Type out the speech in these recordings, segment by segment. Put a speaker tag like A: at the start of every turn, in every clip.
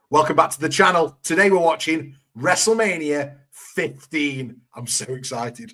A: Welcome back to the channel. Today we're watching WrestleMania 15. I'm so excited.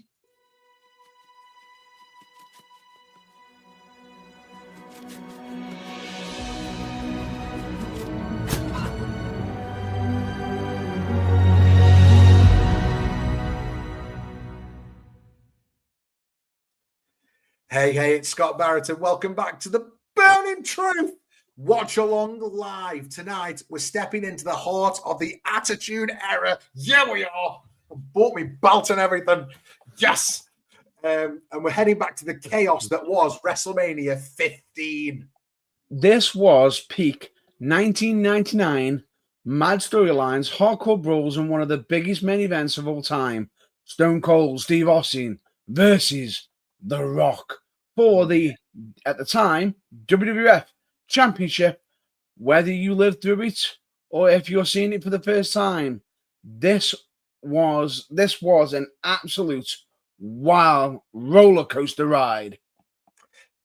A: Hey, it's Scott Barrett and welcome back to the Burning Truth Watch Along Live. Tonight, we're stepping into the heart of the Attitude Era. Yeah, we are. I bought me belt and everything. Yes. And we're heading back to the chaos that was WrestleMania 15.
B: This was peak 1999, mad storylines, hardcore brawls, and one of the biggest main events of all time. Stone Cold Steve Austin versus The Rock for the, at the time, WWF Championship. Whether you lived through it or if you're seeing it for the first time, this was an absolute wild roller coaster ride.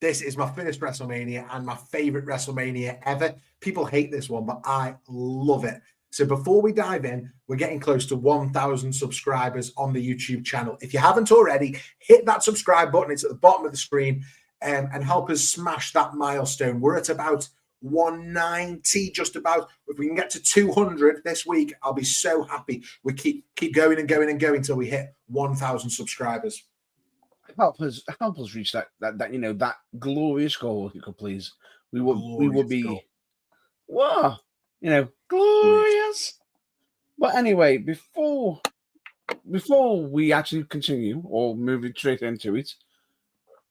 A: This is my first WrestleMania and my favorite WrestleMania ever. People hate this one, but I love it. So before we dive in, we're getting close to 1,000 subscribers on the YouTube channel. If you haven't already, hit that subscribe button. It's at the bottom of the screen, and help us smash that milestone. We're at about 190, just about. If we can get to 200 this week, I'll be so happy. We keep going and going and going until we hit 1,000 subscribers.
B: Help us reach that glorious goal, if you could please. We will be wow, glorious. But anyway, before we actually continue or move it straight into it,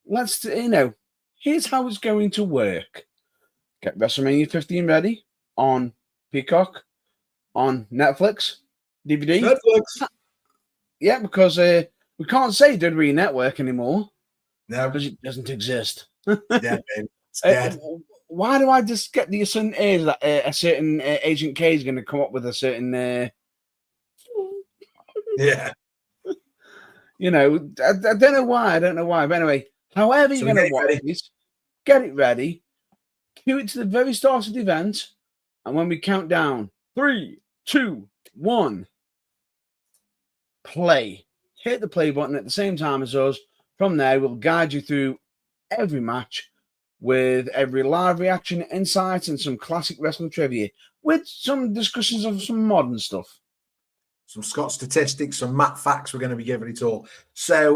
B: let's here's how it's going to work. Get WrestleMania 15 ready on Peacock, on Netflix, DVD.
A: Netflix.
B: Yeah, because we can't say WWE Network anymore.
A: No,
B: because it doesn't exist.
A: Yeah, man. It's dead.
B: Why do I just get the certain airs that a certain Agent K is going to come up with a certain
A: yeah.
B: I don't know why. But anyway, however you're going to watch this, get it ready, cue it to the very start of the event, and when we count down 3, 2, 1, play. Hit the play button at the same time as us. From there, we'll guide you through every match with every live reaction, insight, and some classic wrestling trivia, with some discussions of some modern stuff.
A: Some Scott statistics, some Matt facts. We're going to be giving it all. So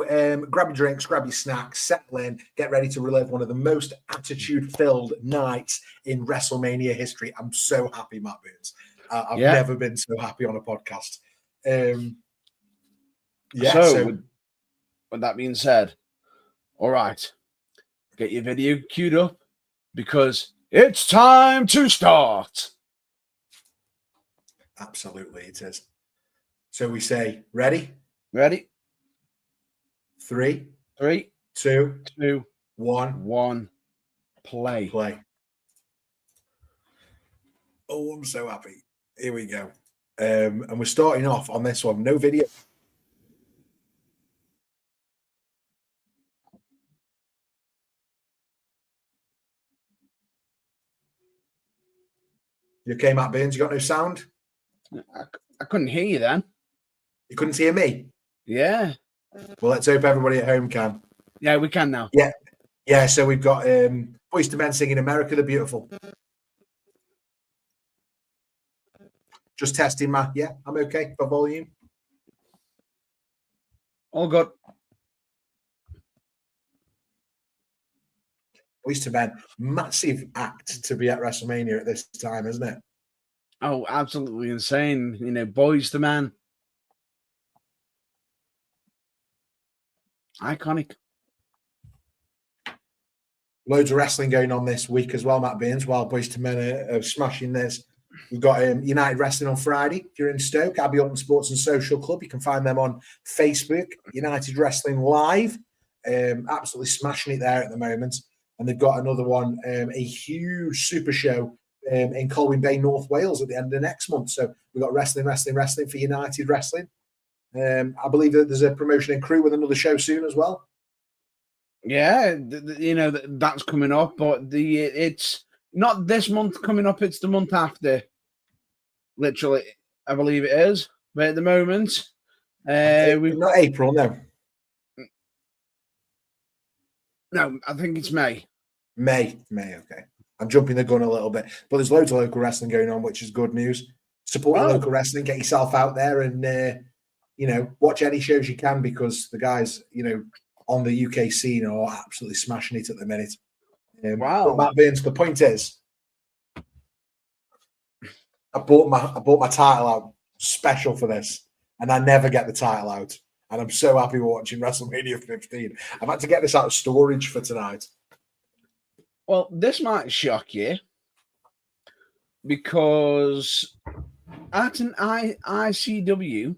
A: grab your drinks, grab your snacks, settle in, get ready to relive one of the most attitude-filled nights in WrestleMania history. I'm so happy, Matt Burns. I've never been so happy on a podcast. So
B: with that being said, all right, get your video queued up because it's time to start.
A: Absolutely, it is. So we say, ready?
B: Ready?
A: 3, 2, 1,
B: play.
A: Oh, I'm so happy. Here we go. And we're starting off on this one. No video. You okay, Matt Burns? You got no sound?
B: I couldn't hear you then.
A: You couldn't hear me?
B: Yeah.
A: Well, let's hope everybody at home can.
B: Yeah, we can now.
A: Yeah. So we've got Boyz II Men singing "America the Beautiful." Just testing, Matt. Yeah, I'm okay for volume.
B: All good.
A: Boyz II Men, massive act to be at WrestleMania at this time, isn't it?
B: Oh, absolutely insane. Boyz II Men. Iconic.
A: Loads of wrestling going on this week as well, Matt Burns, while Boyz II Men are smashing this. We've got United Wrestling on Friday. If you're in Stoke, Abbey Upton Sports and Social Club. You can find them on Facebook. United Wrestling Live. Absolutely smashing it there at the moment. And they've got another one, a huge super show in Colwyn Bay, North Wales at the end of next month. So we've got wrestling for United Wrestling. I believe that there's a promotion in Crewe with another show soon as well.
B: Yeah, that's coming up, but it's not this month coming up, it's the month after. literally, I believe it is. But at the moment, we've
A: not April, no.
B: No, I think it's May.
A: May, okay. I'm jumping the gun a little bit, but there's loads of local wrestling going on, which is good news. Support your local wrestling, get yourself out there, and watch any shows you can, because the guys, on the UK scene are absolutely smashing it at the minute.
B: Wow.
A: But Matt Burns, the point is, I bought my title out special for this, and I never get the title out. And I'm so happy watching WrestleMania 15. I've had to get this out of storage for tonight.
B: Well, this might shock you, because at an ICW,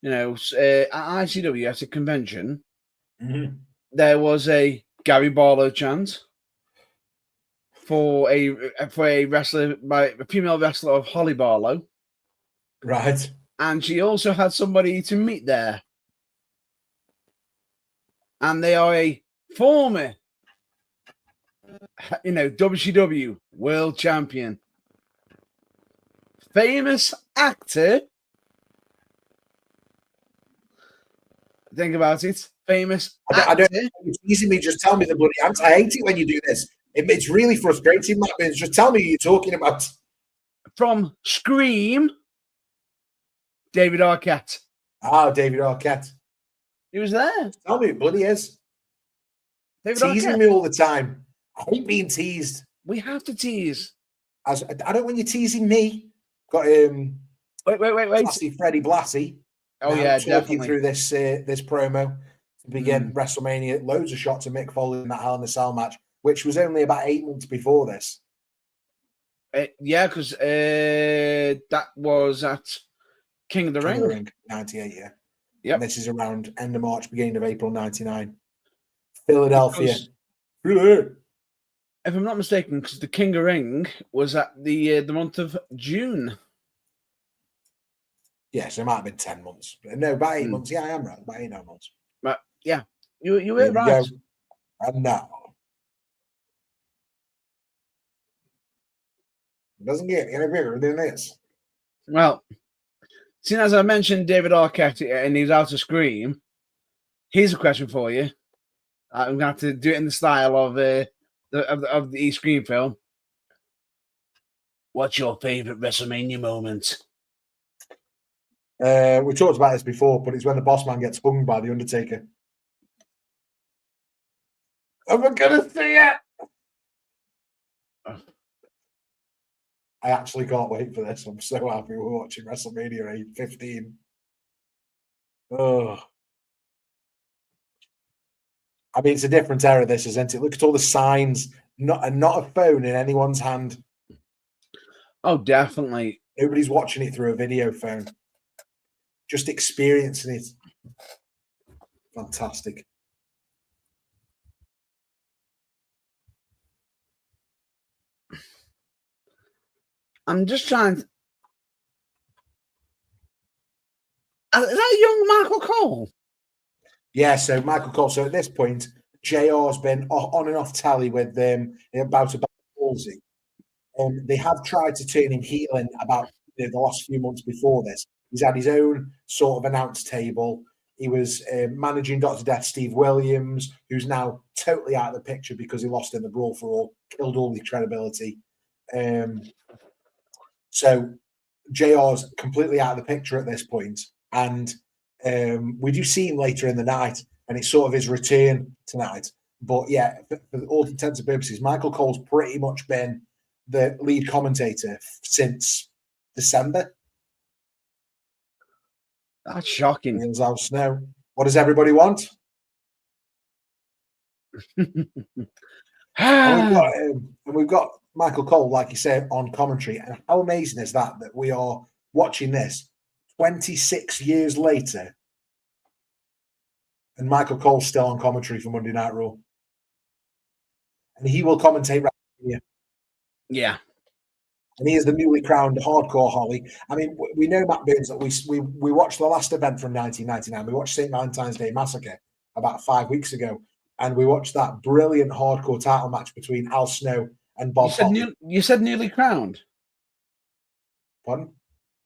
B: at ICW at a convention, there was a Gary Barlow chant for a wrestler, by a female wrestler of Holly Barlow.
A: Right.
B: And she also had somebody to meet there. And they are a former, WCW world champion, famous actor. Think about it. Famous actor.
A: I don't. It's easy me. Just tell me the bloody answer. I hate it when you do this. It's really frustrating, Matt Burns. Just tell me who you're talking about.
B: From Scream, David Arquette.
A: Ah, David Arquette.
B: He was there.
A: Tell me, it bloody is.
B: David
A: Teasing
B: Arquette.
A: me all the time. I hate being teased.
B: We have to tease.
A: I don't want you teasing me. Got
B: Wait.
A: Blassie, Freddie Blassie.
B: Oh yeah,
A: talking
B: definitely.
A: through this promo to begin WrestleMania. Loads of shots of Mick Foley in that Hell in a Cell match, which was only about 8 months before this.
B: Yeah, because that was at King of the Ring.
A: 98, yeah.
B: Yep.
A: And this is around end of March, beginning of April 99. Philadelphia.
B: If I'm not mistaken, because the King of Ring was at the month of June.
A: Yes, it might have been 10 months. No, about 8 months. Yeah, I am right. About 8 months.
B: But yeah, you were right.
A: And now. It doesn't get any bigger than this.
B: Well, seeing as I mentioned David Arquette and he's out of Scream, here's a question for you. I'm going to have to do it in the style of the Scream film. What's your favorite WrestleMania moment?
A: We talked about this before, but it's when the boss man gets hung by the Undertaker. Am I going to see it? I actually can't wait for this. I'm so happy we're watching WrestleMania 15. Oh. I mean, it's a different era, this, isn't it? Look at all the signs, not a phone in anyone's hand.
B: Oh, definitely.
A: Nobody's watching it through a video phone. Just experiencing it. Fantastic.
B: I'm just trying to... Is that young Michael Cole?
A: Yeah, so Michael Cole. So at this point, JR's been on and off tally with them about Ballsy. They have tried to turn him heel in about the last few months before this. He's had his own sort of announce table. He was managing Dr. Death Steve Williams, who's now totally out of the picture because he lost in the Brawl for All, killed all the credibility. So JR's completely out of the picture at this point. And we do see him later in the night, and it's sort of his return tonight. But yeah, for all intents and purposes, Michael Cole's pretty much been the lead commentator since December.
B: That's shocking.
A: Wheels out snow. What does everybody want? and we've got Michael Cole, like you said, on commentary. And how amazing is that we are watching this 26 years later, and Michael Cole's still on commentary for Monday Night Raw, and he will commentate WrestleMania.
B: Yeah,
A: and he is the newly crowned Hardcore Holly. I mean, we know, Matt Burns, that we watched the last event from 1999. We watched St. Valentine's Day Massacre about 5 weeks ago, and we watched that brilliant hardcore title match between Al Snow and Bob.
B: You said newly crowned.
A: Pardon?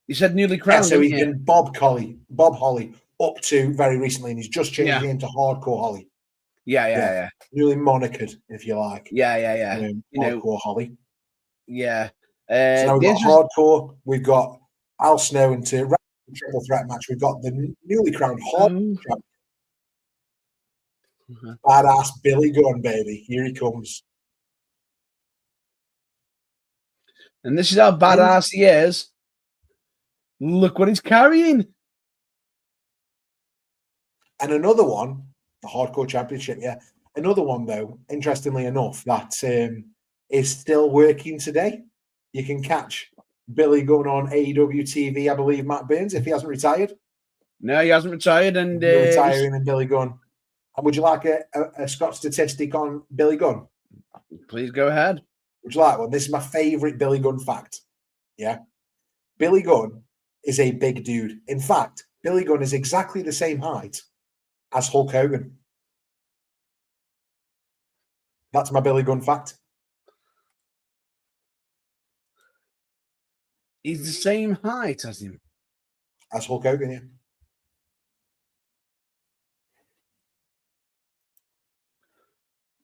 B: You said newly
A: Yeah,
B: crowned.
A: so he's
B: didn't you?
A: been Bob Holly up to very recently, and he's just changed his name to Hardcore Holly.
B: Yeah.
A: Newly monikered, if you like.
B: Yeah.
A: Hardcore Holly.
B: Yeah.
A: So now we've got Hardcore, we've got Al Snow into triple threat match. We've got the newly crowned Hardcore champion. Badass Billy Gunn, baby. Here he comes.
B: And this is how badass he is. Look what he's carrying.
A: And another one, the Hardcore Championship, yeah. Another one, though, interestingly enough, that is still working today. You can catch Billy Gunn on AEW TV, I believe, Matt Burns, if he hasn't retired.
B: No, he hasn't retired. And
A: retiring in Billy Gunn. And would you like a Scott statistic on Billy Gunn?
B: Please go ahead.
A: Would you like one? This is my favorite Billy Gunn fact. Yeah. Billy Gunn is a big dude. In fact, Billy Gunn is exactly the same height as Hulk Hogan. That's my Billy Gunn fact.
B: He's the same height as him.
A: As Hulk Hogan, yeah.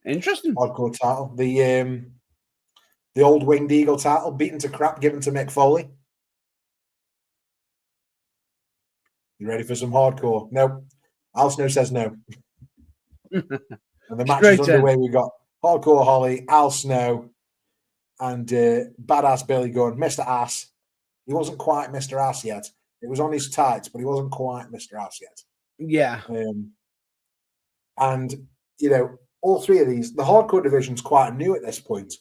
B: Interesting.
A: Hardcore title. The old Winged Eagle title, beaten to crap, given to Mick Foley. You ready for some hardcore? No. Al Snow says no. And the match is underway. We've got Hardcore Holly, Al Snow, and Badass Billy Gunn, Mr. Ass. He wasn't quite Mr. Ass yet. It was on his tights, but he wasn't quite Mr. Ass yet.
B: Yeah.
A: And, all three of these, the hardcore division's quite new at this point.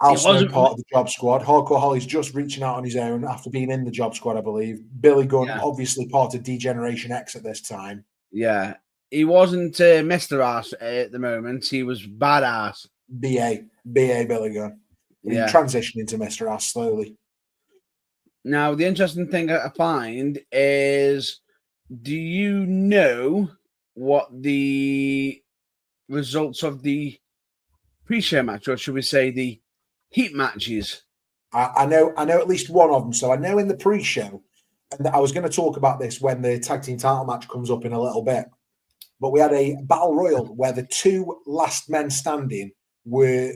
A: Al Snow part of the job squad. Hardcore Holly's just reaching out on his own after being in the job squad, I believe. Billy Gunn, obviously part of D-Generation X at this time.
B: Yeah. He wasn't Mr. Ass at the moment. He was Badass.
A: BA Billy Gunn. Yeah. He's transitioning to Mr. Ass slowly.
B: Now, the interesting thing I find is, do you know what the results of the pre-show match, or should we say the heat matches?
A: I know at least one of them. So I know in the pre-show, and I was going to talk about this when the tag team title match comes up in a little bit, but we had a battle royal where the two last men standing were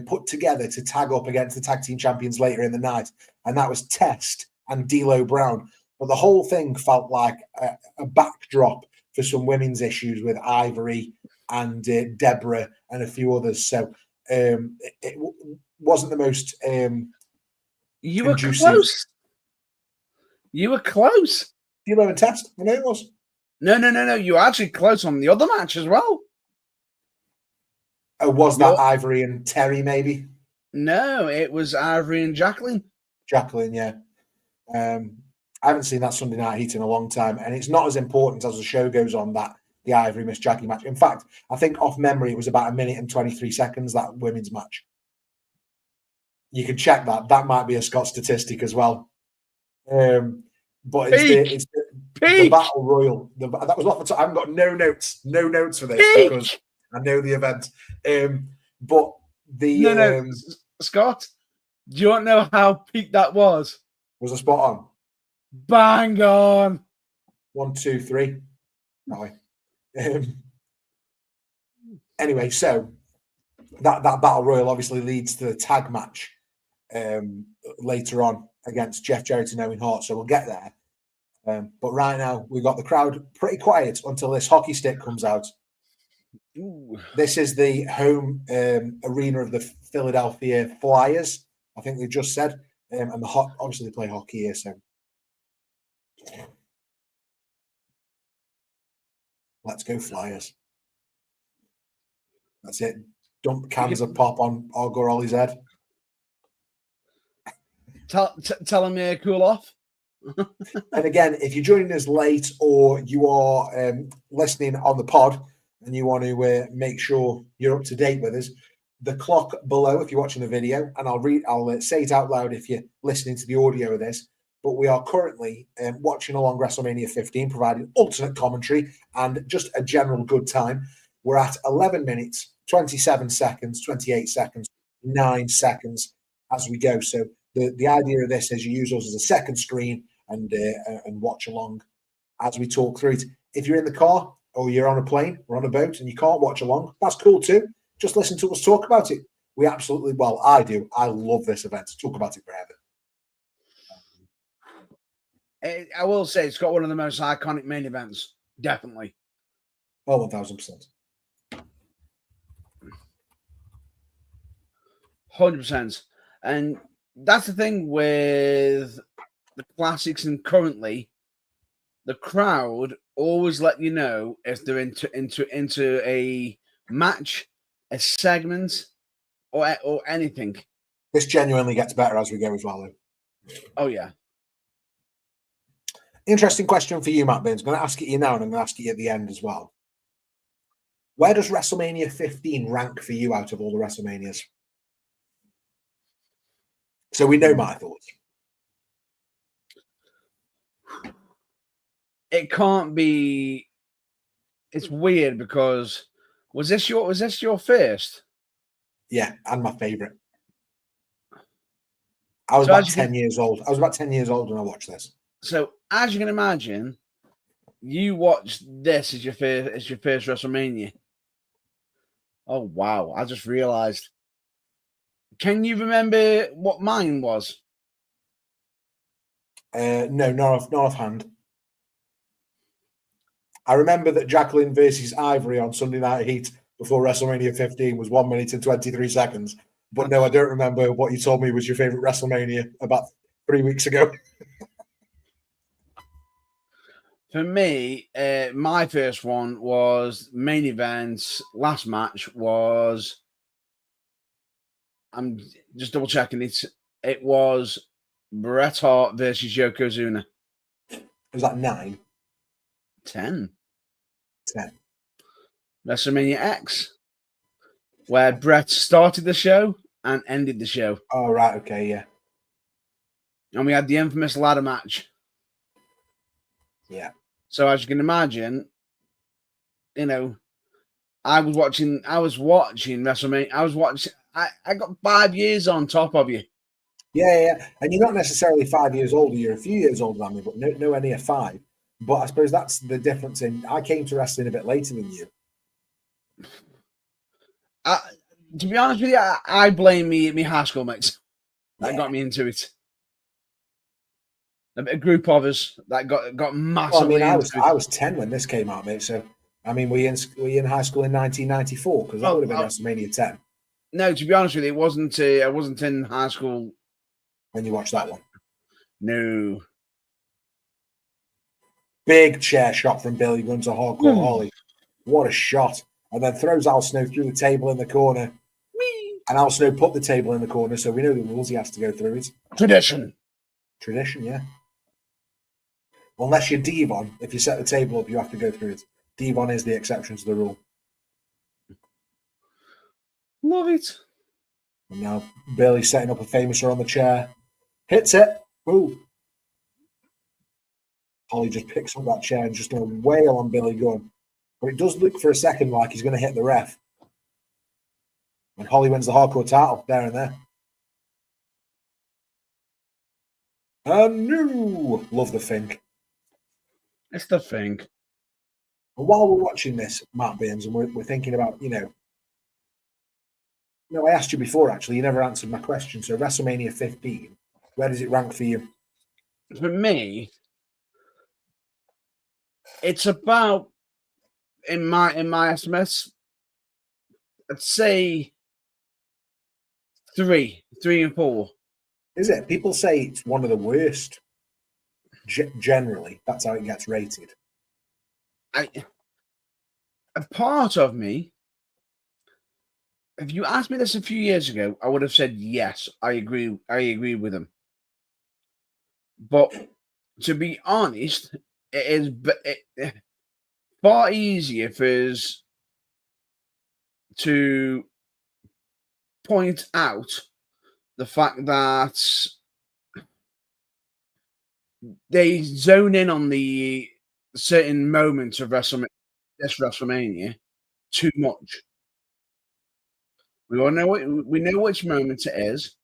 A: put together to tag up against the tag team champions later in the night, and that was Test and D'Lo Brown. But the whole thing felt like a backdrop for some women's issues with Ivory and Deborah and a few others. So it wasn't the most
B: you were close. You were close.
A: D'Lo and Test. I know it was.
B: No. You were actually close on the other match as well.
A: Oh, was that Ivory and Terry, maybe?
B: No, it was Ivory and Jacqueline.
A: Jacqueline, yeah. I haven't seen that Sunday Night Heat in a long time, and it's not as important as the show goes on, that the Ivory Miss Jackie match. In fact, I think off memory it was about 1 minute and 23 seconds, that women's match. You can check that. That might be a Scott statistic as well. But it's the Battle Royal. That was off the top. I haven't got no notes for this because I know the event. But the
B: Scott, do you want to know how peak that was?
A: Was a spot on.
B: Bang on.
A: 1, 2, 3. No. Anyway, so that battle royal obviously leads to the tag match later on against Jeff Jarrett and Owen Hart. So we'll get there. But right now we've got the crowd pretty quiet until this hockey stick comes out.
B: Ooh.
A: This is the home arena of the Philadelphia Flyers. I think they just said, and obviously they play hockey here. So let's go Flyers. That's it. Dump cans of pop on Argo Ollie's head.
B: Tell him cool off.
A: And again, if you're joining us late or you are listening on the pod and you want to make sure you're up to date with us, the clock below, if you're watching the video, and I'll say it out loud if you're listening to the audio of this, but we are currently watching along WrestleMania 15, providing alternate commentary and just a general good time. We're at 11 minutes, 27 seconds, 28 seconds, 9 seconds as we go. So the idea of this is you use us as a second screen and watch along as we talk through it. If you're in the car or you're on a plane or on a boat and you can't watch along, that's cool too. Just listen to us talk about it. We absolutely, well, I do. I love this event. Talk about it forever.
B: I will say it's got one of the most iconic main events, definitely.
A: Oh, 1000%.
B: 100%. And that's the thing with the classics, and currently the crowd always let you know if they're into a match, a segment, or anything.
A: This genuinely gets better as we go as well, though.
B: Oh yeah.
A: Interesting question for you, Matt Burns. I'm going to ask it you now, and I'm going to ask it you at the end as well. Where does WrestleMania 15 rank for you out of all the WrestleManias? So we know my thoughts.
B: It can't be. It's weird because was this your first?
A: Yeah, and my favorite. I was about 10 years old. I was about 10 years old when I watched this.
B: So as you can imagine, you watched this as your first WrestleMania. Oh wow! I just realized. Can you remember what mine was?
A: No, not offhand. I remember that Jacqueline versus Ivory on Sunday Night Heat before WrestleMania 15 was 1 minute and 23 seconds. But no, I don't remember what you told me was your favorite WrestleMania about 3 weeks ago.
B: For me, my first one was main events. Last match was. I'm just double checking. It was Bret Hart versus Yokozuna.
A: Was that 9?
B: 10.
A: 10.
B: WrestleMania X, where Bret started the show and ended the show.
A: Oh, right. Okay, yeah.
B: And we had the infamous ladder match.
A: Yeah.
B: So as you can imagine, I was watching WrestleMania. I got 5 years on top of you.
A: Yeah. And you're not necessarily 5 years older. You're a few years older than me, but nowhere near 5. But I suppose that's the difference I came to wrestling a bit later than you.
B: To be honest with you, I blame me high school mates that got me into it. A group of us that got massively.
A: Well, I was 10 when this came out, mate. So I mean, were you in high school in 1994? Because that would have been WrestleMania 10.
B: No, to be honest with you, it wasn't. I wasn't in high school
A: when you watched that one.
B: No.
A: Big chair shot from Billy Gunn to Hardcore Holly. What a shot. And then throws Al Snow through the table in the corner.
B: Whee!
A: And Al Snow put the table in the corner, so we know the rules. He has to go through it.
B: Tradition,
A: yeah. Unless you're Devon, if you set the table up, you have to go through it. Devon is the exception to the rule.
B: Love it.
A: And now Billy's setting up a famouser on the chair. Hits it. Ooh. Holly just picks up that chair and just going to wail on Billy Gunn. But it does look for a second like he's going to hit the ref. And Holly wins the hardcore title there and there. And new. Love the Fink.
B: It's the Fink.
A: And while we're watching this, Matt Burns, and we're thinking about, I asked you before, actually. You never answered my question. So WrestleMania 15, where does it rank for you?
B: For me, it's about, in my estimates, I'd say 3 and 4.
A: Is it? People say it's one of the worst. Generally, that's how it gets rated.
B: A part of me, if you asked me this a few years ago, I would have said yes. I agree with him. But to be honest, it is far easier for us to point out the fact that they zone in on the certain moments of WrestleMania too much. We all know we know which moment it is.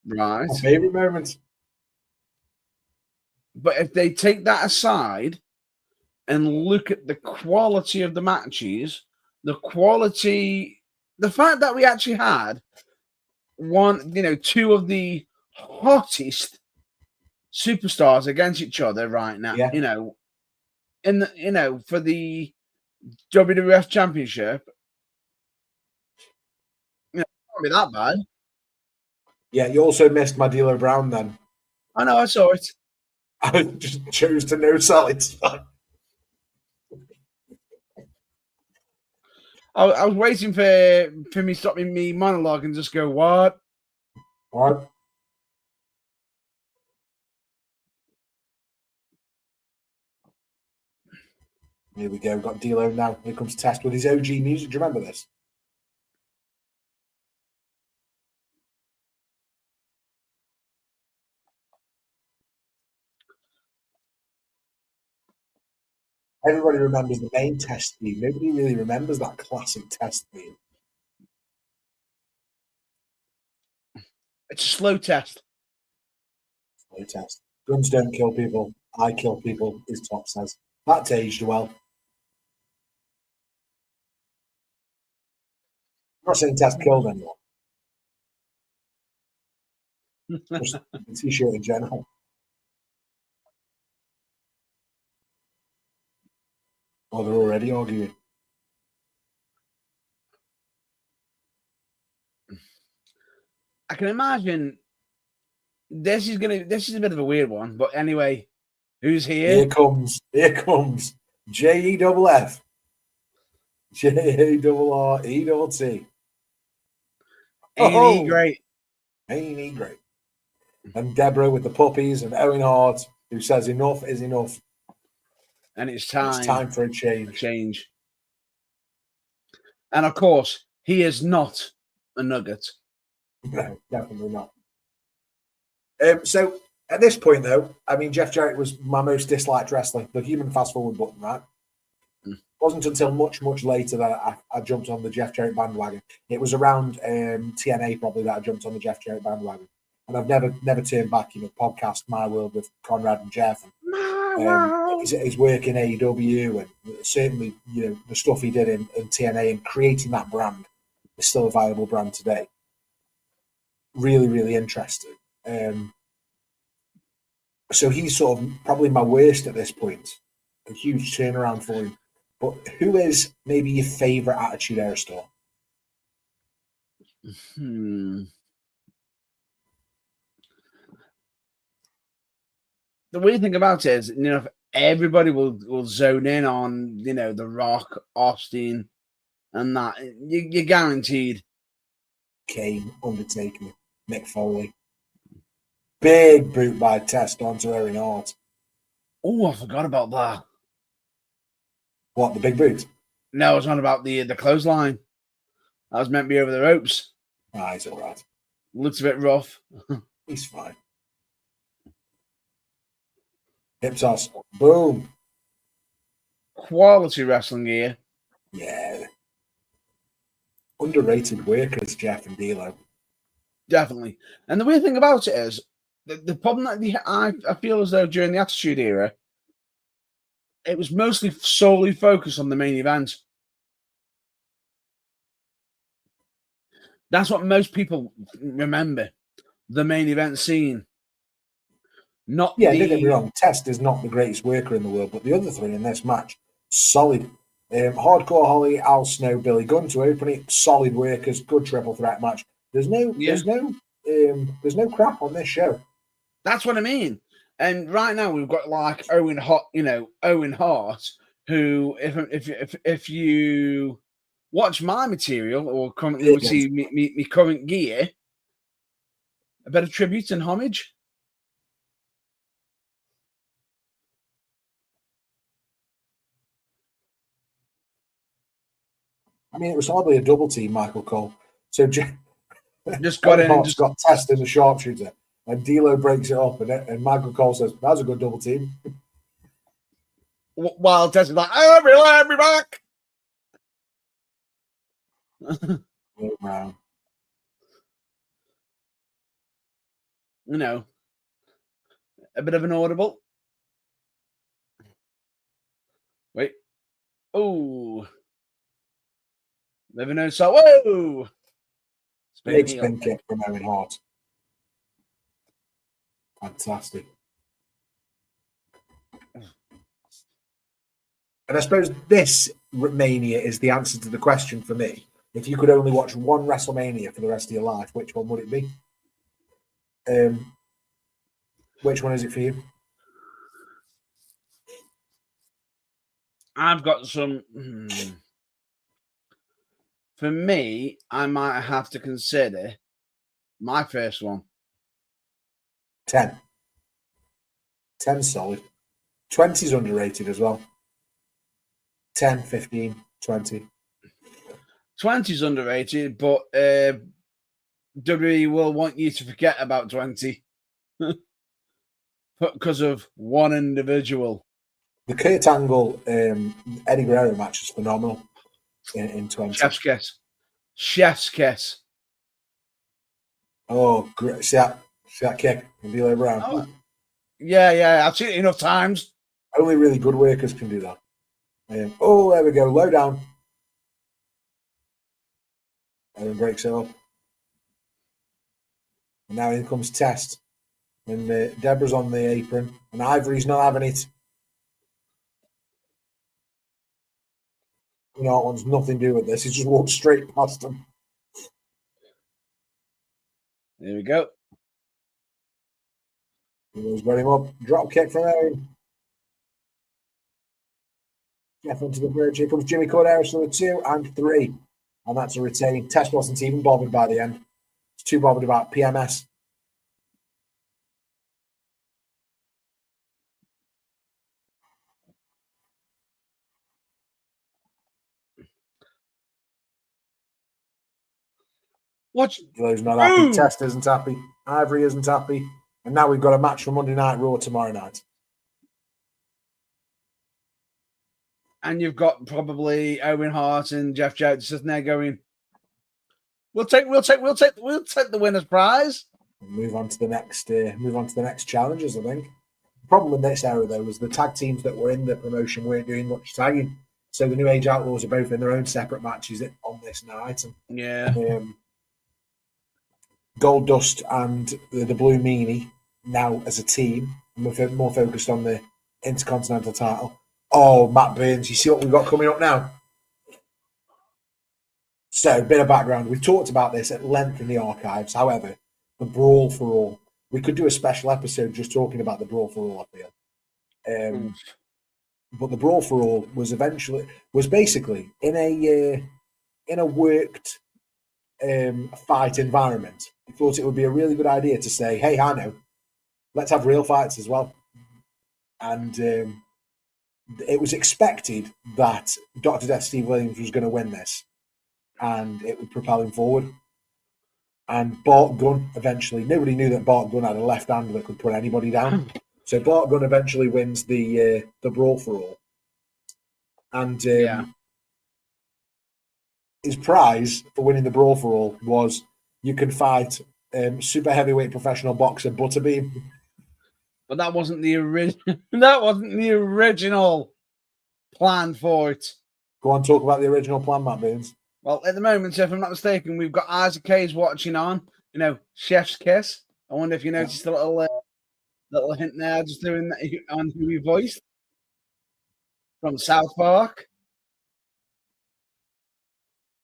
B: Right.
A: My favourite moments.
B: But if they take that aside and look at the quality of the matches, the fact that we actually had two of the hottest superstars against each other right now,
A: Yeah.
B: for the WWF Championship, it can't be that bad.
A: Yeah, you also missed my D'Lo Brown then.
B: I know, I saw it.
A: I just chose to no sell it.
B: I was waiting for me stopping me monologue and just go, what?
A: What? Here we go. Got D'Lo now. Here comes Test with his OG music. Do you remember this? Everybody remembers the main Test theme. Nobody really remembers that classic Test theme.
B: It's a slow test.
A: Slow Test. Guns don't kill people. I kill people, his top says. That's aged well. I'm not saying Test killed anyone. Just the t-shirt in general. Oh, they're already arguing.
B: I can imagine this is a bit of a weird one, but anyway, who's here?
A: Here comes JEFF. JARRETT.
B: Ain't he great?
A: Ain't he great? And Deborah with the puppies, and Owen Hart, who says enough is enough.
B: And it's time.
A: It's time for a change.
B: And of course, he is not a nugget.
A: No, definitely not. So at this point, though, I mean, Jeff Jarrett was my most disliked wrestler. The human fast forward button, right? Wasn't until much, much later that I jumped on the Jeff Jarrett bandwagon. It was around TNA probably that I jumped on the Jeff Jarrett bandwagon, and I've never turned back. Podcast My World with Conrad and Jeff, and his work in AEW, and certainly the stuff he did in TNA and creating that brand is still a viable brand today. Really, really interesting. So he's sort of probably my worst at this point. A huge turnaround for him. But who is maybe your favourite Attitude Era star?
B: The weird thing about it is, if everybody will zone in on, The Rock, Austin, and that, you're guaranteed.
A: Kane, Undertaker, Mick Foley. Big boot by Test onto Owen Hart.
B: Oh, I forgot about that.
A: What, the big boot?
B: No, it's not about the clothesline. That was meant to be over the ropes.
A: Ah, he's all right.
B: Looks a bit rough.
A: He's fine. Hip toss. Boom.
B: Quality wrestling gear.
A: Yeah. Underrated workers, Jeff and D'Lo.
B: Definitely. And the weird thing about it is, the problem that I feel as though during the Attitude Era, it was mostly solely focused on the main event. That's what most people remember, the main event scene. Don't get
A: me wrong, Test is not the greatest worker in the world, but the other three in this match, solid. Hardcore Holly, Al Snow, Billy Gunn to open it, solid workers, good triple threat match. There's no crap on this show.
B: That's what I mean. And right now we've got like Owen Hart, who if you watch my material or currently would see me current gear, a bit of tribute and homage.
A: I mean, it was hardly a double team, Michael Cole. So
B: just got in and just
A: got Test in the sharpshooter, and D'Lo breaks it up, and Michael Cole says, "That was a good double team."
B: While Test is like, "I'll be back."
A: Wow.
B: a bit of an audible. Wait. Oh. Never know. So, whoa.
A: Big spin kick from Owen Hart. Fantastic. And I suppose this Mania is the answer to the question for me. If you could only watch one WrestleMania for the rest of your life, which one would it be? Which one is it for you?
B: I've got some. For me, I might have to consider my first one.
A: 10. 10 solid. 20 is underrated as well. 10, 15, 20.
B: 20 is underrated, but WWE will want you to forget about 20 because of one individual.
A: The Kurt Angle Eddie Guerrero match is phenomenal in 20.
B: Chef's kiss.
A: Oh, great. See that kick from D'Lo Brown?
B: Oh, yeah. I've seen it enough times.
A: Only really good workers can do that. There we go. Low down. And then breaks it up. And now in comes Test. And Deborah's on the apron. And Ivory's not having it. You know, it wants nothing to do with this. He just walked straight past him.
B: There we go.
A: He was got him up. Drop kick from Owen. Jeff into the bridge. Here comes Jimmy Corderas for the 2 and 3. And that's a retain. Test wasn't even bothered by the end. It's too bothered about PMS. D'Lo's not happy. Test isn't happy. Ivory isn't happy. And now we've got a match for Monday Night Raw tomorrow night.
B: And you've got probably Owen Hart and Jeff Jarrett sitting there going, "We'll take the winner's prize."
A: Move on to the next challenges. I think the problem with this era though was the tag teams that were in the promotion weren't doing much tagging. So the New Age Outlaws are both in their own separate matches on this night. And, Gold Dust and the Blue Meanie now as a team, more focused on the Intercontinental title. Oh, Matt Burns, you see what we've got coming up now? So, a bit of background. We've talked about this at length in the archives. However, the Brawl for All, we could do a special episode just talking about the Brawl for All, I feel. But the Brawl for All was basically in a worked fight environment. I thought it would be a really good idea to say, "Hey, Hano, let's have real fights as well." And it was expected that Dr. Death Steve Williams was going to win this, and it would propel him forward. And Bart Gunn eventually, nobody knew that Bart Gunn had a left hand that could put anybody down. So Bart Gunn eventually wins the Brawl for All. And his prize for winning the Brawl for All was you can fight super heavyweight professional boxer Butterbean.
B: But that wasn't the original. That wasn't the original plan for it.
A: Go on, talk about the original plan, Matt Burns.
B: Well, at the moment, if I'm not mistaken, we've got Isaac Hayes watching on. Chef's kiss. I wonder if you noticed a little hint there, just doing that on who he voiced from South Park.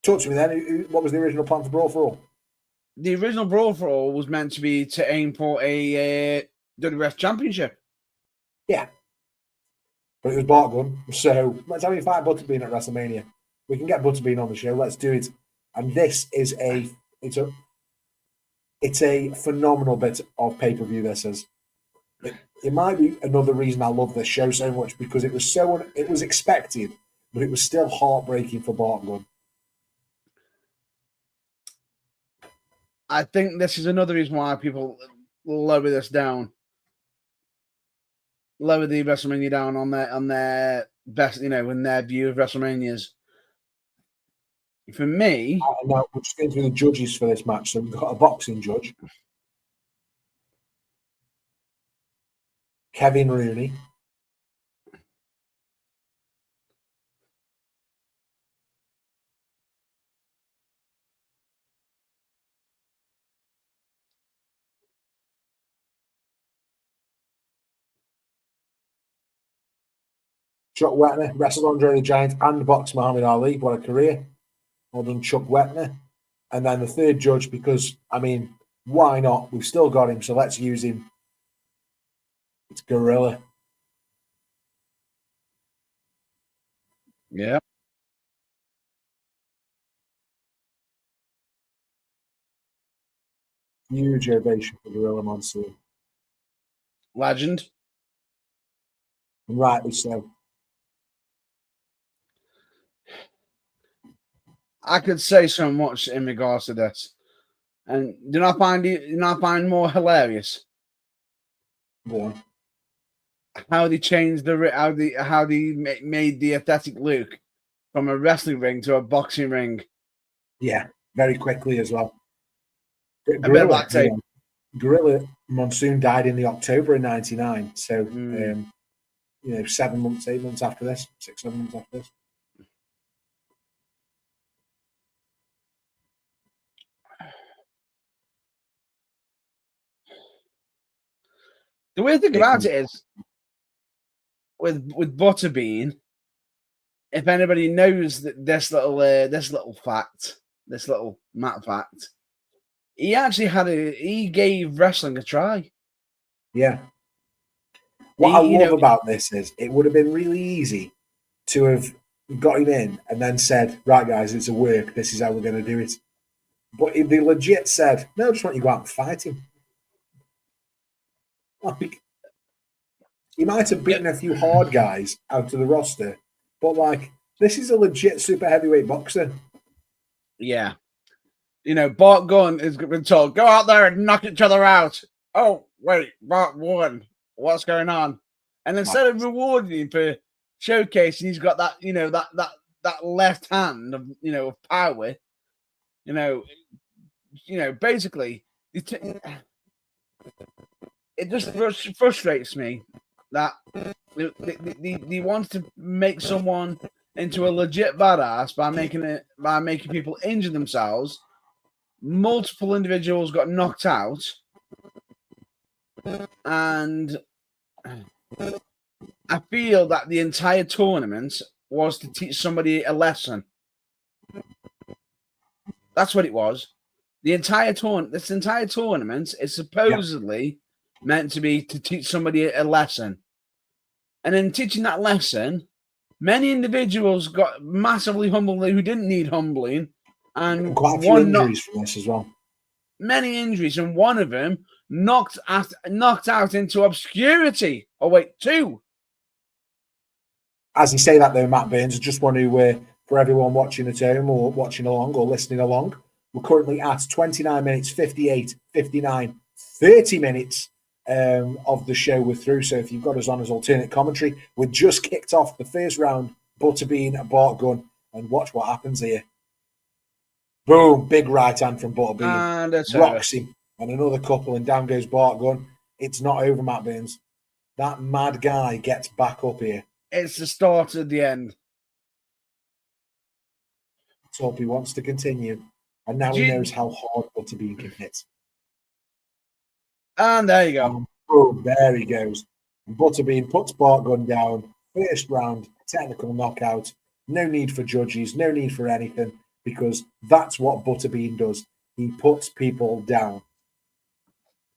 A: Talk to me then. What was the original plan for Brawl for All?
B: The original Brawl for All was meant to be to aim for a WWF Championship.
A: Yeah. But it was Bart Gunn. So let's have you fight Butterbean at WrestleMania. We can get Butterbean on the show. Let's do it. And this is it's a phenomenal bit of pay-per-view. This is. It might be another reason I love this show so much because it was expected, but it was still heartbreaking for Bart Gunn.
B: I think this is another reason why people lower this down. Lower the WrestleMania down on their best, in their view of WrestleManias. For me,
A: now we're just going through the judges for this match. So we've got a boxing judge. Kevin Rooney. Chuck Wetner, wrestled Andre the Giant and boxed Muhammad Ali. What a career. Well done, Chuck Wetner. And then the third judge, because, I mean, why not? We've still got him, so let's use him. It's Gorilla.
B: Yeah.
A: Huge ovation for Gorilla Monsoon.
B: Legend.
A: And rightly so.
B: I could say so much in regards to this. And do not find more hilarious
A: Go on.
B: how they changed how they made the athletic Luke from a wrestling ring to a boxing ring.
A: Yeah, very quickly as well.
B: A bit of black tape.
A: Gorilla Monsoon died in the October of '99. So, 7 months, 8 months after this, 6, 7 months after this.
B: The weird thing about it is, with Butterbean, if anybody knows that this little matte fact, he gave wrestling a try.
A: Yeah. What I love about this is it would have been really easy to have got him in and then said, right, guys, it's a work. This is how we're going to do it. But if they legit said, no, I just want you to go out and fight him. Like, he might have beaten a few hard guys out of the roster, but like, this is a legit super heavyweight boxer.
B: Yeah. Bart Gunn has been told, go out there and knock each other out. Oh, wait, Bart won. What's going on? And instead of rewarding him for showcasing, he's got that, that left hand of, of power. Basically, it just frustrates me that he wants to make someone into a legit badass by making people injure themselves. Multiple individuals got knocked out, and I feel that the entire tournament was to teach somebody a lesson. That's what it was. This entire tournament is supposedly meant to be to teach somebody a lesson. And in teaching that lesson, many individuals got massively humbled who didn't need humbling. And
A: quite a few injuries from this as well.
B: Many injuries, and one of them knocked out into obscurity. Oh, wait, 2.
A: As you say that, though, Matt Burns, I just want to, for everyone watching at home or watching along or listening along, we're currently at 29 minutes, 58, 59, 30 minutes of the show we're through. So if you've got us on as alternate commentary, we've just kicked off the first round, Butterbean and Bart Gunn, and watch what happens here. Boom, big right hand from Butterbean. And rocks him. And another couple, and down goes Bart Gunn. It's not over, Matt Burns. That mad guy gets back up here.
B: It's the start of the end.
A: Let's hope he wants to continue. And now he knows how hard Butterbean can hit.
B: And there you go.
A: Boom, there he goes. And Butterbean puts Bart Gunn down. First round, technical knockout. No need for judges, no need for anything, because that's what Butterbean does. He puts people down.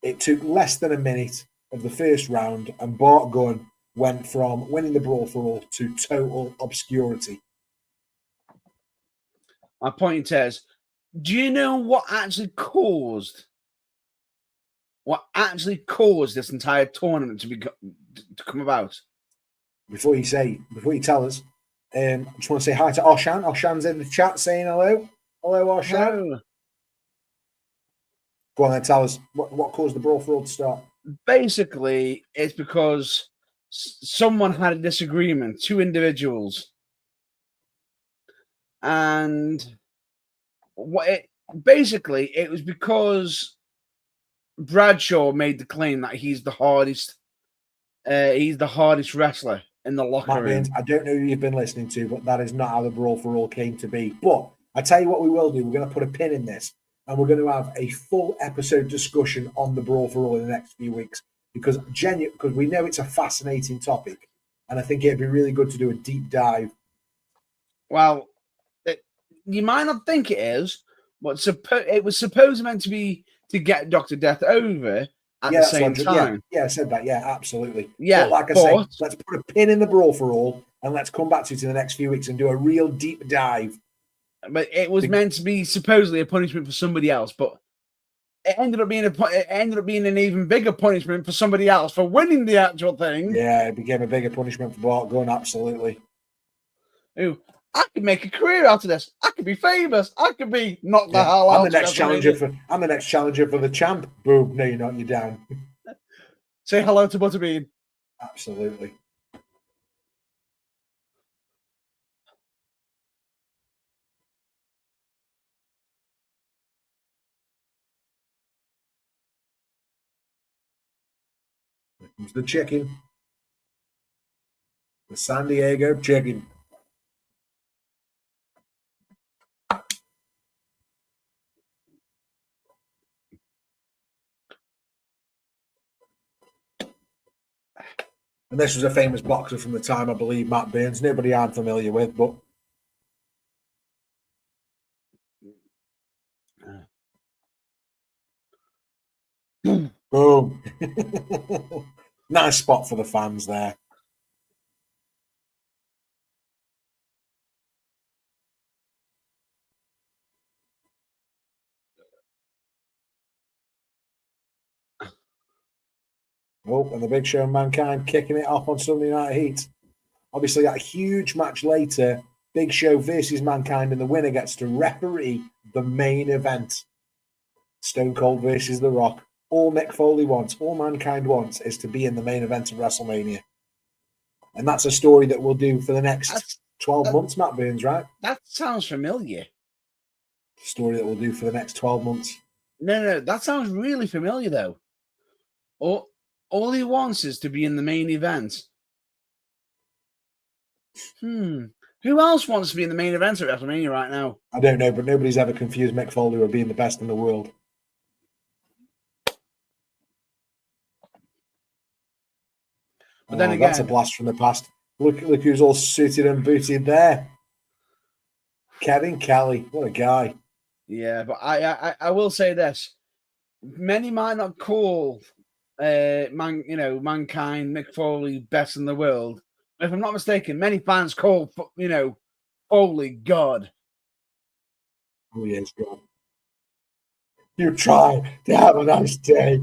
A: It took less than a minute of the first round, and Bart Gunn went from winning the Brawl for All to total obscurity.
B: My point is, do you know what actually caused this entire tournament to come about?
A: Before you tell us, I just want to say hi to Oshan. Oshan's in the chat saying hello. Hello, Oshan. Hello. Go on then, tell us what caused the Brawl for All to start.
B: Basically, it's because someone had a disagreement, 2 individuals. And it was because Bradshaw made the claim that he's the hardest he's the hardest wrestler in the locker
A: Matt
B: room.
A: Baines, I don't know who you've been listening to, but that is not how the Brawl for All came to be. But I tell you what we will do. We're going to put a pin in this, and we're going to have a full episode discussion on the Brawl for All in the next few weeks because we know it's a fascinating topic, and I think it'd be really good to do a deep dive.
B: Well, you might not think it is, but it was supposed meant to be to get Dr. Death over at the same time.
A: Yeah, I said that. Yeah, absolutely.
B: Yeah,
A: but like I say, let's put a pin in the Brawl for All, and let's come back to it in the next few weeks and do a real deep dive.
B: But it was meant to be supposedly a punishment for somebody else, but it ended up being an even bigger punishment for somebody else for winning the actual thing.
A: Yeah, it became a bigger punishment for Bart Gunn. Absolutely.
B: Ooh, I could make a career out of this. I could be famous. I could be knocked the hell out.
A: I'm the next challenger for the champ. Boom! No, you're not. You're down.
B: Say hello to Butterbean.
A: Absolutely. Here comes the chicken. The San Diego chicken. And this was a famous boxer from the time, I believe, Matt Baines. Nobody I'm familiar with, but boom. Nice spot for the fans there. Oh, and the Big Show and Mankind kicking it off on Sunday Night Heat. Obviously, that huge match later, Big Show versus Mankind, and the winner gets to referee the main event. Stone Cold versus The Rock. All Mick Foley wants, all Mankind wants, is to be in the main event of WrestleMania. And that's a story that we'll do for the next 12 months, Matt Baines, right?
B: That sounds familiar.
A: Story that we'll do for the next 12 months.
B: No, that sounds really familiar, though. All he wants is to be in the main event. Who else wants to be in the main event at WrestleMania right now?
A: I don't know, but nobody's ever confused Mick Foley with being the best in the world. But then again, that's a blast from the past. Look who's all suited and booted there. Kevin Kelly, what a guy.
B: Yeah, but I will say this. Many might not call Mankind, Mick Foley best in the world. If I'm not mistaken, many fans call Foley God.
A: Oh yes, God. You try to have a nice day.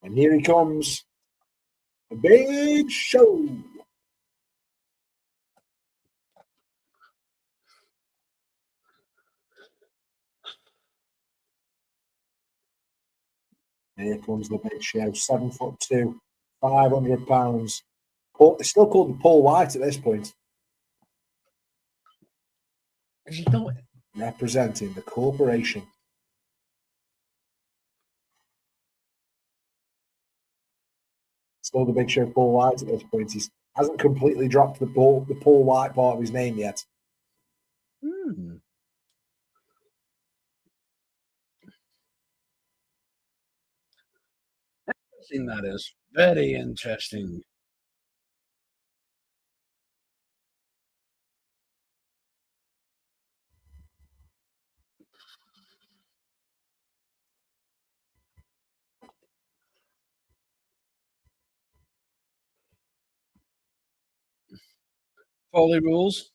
A: And here he comes. A Big Show. Here comes the Big Show. 7'2", 500 pounds. It's still called Paul White at this point. Representing the corporation. Still the Big Show Paul White at this point. He hasn't completely dropped the Paul White part of his name yet.
B: Interesting, that is. Very interesting. Foley rules.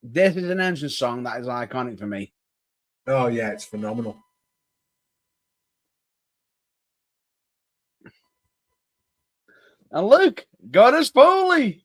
B: This is an entrance song that is iconic for me.
A: Oh, yeah, it's phenomenal.
B: And look, Goddess Foley.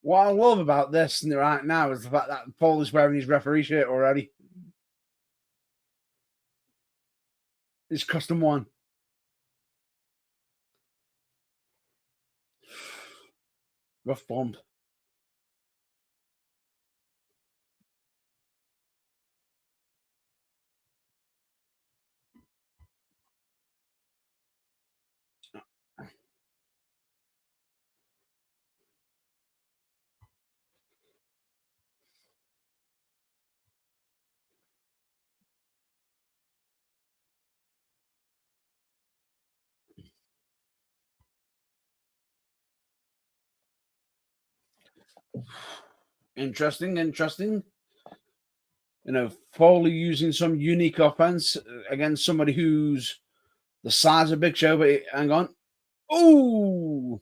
B: What I love about this right now is the fact that Paul is wearing his referee shirt already. It's custom one. Rough bump. Interesting. You know, Foley using some unique offense against somebody who's the size of Big Show, but hang on. Ooh!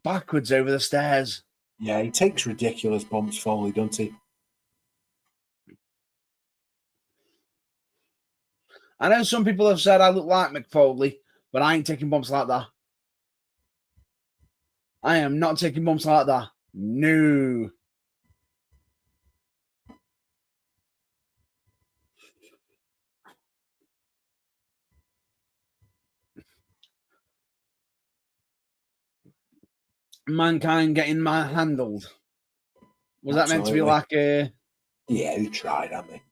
B: Backwards over the stairs.
A: Yeah, he takes ridiculous bumps, Foley, doesn't he?
B: I know some people have said I look like Mick Foley, but I ain't taking bumps like that. I am not taking bumps like that. No. Mankind getting handled. Was that meant to be like a...
A: Yeah, he tried, haven't they?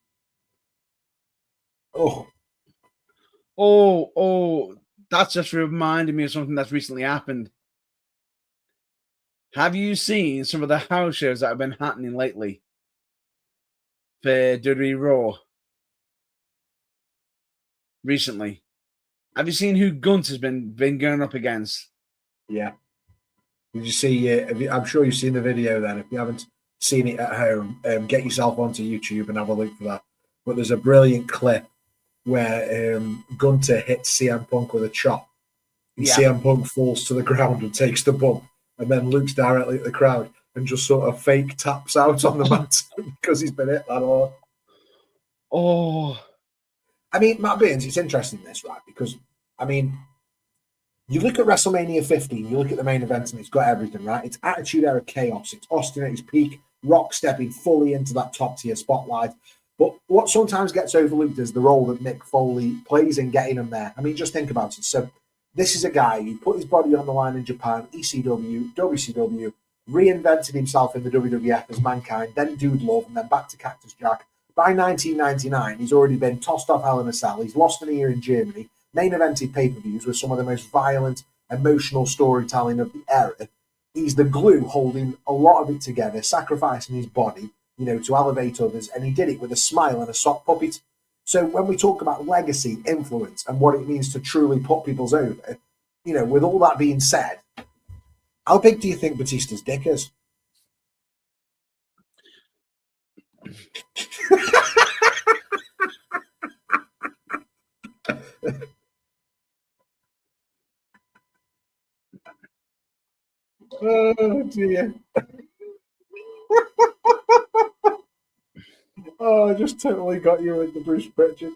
B: Oh, that's just reminded me of something that's recently happened. Have you seen some of the house shows that have been happening lately for WWE Raw recently? Have you seen who Gunther's been going up against?
A: Yeah. Did you see? I'm sure you've seen the video. Then, if you haven't seen it at home, get yourself onto YouTube and have a look for that. But there's a brilliant clip where Gunther hits CM Punk with a chop. And CM Punk falls to the ground and takes the bump, and then looks directly at the crowd and just sort of fake taps out on the mat because he's been hit that hard.
B: Oh.
A: I mean, Matt Burns, it's interesting this, right? Because, I mean, you look at WrestleMania 15, you look at the main event, and it's got everything, right? It's Attitude Era chaos. It's Austin at his peak, Rock stepping fully into that top-tier spotlight. But what sometimes gets overlooked is the role that Mick Foley plays in getting him there. I mean, just think about it. So this is a guy who put his body on the line in Japan, ECW, WCW, reinvented himself in the WWF as Mankind, then Dude Love, and then back to Cactus Jack. By 1999, he's already been tossed off Hell in a Cell. He's lost an ear in Germany, main evented pay-per-views with some of the most violent, emotional storytelling of the era. He's the glue holding a lot of it together, sacrificing his body, to elevate others, and he did it with a smile and a sock puppet. So when we talk about legacy, influence, and what it means to truly put people's over, with all that being said, how big do you think Batista's dick is? Oh dear. Oh, I just totally got you in the Bruce Pritchard.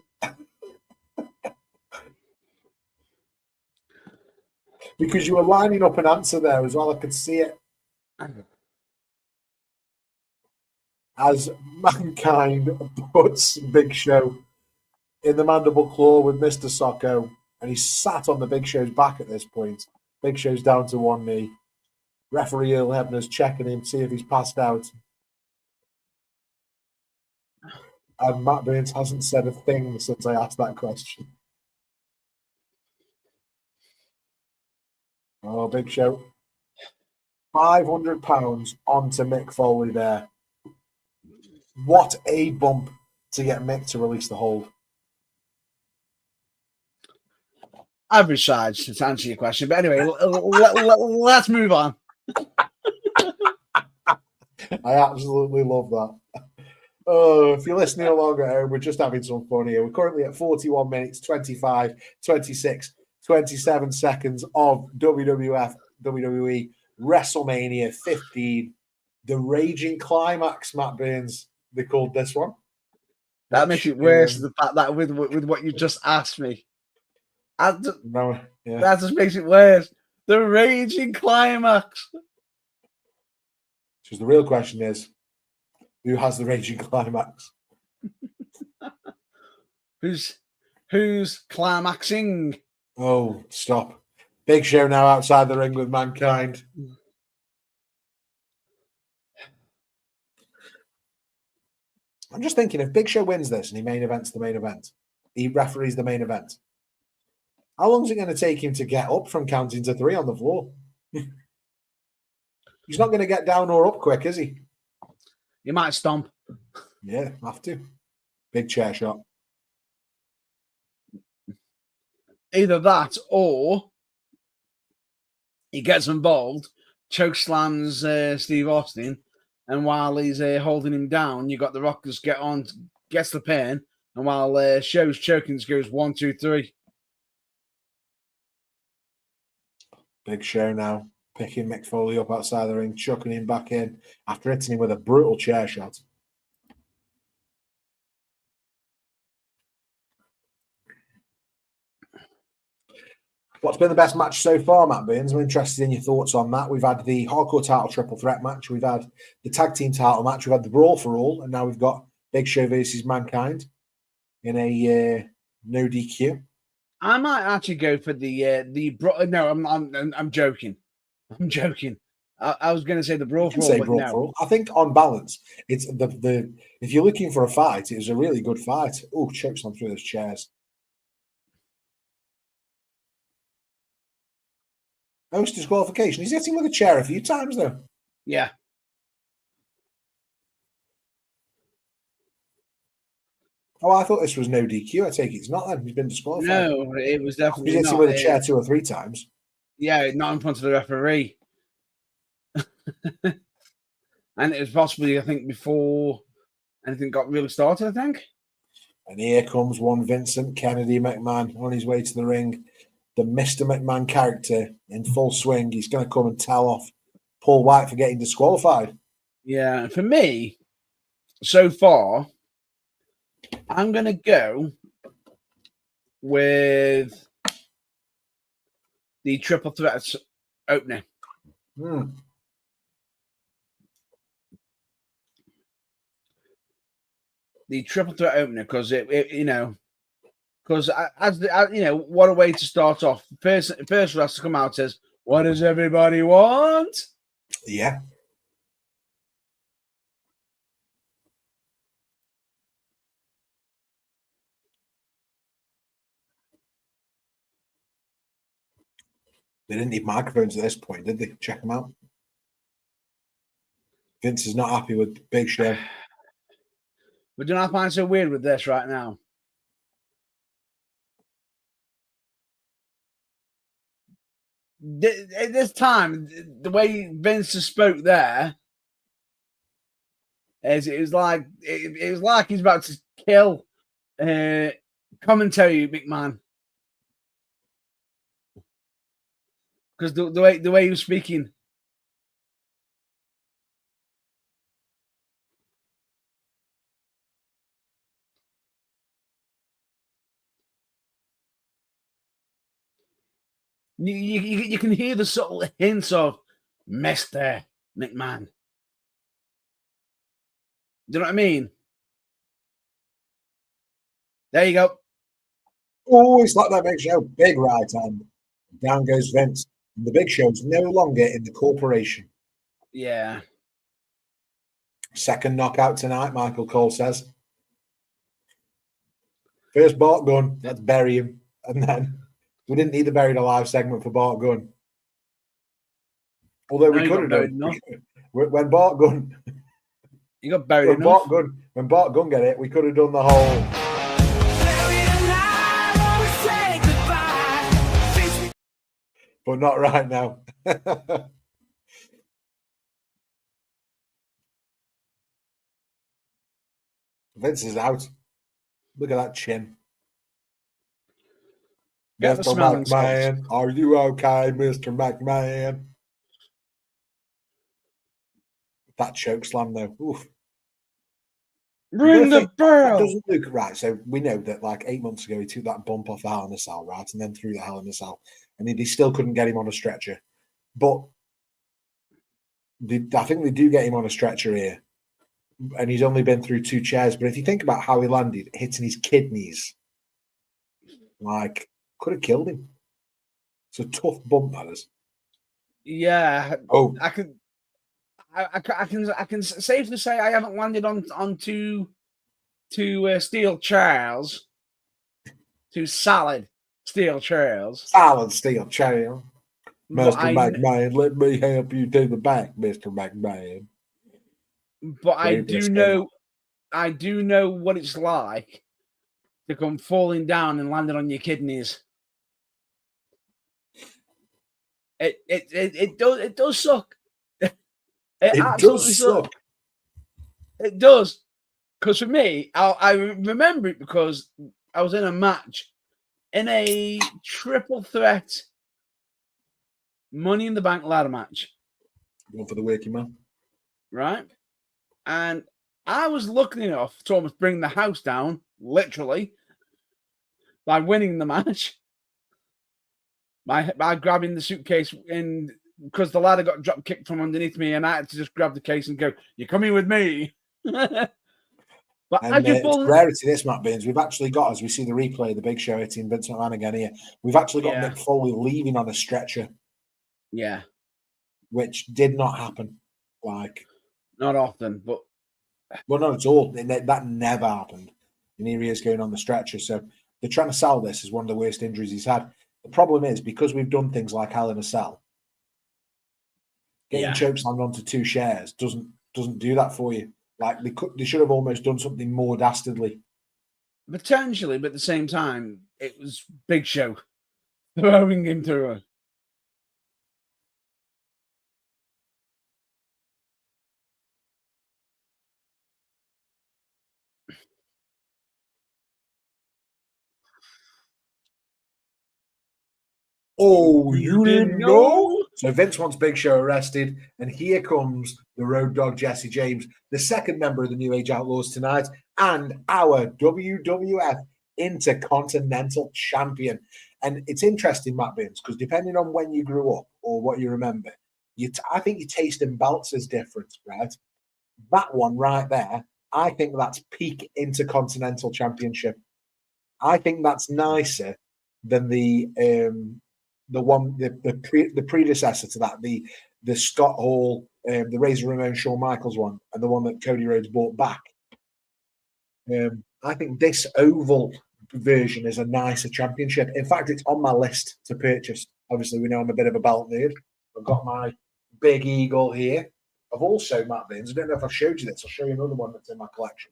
A: Because you were lining up an answer there as well. I could see it. As Mankind puts Big Show in the mandible claw with Mr. Socko, and he's sat on the Big Show's back at this point. Big Show's down to one knee. Referee Earl Hebner's checking him, see if he's passed out. And Matt Burns hasn't said a thing since I asked that question. Oh, Big Show. £500 onto Mick Foley there. What a bump to get Mick to release the hold.
B: Average size, to answer your question. But anyway, let's move on.
A: I absolutely love that. Oh, if you're listening along at home, we're just having some fun here. We're currently at 41 minutes, 25, 26, 27 seconds of WWE WrestleMania 15. The Ragin Climax, Matt Burns, they called this one.
B: That makes it worse, the fact that with what you just asked me. That just makes it worse. The Raging Climax.
A: Because the real question is, who has the Raging Climax?
B: Who's climaxing?
A: Oh, stop. Big Show now outside the ring with Mankind. I'm just thinking, if Big Show wins this and he main events the main event, he referees the main event, how long is it going to take him to get up from counting to 3 on the floor? He's not going to get down or up quick, is he?
B: He might stomp.
A: Yeah, have to. Big chair shot.
B: Either that or he gets involved, choke slams Steve Austin, and while he's holding him down, you got the Rock just gets the pin, and while Show's choking, just goes 1, 2, 3.
A: Big Show now picking Mick Foley up outside the ring, chucking him back in after hitting him with a brutal chair shot. What's been the best match so far, Matt Burns? I'm interested in your thoughts on that. We've had the hardcore title triple threat match. We've had the tag team title match. We've had the brawl for all. And now we've got Big Show versus Mankind in a no DQ.
B: I might actually go for no, I'm joking. I'm joking. I was going to say the brawl for all, but no.
A: For all. I think on balance, it's the if you're looking for a fight, it was a really good fight. Oh, chokes on through those chairs. Post disqualification. He's hitting with a chair a few times, though.
B: Yeah.
A: Oh, I thought this was no DQ. I take it it's not then. He's been disqualified.
B: No, it was definitely
A: He's hitting with a chair 2 or 3 times.
B: Yeah, not in front of the referee. And it was possibly, I think, before anything got really started, I think.
A: And here comes one Vincent Kennedy McMahon on his way to the ring. The Mr. McMahon character in full swing. He's going to come and tell off Paul White for getting disqualified.
B: Yeah, for me, so far, I'm going to go with the triple threat opener. The triple threat opener, because what a way to start off. First has to come out says, "What does everybody want?"
A: Yeah. They didn't need microphones at this point, did they? Check them out. Vince is not happy with Big Show.
B: But do not find so weird with this right now. At this time, the way Vince spoke there, it was like he's about to kill commentary McMahon, because the way he was speaking. You can hear the subtle hints of Mr. McMahon. Do you know what I mean? There you go.
A: Oh, it's like that Big Show. Big right hand. Down goes Vince. And the Big Show's no longer in the corporation.
B: Yeah.
A: Second knockout tonight, Michael Cole says. First Bart Gunn. Let's bury him. And then we didn't need the buried alive segment for Bart Gunn. Although we could have done. When Bart Gunn.
B: You got buried enough.
A: When Bart Gunn get it, we could have done the whole. But not right now. Vince is out. Look at that chin. Mr. McMahon, are you okay, Mr. McMahon? That choke slam, though. Oof.
B: Ring the bell.
A: That doesn't look right. So we know that like 8 months ago, he took that bump off the Hell in a Cell, right? And then threw the Hell in a Cell. and they still couldn't get him on a stretcher. But I think they do get him on a stretcher here, and he's only been through 2 chairs. But if you think about how he landed, hitting his kidneys, like, could have killed him. It's a tough bump, that is.
B: Yeah.
A: Oh,
B: I can safely say I haven't landed on two steel chairs, 2 solid steel chairs.
A: solid steel chair.
B: But
A: Mr. McMahon, let me help you to the back, Mr. McMahon.
B: But I do know what it's like to come falling down and landing on your kidneys. It does suck.
A: It does suck.
B: It does. Because for me, I remember it because I was in a match, in a triple threat Money in the Bank ladder match.
A: One for the working man.
B: Right? And I was lucky enough to almost bring the house down, literally, by winning the match. By grabbing the suitcase in, because the ladder got drop kicked from underneath me, and I had to just grab the case and go, "You're coming with me." But
A: and it's rarity, this, Matt Beans. We've actually got, as we see the replay, the Big Show hitting Vince McMahon again here. We've actually got Mick Foley leaving on a stretcher.
B: Yeah.
A: Which did not happen. Like,
B: not often, but
A: well, not at all. That never happened. And here he is going on the stretcher. So they're trying to sell this as one of the worst injuries he's had. The problem is, because we've done things like Hell in a Cell, getting chokeslammed onto 2 shares doesn't do that for you. Like, they should have almost done something more dastardly.
B: Potentially, but at the same time, it was Big Show throwing him through her.
A: Oh, you didn't know? So Vince wants Big Show arrested, and here comes the Road Dogg Jesse James, the second member of the New Age Outlaws tonight, and our WWF Intercontinental Champion. And it's interesting, Matt Vince, because depending on when you grew up or what you remember, I think your taste in belts is different, right? That one right there, I think that's peak Intercontinental Championship. I think that's nicer than the predecessor to that, the Scott Hall, the Razor Ramon Shawn Michaels one, and the one that Cody Rhodes bought back. I think this oval version is a nicer championship. In fact, it's on my list to purchase. Obviously, we know I'm a bit of a belt nerd. I've got my Big Eagle here. I've also, Matt Bins, I don't know if I've showed you this. I'll show you another one that's in my collection.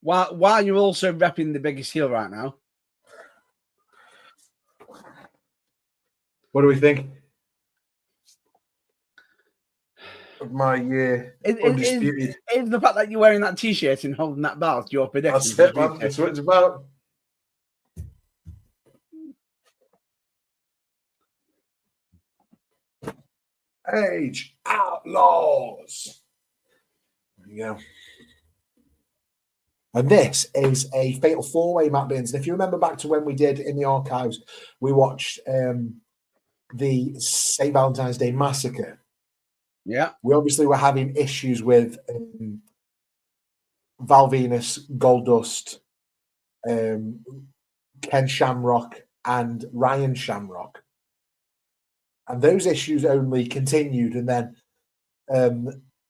B: While you're also repping the biggest heel right now.
A: What do we think of my undisputed?
B: Is the fact that you're wearing that T-shirt and holding that belt your prediction?
A: That's it, man. That's what it's about. Age Outlaws. There you go. And this is a fatal 4-way, Matt Bins. And if you remember back to when we did in the archives, we watched the St. Valentine's Day Massacre.
B: Yeah.
A: We obviously were having issues with Val Venus, Goldust, Ken Shamrock, and Ryan Shamrock. And those issues only continued. And then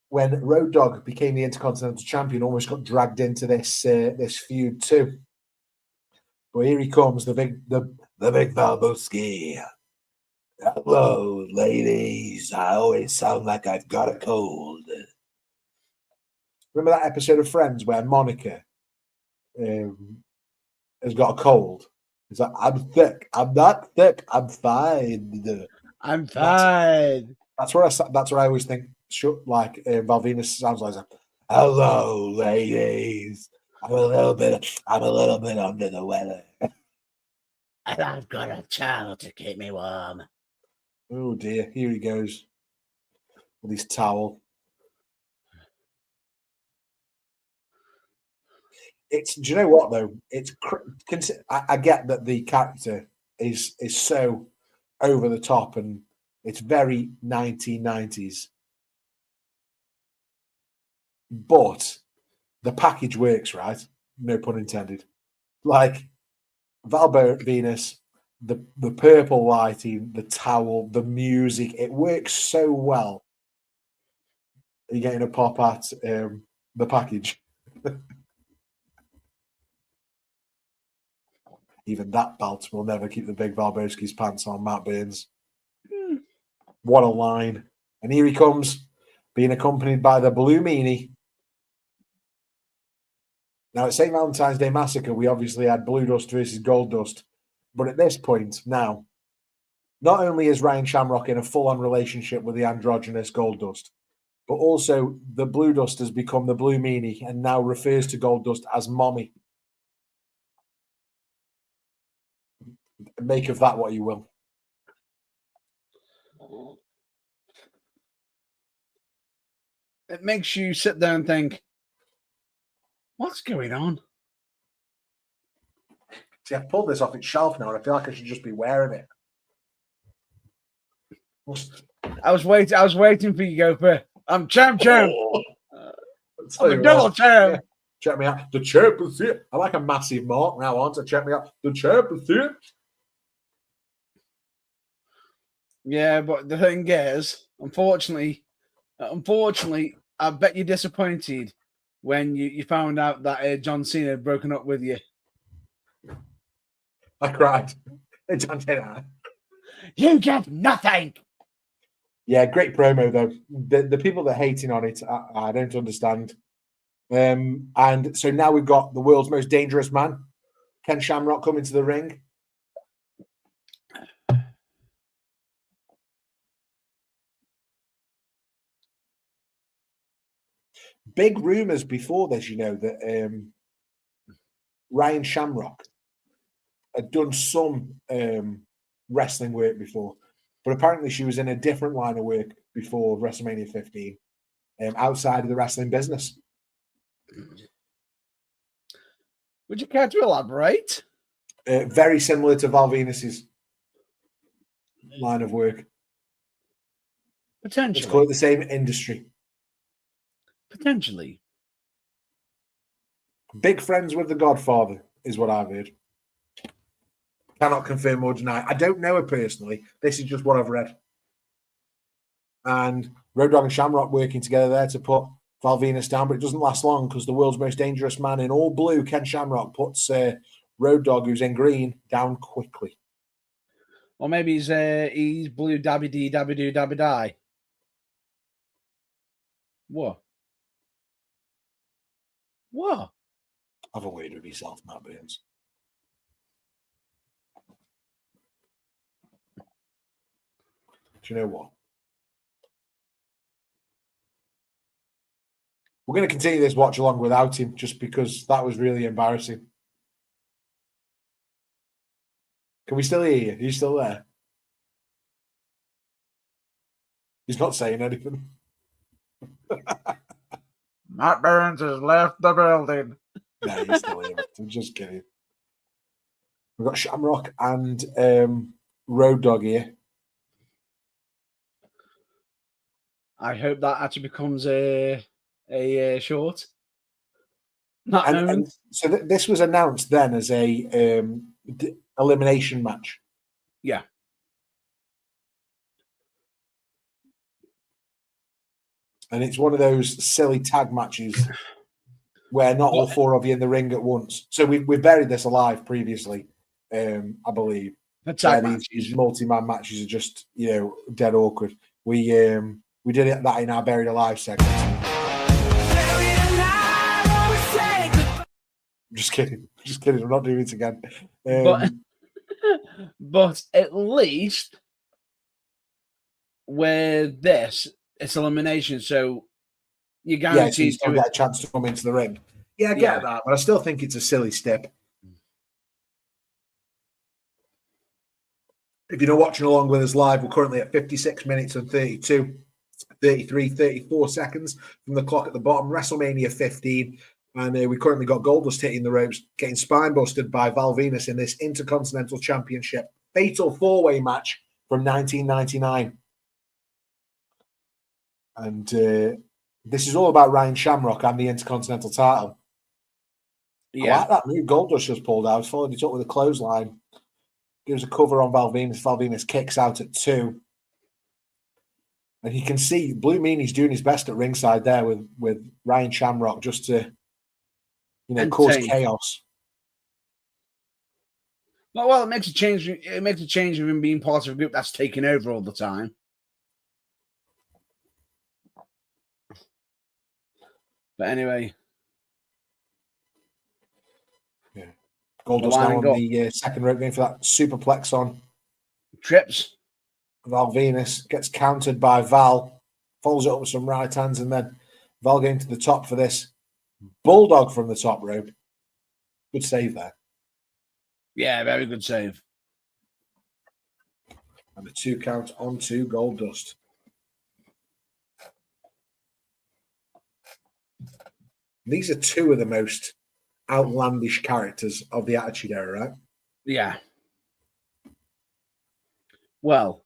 A: when Road Dogg became the Intercontinental Champion, almost got dragged into this this feud too. But here he comes, the big Valboski. Hello, ladies. I always sound like I've got a cold. Remember that episode of Friends where Monica has got a cold? He's like, I'm thick. I'm not thick. I'm fine.
B: I'm fine.
A: That's what I always think. Like Val Venus sounds like that. Hello, ladies. I'm a little bit under the weather.
B: And I've got a towel to keep me warm.
A: Oh dear, here he goes with his towel. It's. Do you know what though? I get that the character is so over the top and it's very 1990s, but the package works, right? No pun intended. Like Val Venus, the purple lighting, the towel, the music, it works so well. You're getting a pop at the package. Even that belt will never keep the big Valboski's pants on, Matt Burns. What a line. And here he comes, being accompanied by the Blue Meanie. Now, at St. Valentine's Day Massacre, we obviously had Blue Dust versus Gold Dust. But at this point, now, not only is Ryan Shamrock in a full-on relationship with the androgynous Gold Dust, but also the Blue Dust has become the Blue Meanie and now refers to Gold Dust as Mommy. Make of that what you will.
B: It makes you sit there and think, what's going on?
A: See, I've pulled this off its shelf now and I feel like I should just be wearing it.
B: I was waiting for you to go for I'm champ.
A: Oh.
B: I'm a double champ.
A: Yeah. Check me out. The champ is here. I like a massive mark now on to check me out. The champ is here.
B: Yeah, but the thing is, unfortunately, I bet you're disappointed when you found out that John Cena had broken up with you.
A: I cried. John Cena.
B: You get nothing.
A: Yeah, great promo though. The people that are hating on it, I don't understand. And so now we've got the world's most dangerous man, Ken Shamrock, coming to the ring. Big rumors before this, that Ryan Shamrock had done some wrestling work before, but apparently she was in a different line of work before WrestleMania 15, outside of the wrestling business.
B: Would you care to elaborate?
A: Very similar to Val Venus's line of work.
B: Potentially.
A: Let's call it the same industry.
B: Potentially.
A: Big friends with the Godfather is what I've heard. Cannot confirm or deny. I don't know her personally. This is just what I've read. And Road Dogg and Shamrock working together there to put Val Venus down, but it doesn't last long because the world's most dangerous man in all blue, Ken Shamrock, puts Road Dogg, who's in green, down quickly.
B: Or maybe he's blue dabby dee dabby doo dabby die. What? What?
A: Have a word with yourself, Matt Burns. Do you know what? We're going to continue this watch along without him just because that was really embarrassing. Can we still hear you? Are you still there? He's not saying anything.
B: Matt Burns has left the building.
A: No, he's still here. I'm just kidding. We've got Shamrock and Road Dogg here.
B: I hope that actually becomes a short.
A: So this was announced then as a elimination match.
B: Yeah.
A: And it's one of those silly tag matches where not all four of you in the ring at once. So we've buried this alive previously, I believe.
B: The tag matches.
A: These multi-man matches are just, dead awkward. We did that in our Buried Alive segment. Just kidding. I'm not doing it again.
B: But at least with this, it's elimination, so you're guaranteed
A: so you still get a chance to come into the ring. Yeah, I get that, but I still think it's a silly step. If you're not watching along with us live, we're currently at 56 minutes and 33, 34 seconds from the clock at the bottom. WrestleMania 15. And we currently got Goldust hitting the ropes, getting spine busted by Val Venus in this Intercontinental Championship fatal four-way match from 1999. And this is all about Ryan Shamrock and the Intercontinental title. Yeah. I like that move Goldust just pulled out. Followed it up with a clothesline. Gives a cover on Val Venus. Val Venus kicks out at 2. And you can see Blue Meanie's doing his best at ringside there with Ryan Shamrock just to, cause chaos.
B: Well, it makes a change. It makes a change of him being part of a group that's taking over all the time. But anyway,
A: yeah, Goldust now on the second rope going for that superplex on.
B: Trips.
A: Val Venus gets countered by Val, follows it up with some right hands, and then Val going to the top for this bulldog from the top rope. Good save there.
B: Yeah, very good save.
A: And the 2 count onto Goldust. These are 2 of the most outlandish characters of the Attitude Era, right?
B: Yeah. Well,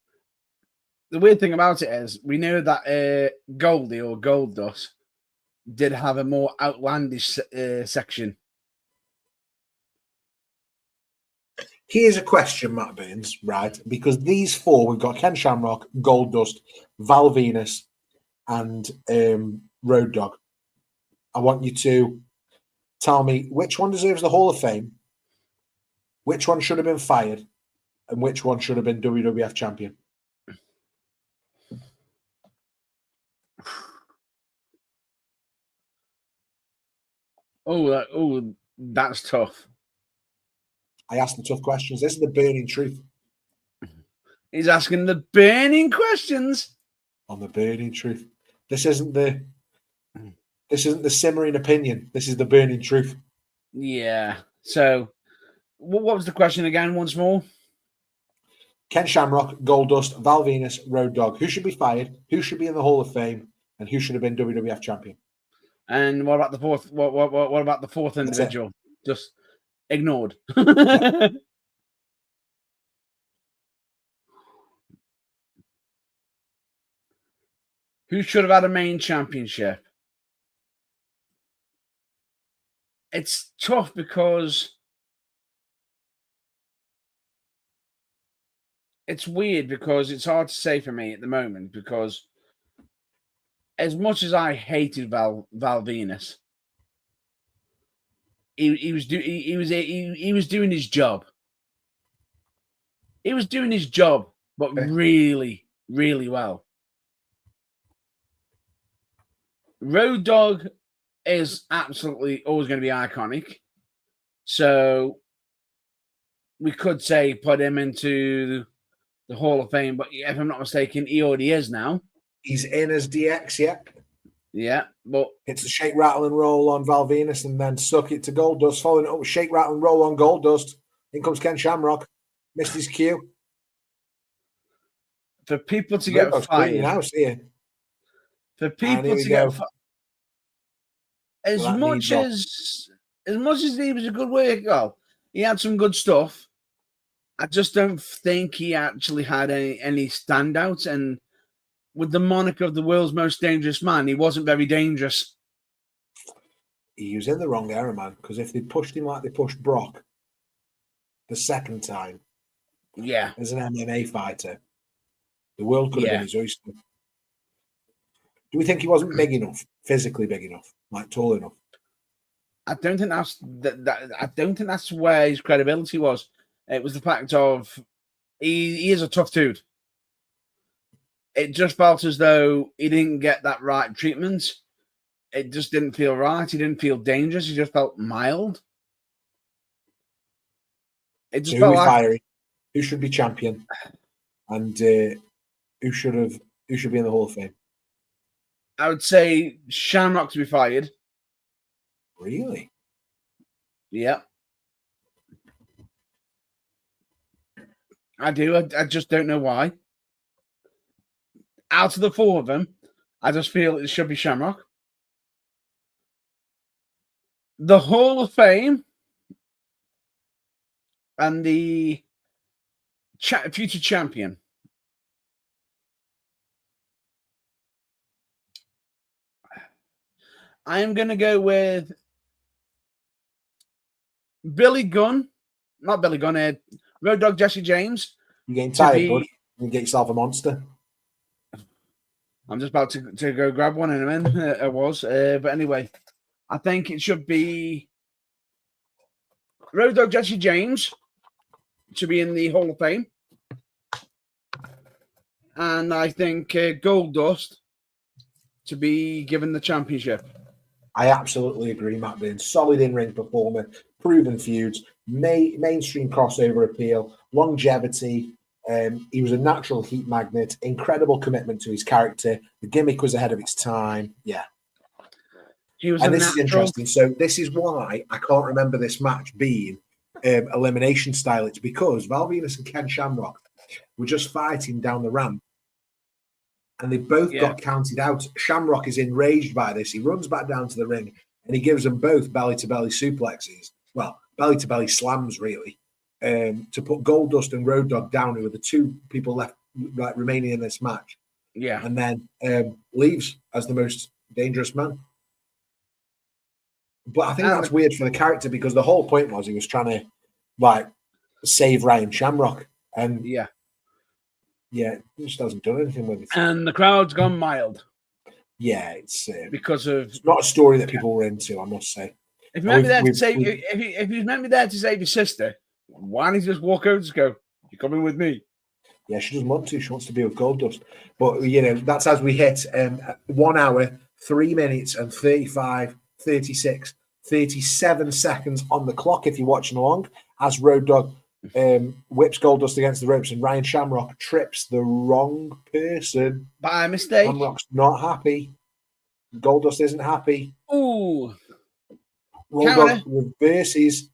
B: the weird thing about it is we know that Goldie or Goldust did have a more outlandish section.
A: Here's a question, Matt Burns, right? Because these 4, we've got Ken Shamrock, Goldust, Val Venus, and Road Dogg. I want you to tell me which one deserves the Hall of Fame, which one should have been fired, and which one should have been WWF champion.
B: That's tough.
A: I asked the tough questions. This is the burning truth.
B: He's asking the burning questions.
A: On the burning truth. This isn't the simmering opinion. This is the burning truth.
B: Yeah. So, what was the question again once more?
A: Ken Shamrock, Goldust, Val Venus, Road Dogg. Who should be fired? Who should be in the Hall of Fame? And who should have been WWF champion?
B: And what about the fourth? What about the fourth individual? Just ignored.
A: Yeah.
B: Who should have had a main championship? It's tough because it's weird because it's hard to say for me at the moment because as much as I hated Val Venus, he was doing his job. He was doing his job, but really, really well. Road Dogg is absolutely always going to be iconic. So we could say put him into the Hall of Fame, but if I'm not mistaken, he already is now.
A: He's in as DX, yeah.
B: Yeah, but
A: it's a shake, rattle, and roll on Val Venus and then suck it to Goldust, following it up with shake, rattle, and roll on Goldust. In comes Ken Shamrock. Missed his cue.
B: For people to get fired.
A: House here.
B: For people to get fired. As much as he was a good worker, he had some good stuff. I just don't think he actually had any standouts. And with the moniker of the world's most dangerous man, he wasn't very dangerous.
A: He was in the wrong era, man. Because if they pushed him like they pushed Brock the second time,
B: yeah,
A: as an MMA fighter, the world could have been his oyster. Do we think he wasn't big enough, physically big enough, like tall enough?
B: I don't think I don't think that's where his credibility was. It was the fact of he is a tough dude. It just felt as though he didn't get that right treatment. It just didn't feel right. He didn't feel dangerous. He just felt mild. It just felt like
A: who should be champion, and who should be in the Hall of Fame?
B: I would say Shamrock to be fired.
A: Really?
B: Yeah. I do. I just don't know why. Out of the 4 of them, I just feel it should be Shamrock. the Hall of Fame and the future champion. I am going to go with Road Dogg Jesse James.
A: You're getting tired, bud. You get yourself a monster.
B: I'm just about to go grab one in a minute. I was. But anyway, I think it should be Road Dogg Jesse James to be in the Hall of Fame. And I think Goldust to be given the championship.
A: I absolutely agree, Matt Bean. Solid in-ring performer, proven feuds, mainstream crossover appeal, longevity. He was a natural heat magnet, incredible commitment to his character. The gimmick was ahead of its time. Yeah. This is interesting. So this is why I can't remember this match being elimination style. It's because Val Venis and Ken Shamrock were just fighting down the ramp. And they both got counted out. Shamrock is enraged by this. He runs back down to the ring and he gives them both belly-to-belly suplexes. Well, belly-to-belly slams, really, to put Goldust and Road Dogg down, who are the two people left remaining in this match.
B: Yeah.
A: And then leaves as the most dangerous man. But I think that's weird for the character because the whole point was he was trying to, save Ryan Shamrock. And it just hasn't done anything with it.
B: And the crowd's gone mild.
A: Yeah, it's
B: because of
A: it's not a story that people were into, I must say.
B: If you're meant to be there to save your sister, why don't you just walk over and go, "You're coming with me"?
A: Yeah, she doesn't want to. She wants to be with Goldust. But that's as we hit 1 hour, 3 minutes, and 35, 36, 37 seconds on the clock. If you're watching along, as Road Dogg whips Goldust against the ropes, and Ryan Shamrock trips the wrong person
B: by mistake.
A: Shamrock's not happy. Goldust isn't happy.
B: Ooh.
A: Road Dogg reverses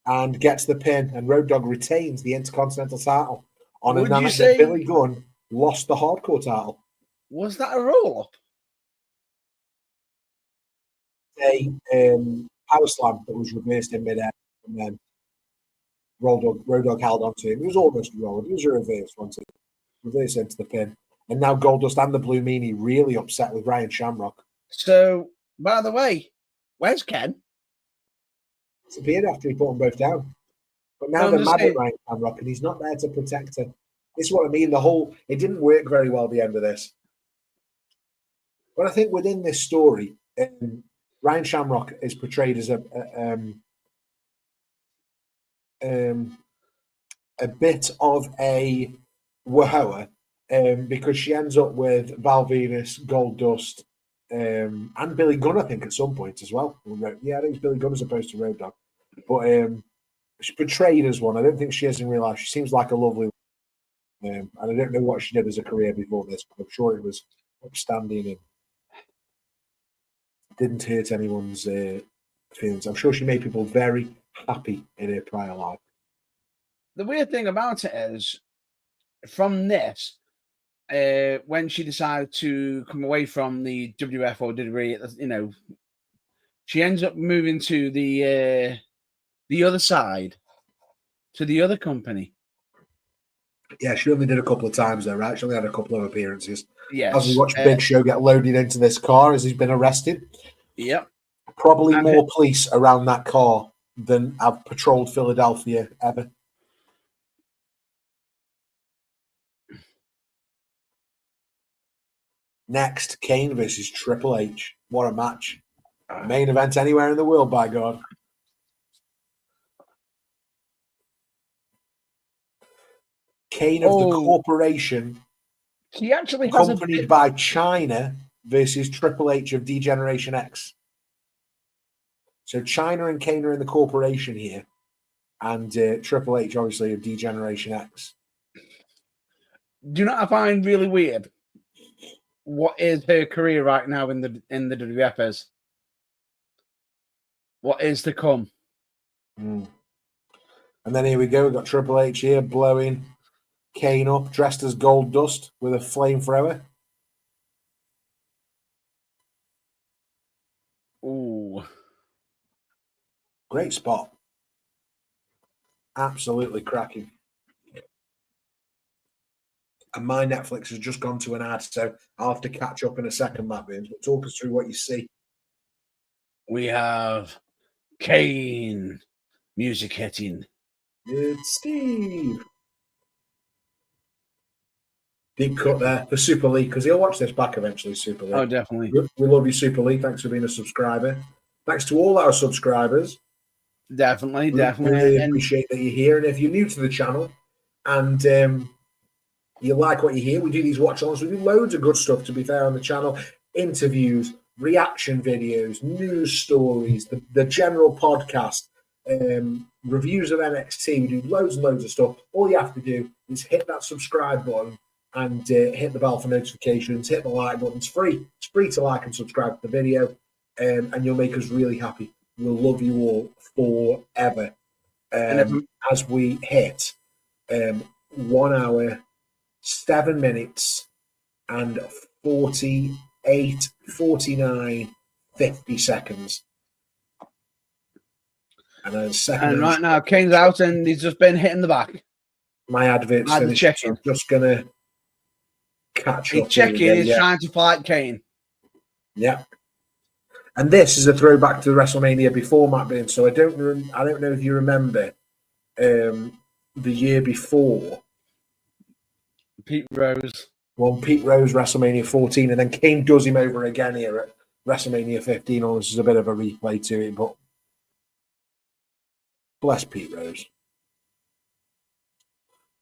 A: and gets the pin, and Road Dogg retains the Intercontinental title on a night that Billy Gunn lost the Hardcore title.
B: Was that a roll-up?
A: A power slam that was reversed in midair, and then Road Dogg held on to him. It was almost a roll. It was a reverse one, reverse into the pin. And now Goldust and the Blue Meanie really upset with Ryan Shamrock.
B: So, by the way, where's Ken?
A: Disappeared after he put them both down. But now they're mad at Ryan Shamrock, and he's not there to protect her. This is what I mean. It didn't work very well at the end of this. But I think within this story, Ryan Shamrock is portrayed as a bit of a wahoa, because she ends up with Val Venis, Goldust, and Billy Gunn, I think, at some point as well. Yeah, I think it's Billy Gunn as opposed to Road Dogg. But she's portrayed as one. I don't think she is in real life. She seems like a lovely and I don't know what she did as a career before this, but I'm sure it was upstanding and didn't hurt anyone's feelings. I'm sure she made people very happy in her prior life.
B: The weird thing about it is, from this, when she decided to come away from the WF or WWE, she ends up moving to the other side, to the other company.
A: Yeah, she only did a couple of times though, right? She only had a couple of appearances.
B: Yes.
A: As we watch Big Show get loaded into this car as he's been arrested.
B: Yep.
A: Probably more police around that car than have patrolled Philadelphia ever. Next, Kane versus Triple H. What a match. Main event anywhere in the world, by God. Kane of the Corporation.
B: He actually has
A: accompanied by China versus Triple H of D-Generation X. So China and Kane are in the Corporation here. And Triple H, obviously, of D-Generation X.
B: Do you know what I find really weird? What is her career right now in the WWF is? What is to come?
A: And then here we go. We've got Triple H here blowing Kane up, dressed as Goldust with a flamethrower.
B: Ooh.
A: Great spot. Absolutely cracking. And my Netflix has just gone to an ad, so I'll have to catch up in a second, Matt Beans. But talk us through what you see.
B: We have Kane music hitting.
A: It's Steve. Deep cut there for Super League, because he'll watch this back eventually, Super League.
B: Oh, definitely.
A: We love you, Super League. Thanks for being a subscriber. Thanks to all our subscribers.
B: Definitely.
A: We really appreciate that you're here. And if you're new to the channel and you like what you hear, we do these watch-alongs. We do loads of good stuff, to be fair, on the channel. Interviews, reaction videos, news stories, the general podcast, reviews of NXT. We do loads and loads of stuff. All you have to do is hit that subscribe button and hit the bell for notifications, hit the like button. It's free. It's free to like and subscribe to the video, and you'll make us really happy. We'll love you all forever. As we hit 1 hour, 7 minutes, and 48, 49, 50 seconds. And then
B: and right now, Kane's out and he's just been hitting the back.
A: My advert's finished. So I'm just going to catch up.
B: He's checking, he's trying to fight Kane.
A: Yeah. And this is a throwback to the WrestleMania before, Matt Bean. So I don't know if you remember the year before.
B: Pete Rose.
A: Well, Pete Rose, WrestleMania 14, and then Kane does him over again here at WrestleMania 15. Oh, this is a bit of a replay to it, but bless Pete Rose.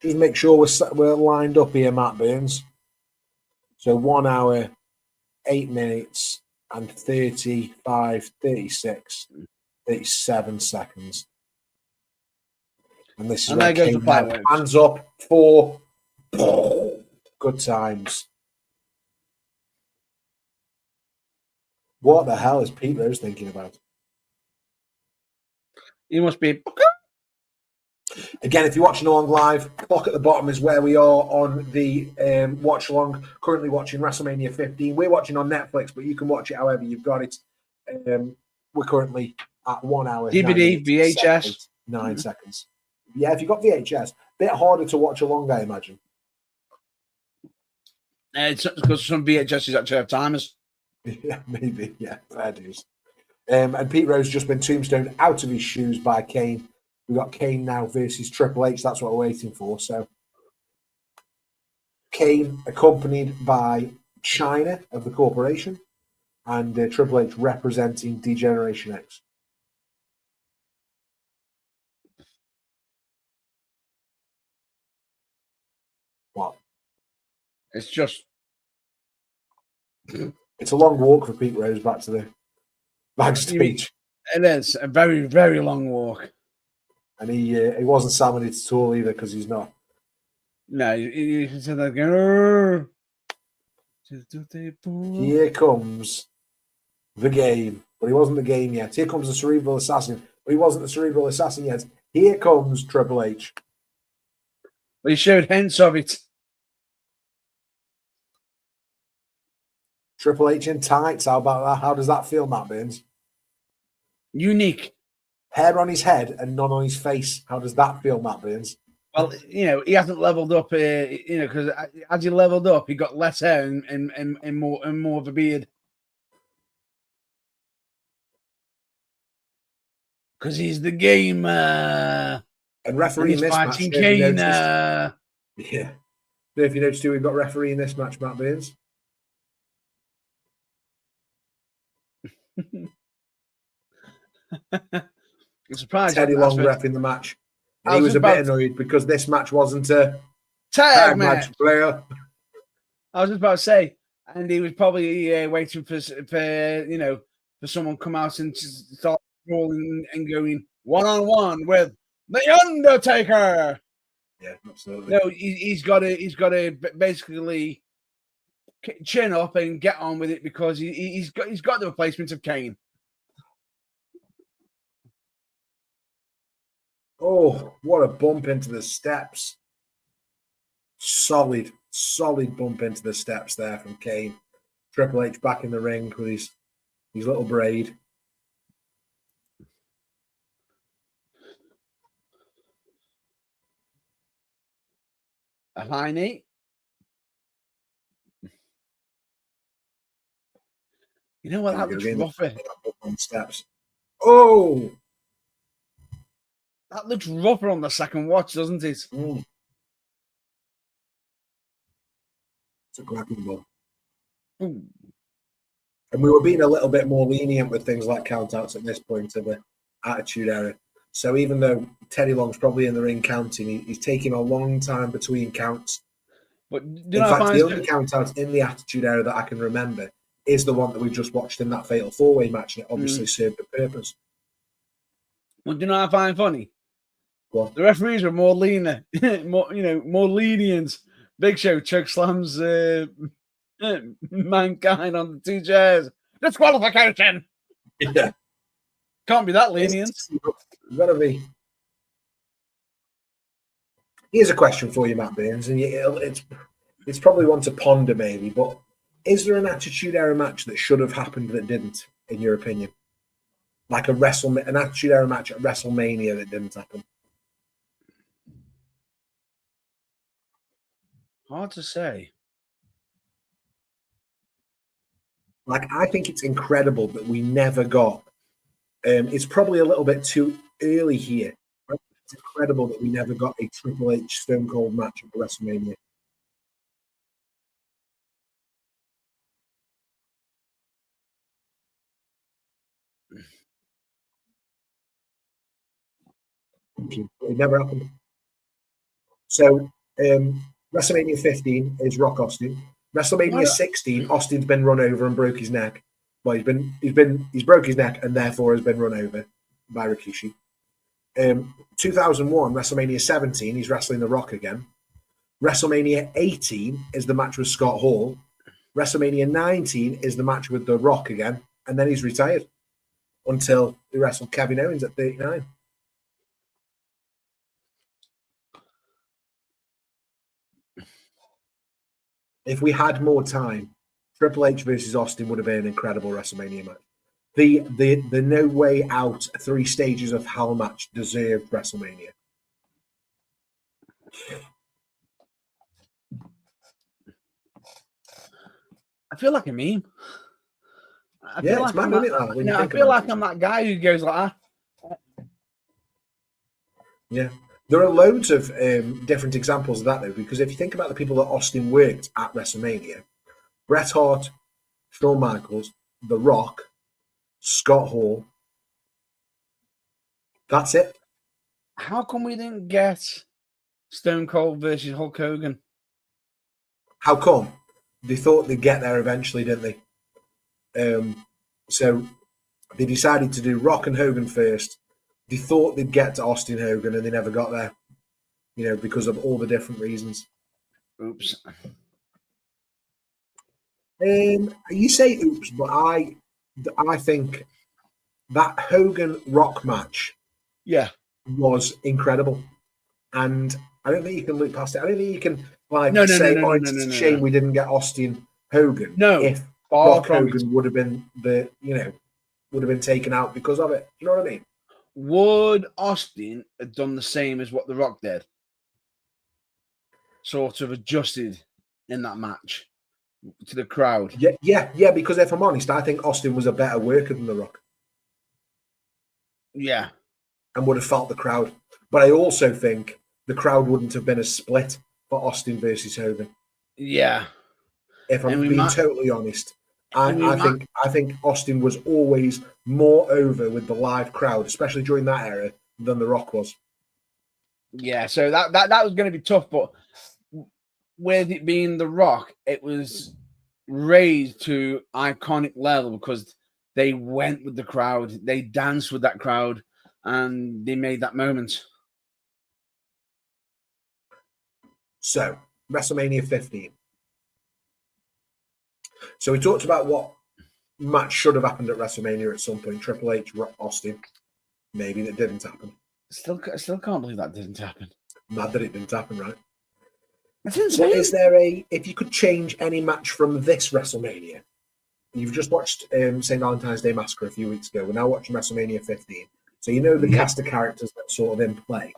A: Just make sure we're lined up here, Matt Burns. So 1 hour, 8 minutes, and 35, 36, 37 seconds. And this is where Kane hands up for good times. What the hell is Pete Rose thinking about?
B: He must be.
A: Again, if you're watching along live, clock at the bottom is where we are on the watch along. Currently watching WrestleMania 15. We're watching on Netflix, but you can watch it however you've got it. We're currently at 1 hour.
B: DVD, VHS.
A: 9 seconds. Yeah, if you've got VHS, bit harder to watch along, I imagine.
B: It's because some VHSs actually have timers.
A: Yeah, maybe. Yeah, fair dues. And Pete Rose just been tombstoned out of his shoes by Kane. We've got Kane now versus Triple H. That's what we're waiting for. So Kane accompanied by China of the corporation and Triple H representing D-Generation X. What?
B: It's just...
A: It's a long walk for Pete Rose back to the backstage.
B: It is a very, very long walk.
A: And he wasn't salmon it at all either, because he's not.
B: No, you can say that.
A: Here comes the game. But he wasn't the game yet. Here comes the Cerebral Assassin. But he wasn't the Cerebral Assassin yet. Here comes Triple H.
B: Well, he showed hints of it.
A: Triple H in tights. How about that? How does that feel, Matt Burns?
B: Unique.
A: Hair on his head and none on his face. How does that feel, Matt Burns?
B: Well, you know, he hasn't leveled up, because as he leveled up, he got less hair and more of a beard. Because he's the gamer.
A: And referee in this match.
B: Kane.
A: Yeah. If you noticed who we've got referee in this match, Matt Burns.
B: I'm surprised.
A: Teddy Long ref in the match. And he was a bit annoyed because this match wasn't a
B: tag match
A: player.
B: I was just about to say, and he was probably waiting for someone come out and start rolling and going 1-on-1 with the Undertaker.
A: Yeah, absolutely.
B: No, he's got to basically chin up and get on with it because he's got the replacement of Kane.
A: Oh, what a bump into the steps. Solid bump into the steps there from Kane. Triple H back in the ring with his little braid.
B: A high knee. You know what? That looks rougher.
A: On steps. Oh,
B: that looks rougher on the second watch, doesn't it?
A: It's a grappling ball.
B: Ooh.
A: And we were being a little bit more lenient with things like countouts at this point of the Attitude Era. So even though Teddy Long's probably in the ring counting, he's taking a long time between counts.
B: But
A: in fact, the only countouts in the Attitude Era that I can remember is the one that we just watched in that Fatal 4-Way match, and it obviously served a purpose.
B: Well, do you know what I find funny?
A: What?
B: The referees were more lenient, more lenient. Big Show choke slams Mankind on the 2 chairs. Disqualification.
A: Yeah.
B: Can't be that lenient.
A: Gotta be. Here's a question for you, Matt Burns, and it's probably one to ponder maybe, but is there an Attitude Era match that should have happened that didn't, in your opinion? Like an Attitude Era match at WrestleMania that didn't happen?
B: Hard to say.
A: Like, I think it's incredible that we never got. It's probably a little bit too early here. Right? It's incredible that we never got a Triple H Stone Cold match at WrestleMania. It never happened. So, WrestleMania 15 is Rock Austin. WrestleMania 16, Austin's been run over and broke his neck. Well, he's broke his neck and therefore has been run over by Rikishi. 2001, WrestleMania 17, he's wrestling The Rock again. WrestleMania 18 is the match with Scott Hall. WrestleMania 19 is the match with The Rock again, and then he's retired until he wrestled Kevin Owens at 39. If we had more time, Triple H versus Austin would have been an incredible WrestleMania match. The No Way Out 3 stages of hell match deserved WrestleMania.
B: I feel like a meme. I feel like I'm that guy who goes like that.
A: Yeah. There are loads of different examples of that, though, because if you think about the people that Austin worked at WrestleMania, Bret Hart, Shawn Michaels, The Rock, Scott Hall, that's it.
B: How come we didn't get Stone Cold versus Hulk Hogan?
A: How come? They thought they'd get there eventually, didn't they? So they decided to do Rock and Hogan first. They thought they'd get to Austin Hogan, and they never got there, because of all the different reasons.
B: Oops.
A: You say oops, but I think that Hogan Rock match, was incredible, and I don't think you can look past it. I don't think you can say, it's a shame we didn't get Austin Hogan.
B: No,
A: if Rock Hogan would have been taken out because of it. You know what I mean?
B: Would Austin have done the same as what The Rock did? Sort of adjusted in that match to the crowd.
A: Yeah. Because if I'm honest, I think Austin was a better worker than The Rock.
B: Yeah.
A: And would have felt the crowd. But I also think the crowd wouldn't have been as split for Austin versus Hogan.
B: Yeah.
A: If I'm being totally honest. I think Austin was always more over with the live crowd, especially during that era, than The Rock was.
B: Yeah, so that was going to be tough, but with it being The Rock, it was raised to iconic level because they went with the crowd, they danced with that crowd, and they made that moment.
A: So, WrestleMania 15. So we talked about what match should have happened at WrestleMania at some point. Triple H, Austin. Maybe that didn't happen.
B: Still can't believe that didn't happen.
A: Mad that it didn't happen, right?
B: That's insane.
A: What is there if you could change any match from this WrestleMania? You've just watched St. Valentine's Day Massacre a few weeks ago. We're now watching WrestleMania 15. So you know the cast of characters that sort of in play.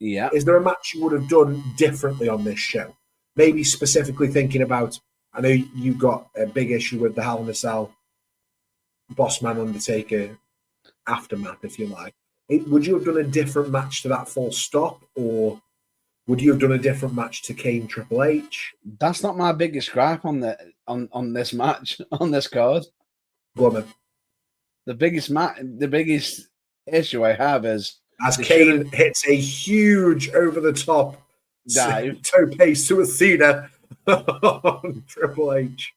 B: Yeah.
A: Is there a match you would have done differently on this show? Maybe specifically thinking about, I know you got a big issue with the Hell in a Cell, Bossman Undertaker aftermath, if you like. Would you have done a different match to that full stop, or would you have done a different match to Kane Triple H?
B: That's not my biggest gripe on this match, on this card.
A: Woman.
B: The biggest issue I have is
A: as Kane hits a huge over the top
B: dive
A: tope to Athena on Triple H.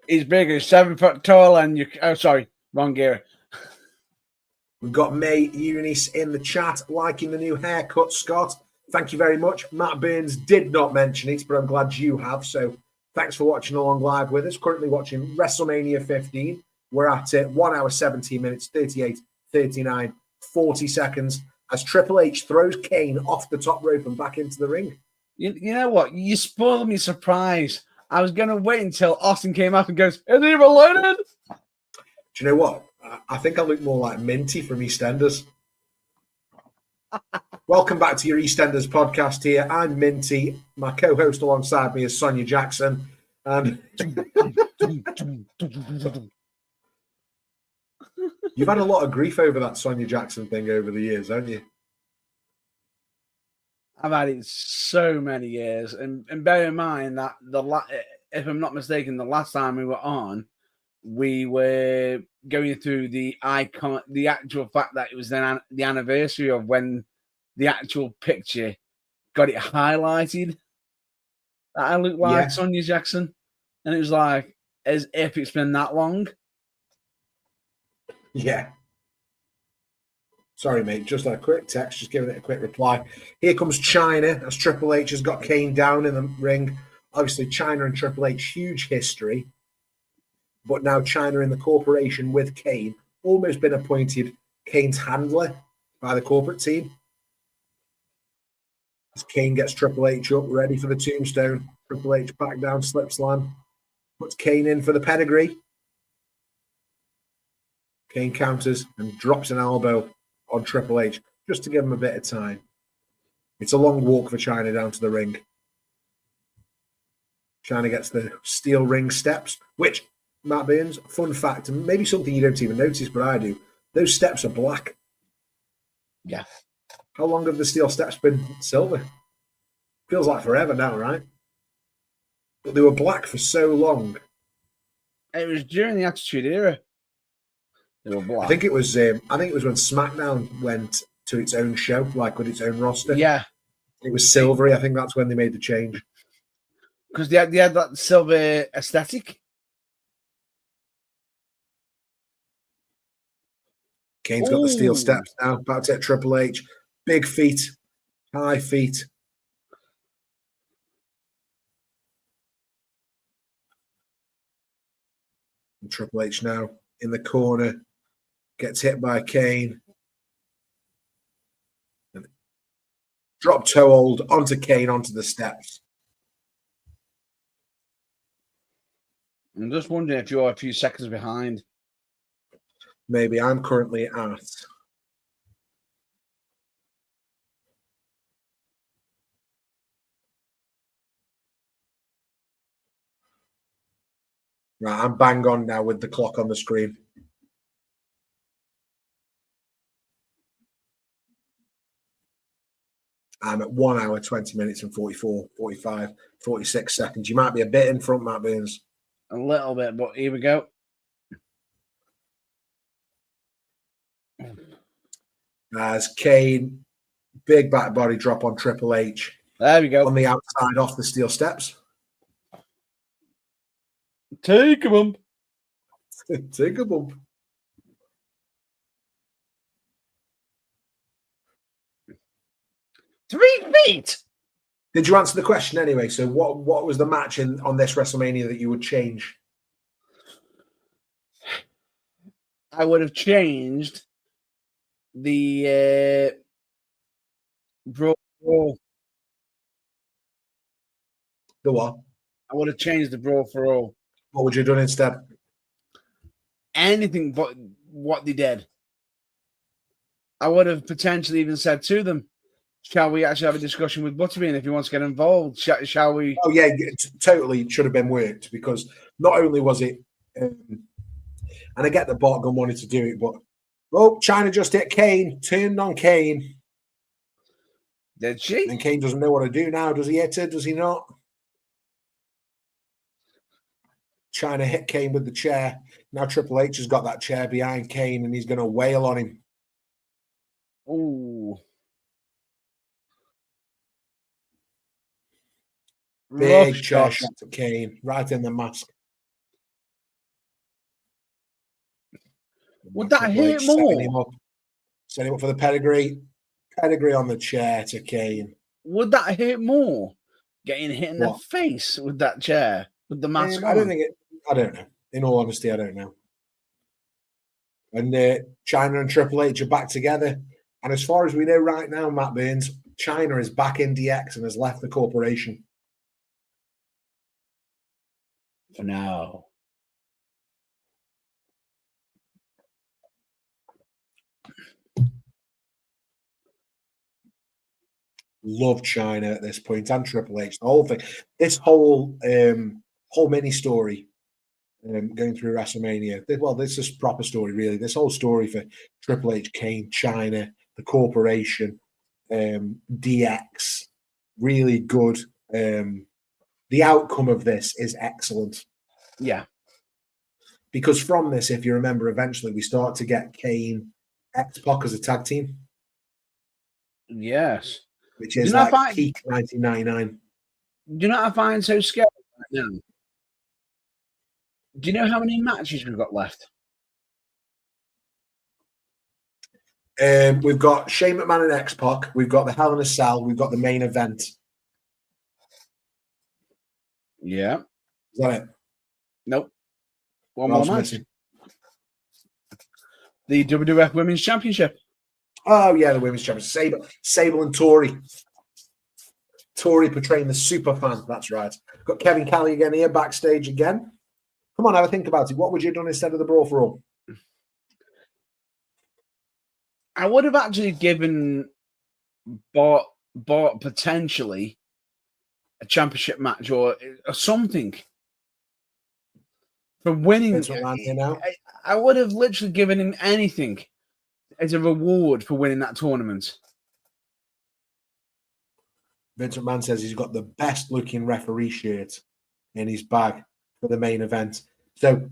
B: He's bigger, 7 foot tall, and wrong gear.
A: We've got May Eunice in the chat liking the new haircut, Scott. Thank you very much. Matt Burns did not mention it, but I'm glad you have. So thanks for watching along live with us. Currently watching WrestleMania 15. We're at 1 hour, 17 minutes, 38, 39, 40 seconds as Triple H throws Kane off the top rope and back into the ring.
B: You know what? You spoiled me surprise. I was going to wait until Austin came up and goes, is he related?
A: Do you know what? I think I look more like Minty from EastEnders. Welcome back to your EastEnders podcast here. I'm Minty. My co-host alongside me is Sonia Jackson. And you've had a lot of grief over that Sonia Jackson thing over the years, haven't you?
B: I've had it so many years. And bear in mind that, if I'm not mistaken, the last time we were on, we were going through the actual fact that it was the anniversary of when the actual picture got it highlighted that I looked like Sonia Jackson. And it was like, as if it's been that long.
A: Yeah. Sorry, mate. Just a quick text, just giving it a quick reply. Here comes China as Triple H has got Kane down in the ring. Obviously, China and Triple H, huge history. But now China in the corporation with Kane, almost been appointed Kane's handler by the corporate team. As Kane gets Triple H up, ready for the tombstone. Triple H back down, slip slam. Puts Kane in for the pedigree. Kane counters and drops an elbow on Triple H just to give him a bit of time. It's a long walk for China down to the ring. China gets the steel ring steps, which, Matt Burns, fun fact, and maybe something you don't even notice, but I do. Those steps are black.
B: Yeah.
A: How long have the steel steps been silver? Feels like forever now, right? But they were black for so long.
B: It was during the Attitude Era. They were black.
A: I think it was when SmackDown went to its own show, like with its own roster.
B: Yeah.
A: It was silvery. I think that's when they made the change.
B: Because they had that silver aesthetic.
A: Kane's got the steel steps now. About to hit Triple H. Big feet. High feet. And Triple H now in the corner. Gets hit by Kane. And drop toe hold onto Kane onto the steps.
B: I'm just wondering if you're a few seconds behind.
A: Maybe I'm currently at. Right, I'm bang on now with the clock on the screen. I'm at 1 hour, 20 minutes and 44, 45, 46 seconds. You might be a bit in front, Matt Burns.
B: A little bit, but here we go.
A: As Kane, big back body drop on Triple H.
B: There we go.
A: On the outside off the steel steps.
B: Take a bump.
A: Take a bump.
B: $3 feet.
A: Did you answer the question anyway? So what was the match on this WrestleMania that you would change?
B: I would have changed the brawl.
A: The what?
B: I would have changed the brawl for all.
A: What would you have done instead?
B: Anything but what they did. I would have potentially even said to them, shall we actually have a discussion with Butterbean if he wants to get involved? Shall we?
A: Oh, yeah, totally should have been worked because not only was it, and I get the Botgun wanted to do it, but China just hit Kane, turned on Kane.
B: Did she?
A: And Kane doesn't know what to do now. Does he hit her? Does he not? China hit Kane with the chair. Now Triple H has got that chair behind Kane and he's going to wail on him.
B: Ooh.
A: Big chair shot to Kane, right in the mask.
B: Would that hit more?
A: Setting him up for the pedigree. Pedigree on the chair to Kane.
B: Would that hit more? Getting hit in the face with that chair, with the mask on?
A: I don't know. In all honesty, I don't know. And China and Triple H are back together. And as far as we know right now, Matt Burns, China is back in DX and has left the corporation.
B: For now.
A: Love China at this point and Triple H. The whole thing, this whole mini story going through WrestleMania. Well, this is a proper story, really. This whole story for Triple H, Kane, China, the corporation, DX, really good. The outcome of this is excellent.
B: Yeah.
A: Because from this, if you remember, eventually we start to get Kane, X-Pac as a tag team.
B: Yes.
A: Which is like peak 1999.
B: Do you know what I find so scary right now? Do you know how many matches we've got left?
A: We've got Shane McMahon and X-Pac. We've got the Hell in a Cell. We've got the main event.
B: Yeah.
A: Is that it?
B: Nope. One more match.
A: Missing?
B: The WWF Women's Championship.
A: Oh, yeah, the Women's Championship. Sable and Tori. Tori portraying the super fan. That's right. Got Kevin Kelly again here, backstage again. Come on, have a think about it. What would you have done instead of the Brawl for All?
B: I would have actually given Bart potentially a championship match or something for winning. I would have literally given him anything as a reward for winning that tournament.
A: Vince McMahon says he's got the best looking referee shirt in his bag for the main event. So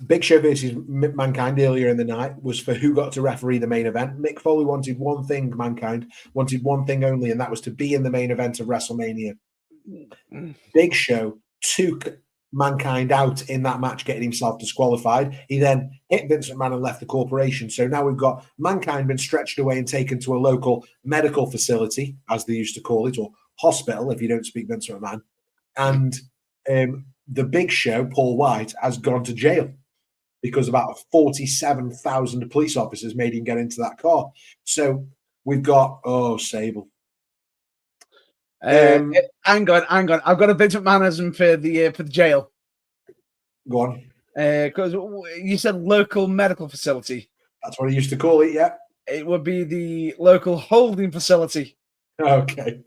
A: Big Show versus Mankind earlier in the night was for who got to referee the main event. Mick Foley wanted one thing, Mankind wanted one thing only, and that was to be in the main event of WrestleMania. Big Show took Mankind out in that match, getting himself disqualified. He then hit Vince McMahon and left the corporation. So now we've got Mankind been stretched away and taken to a local medical facility, as they used to call it, or hospital if you don't speak Vince McMahon. And the Big Show, Paul White, has gone to jail because about 47,000 police officers made him get into that car. So we've got, Sable.
B: Hang on. I've got a Vince McMahonism for the jail.
A: Go on.
B: Because you said local medical facility.
A: That's what he used to call it, yeah.
B: It would be the local holding facility.
A: Okay.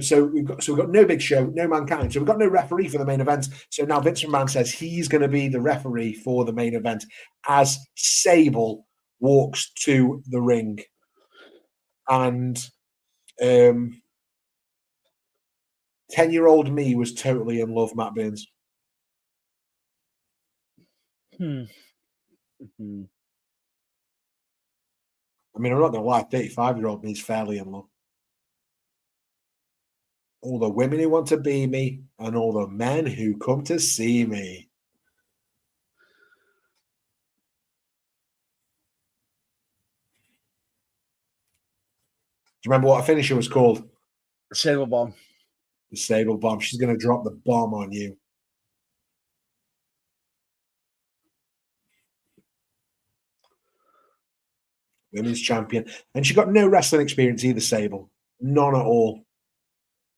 A: So we've got no Big Show, no Mankind. So we've got no referee for the main event. So now Vince McMahon says he's going to be the referee for the main event as Sable walks to the ring. And 10-year-old me was totally in love, Matt Burns. I mean, I'm not going to lie, 35-year-old me's fairly in love. All the women who want to be me and all the men who come to see me. Do you remember what a finisher was called?
B: Sable Bomb.
A: The Sable Bomb. She's going to drop the bomb on you. Women's champion. And she got no wrestling experience either, Sable. None at all.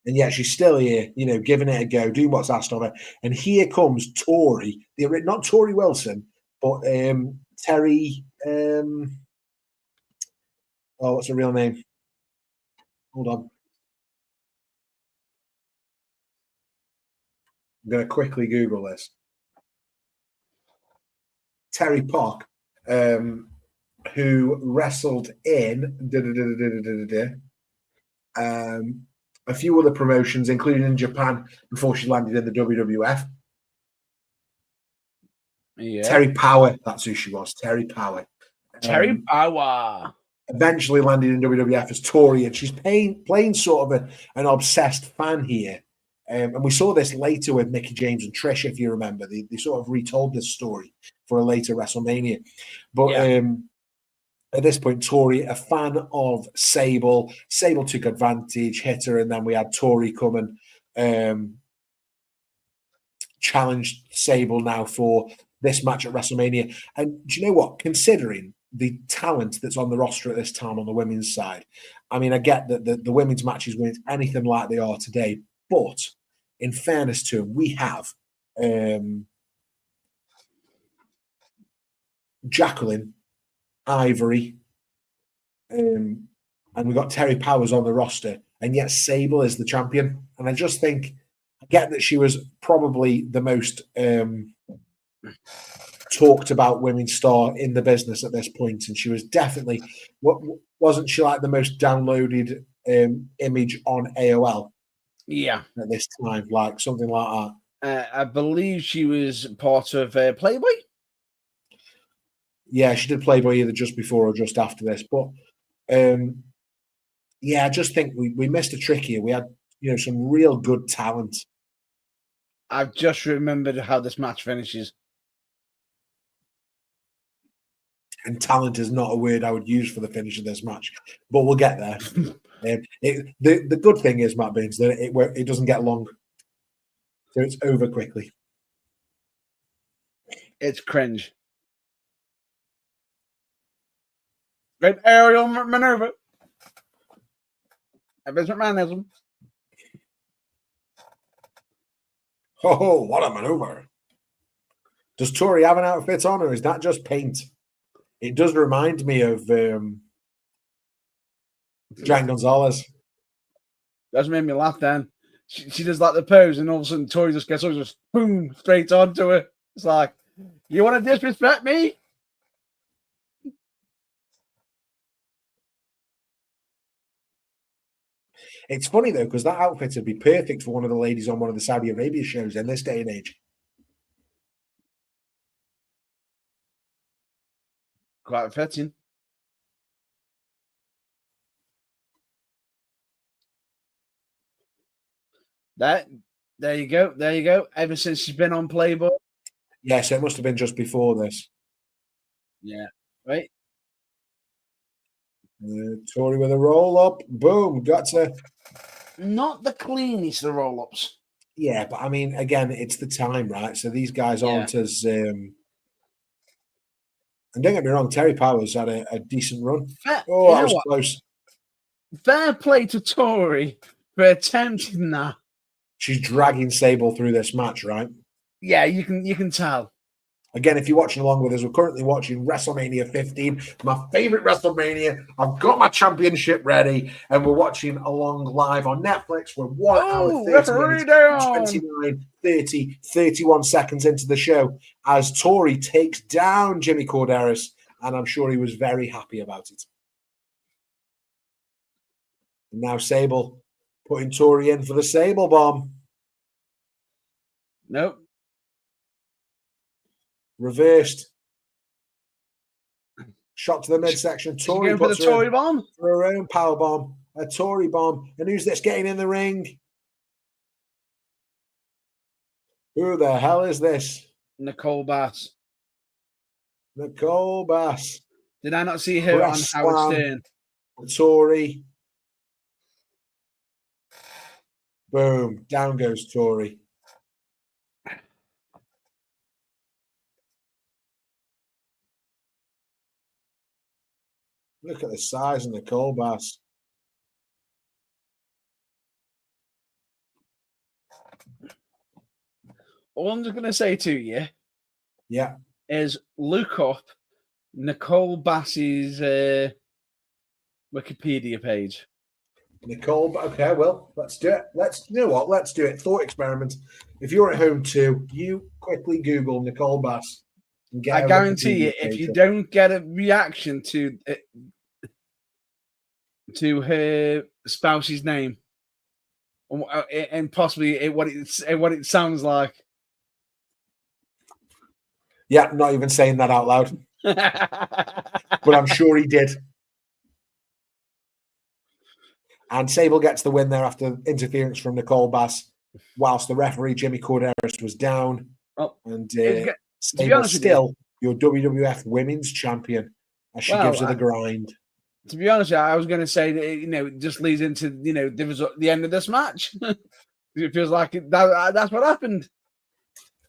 A: And yet she's still here, giving it a go, doing what's asked of her. And here comes Tori, not Tori Wilson, but Terry. Oh, what's her real name? Hold on. I'm going to quickly Google this. Terry Pock, who wrestled in a few other promotions, including in Japan, before she landed in the WWF.
B: Yeah.
A: Terry Power, that's who she was. Terry Power.
B: Terry Power.
A: Eventually landed in WWF as Tori, and she's playing sort of an obsessed fan here. And we saw this later with Mickie James and Trish, if you remember. They sort of retold this story for a later WrestleMania. But at this point, Tori, a fan of Sable. Sable took advantage, hit her, and then we had Tori come and challenged Sable now for this match at WrestleMania. And do you know what? Considering the talent that's on the roster at this time on the women's side, I mean, I get that the women's matches weren't anything like they are today, but in fairness to them, we have Jacqueline, Ivory, and we got Terry Powers on the roster, and yet Sable is the champion. And I just think, I get that she was probably the most talked about women's star in the business at this point, and she was definitely, wasn't she like the most downloaded image on AOL?
B: Yeah,
A: at this time, like something like
B: that. I believe she was part of Playboy.
A: Yeah, she did Playboy either just before or just after this, but yeah, I just think we missed a trick here. We had some real good talent.
B: I've just remembered how this match finishes.
A: And talent is not a word I would use for the finish of this match, but we'll get there. The good thing is, Matt Baines, that it doesn't get long, so it's over quickly.
B: It's cringe. Great aerial maneuver. Vince McMahonism.
A: Oh, what a maneuver! Does Tori have an outfit on, or is that just paint? It does remind me of Giant Gonzalez.
B: That's made me laugh then. She does like the pose, and all of a sudden Tori just gets just boom straight onto her. It's like, you want to disrespect me?
A: It's funny though, because that outfit would be perfect for one of the ladies on one of the Saudi Arabia shows in this day and age.
B: Quite fitting. There you go. There you go. Ever since she's been on Playboy.
A: Yeah, so it must have been just before this.
B: Yeah. Right.
A: Tori with a roll up. Boom. Got to.
B: Not the cleanest of roll ups.
A: Yeah, but I mean, again, it's the time, right? So these guys aren't as. And don't get me wrong, Terry Powers had a decent run. That was close.
B: Fair play to Tori for attempting that.
A: She's dragging Sable through this match, right?
B: Yeah, you can tell.
A: Again, if you're watching along with us, we're currently watching WrestleMania 15, my favorite WrestleMania. I've got my championship ready, and we're watching along live on Netflix. We're 1 hour 30 minutes, 29, 30, 31 seconds into the show as Tori takes down Jimmy Corderas, and I'm sure he was very happy about it. And now Sable putting Tori in for the Sable Bomb.
B: Nope.
A: Reversed. Shot to the midsection. Tori
B: puts for the Tori bomb.
A: For her own power bomb. A Tori bomb. And who's this getting in the ring? Who the hell is this?
B: Nicole Bass.
A: Nicole Bass.
B: Did I not see her on Howard Stern?
A: Tori. Boom. Down goes Tori. Look at the size of Nicole Bass.
B: All I'm just going to say to you
A: is
B: look up Nicole Bass's Wikipedia page.
A: Nicole, okay, well, let's do it. You know what? Let's do it. Thought experiment. If you're at home too, you quickly Google Nicole Bass. And get
B: I guarantee you, if you don't get a reaction to her spouse's name, and possibly what it sounds like.
A: Yeah, not even saying that out loud. But I'm sure he did. And Sable gets the win there after interference from Nicole Bass, whilst the referee Jimmy Corderas was down.
B: Oh,
A: and
B: Sable's
A: still your WWF Women's Champion as she gives her the grind.
B: To be honest, I was going to say that it just leads into the end of this match. It feels like that's what happened.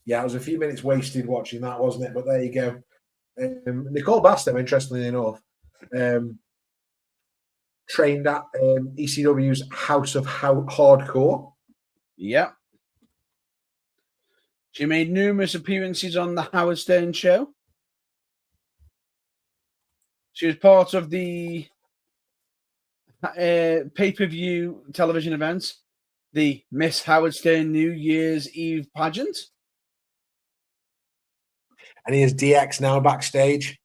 A: Yeah, it was a few minutes wasted watching that, wasn't it? But there you go. Nicole Bass, though, interestingly enough, trained at ECW's House of Hardcore.
B: Yeah. She made numerous appearances on the Howard Stern show. She was part of the pay-per-view television events, the Miss Howard Stern New Year's Eve pageant.
A: And here's DX now backstage.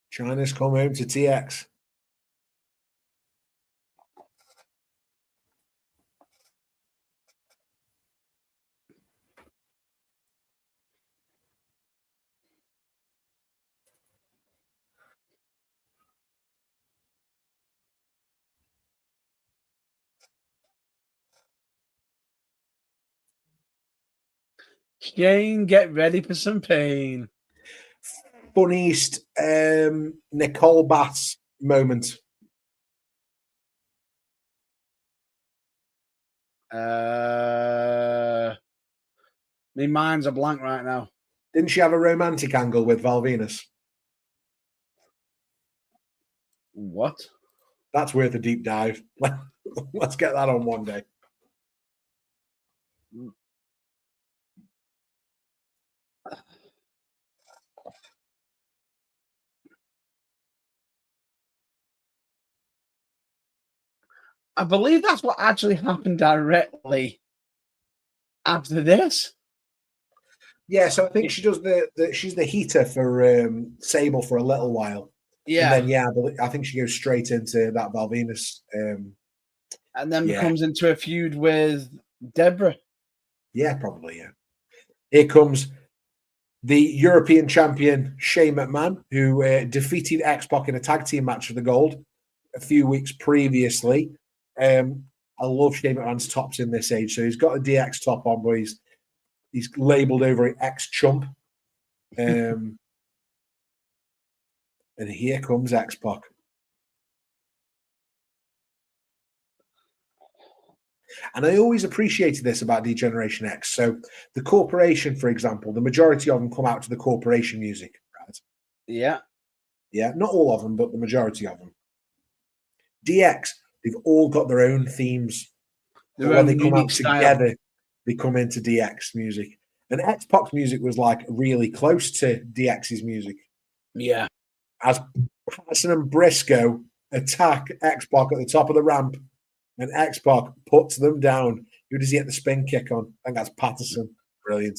A: China's come home to TX.
B: Kane, get ready for some pain.
A: Funniest Nicole Bass moment.
B: My mind's a blank right now.
A: Didn't she have a romantic angle with Val Venus?
B: What?
A: That's worth a deep dive. Let's get that on one day.
B: I believe that's what actually happened directly after this.
A: Yeah, so I think she does she's the heater for Sable for a little while.
B: Yeah.
A: And then, I think she goes straight into that Val Venus.
B: And then comes into a feud with Deborah.
A: Yeah, probably, yeah. Here comes the European champion, Shane McMahon, who defeated X-Pac in a tag team match for the gold a few weeks previously. I love Shane McMahon's tops in this age. So he's got a DX top on, but he's labelled over X-Chump. And here comes X-Pac. And I always appreciated this about D-Generation X. So the corporation, for example, the majority of them come out to the corporation music, right?
B: Yeah.
A: Yeah, not all of them, but the majority of them. DX, they've all got their own themes. When they come out together, they come into DX music. And X-Pac's music was like really close to DX's music.
B: Yeah.
A: As Patterson and Briscoe attack X-Pac at the top of the ramp, and X-Pac puts them down. Who does he get the spin kick on? I think that's Patterson. Brilliant.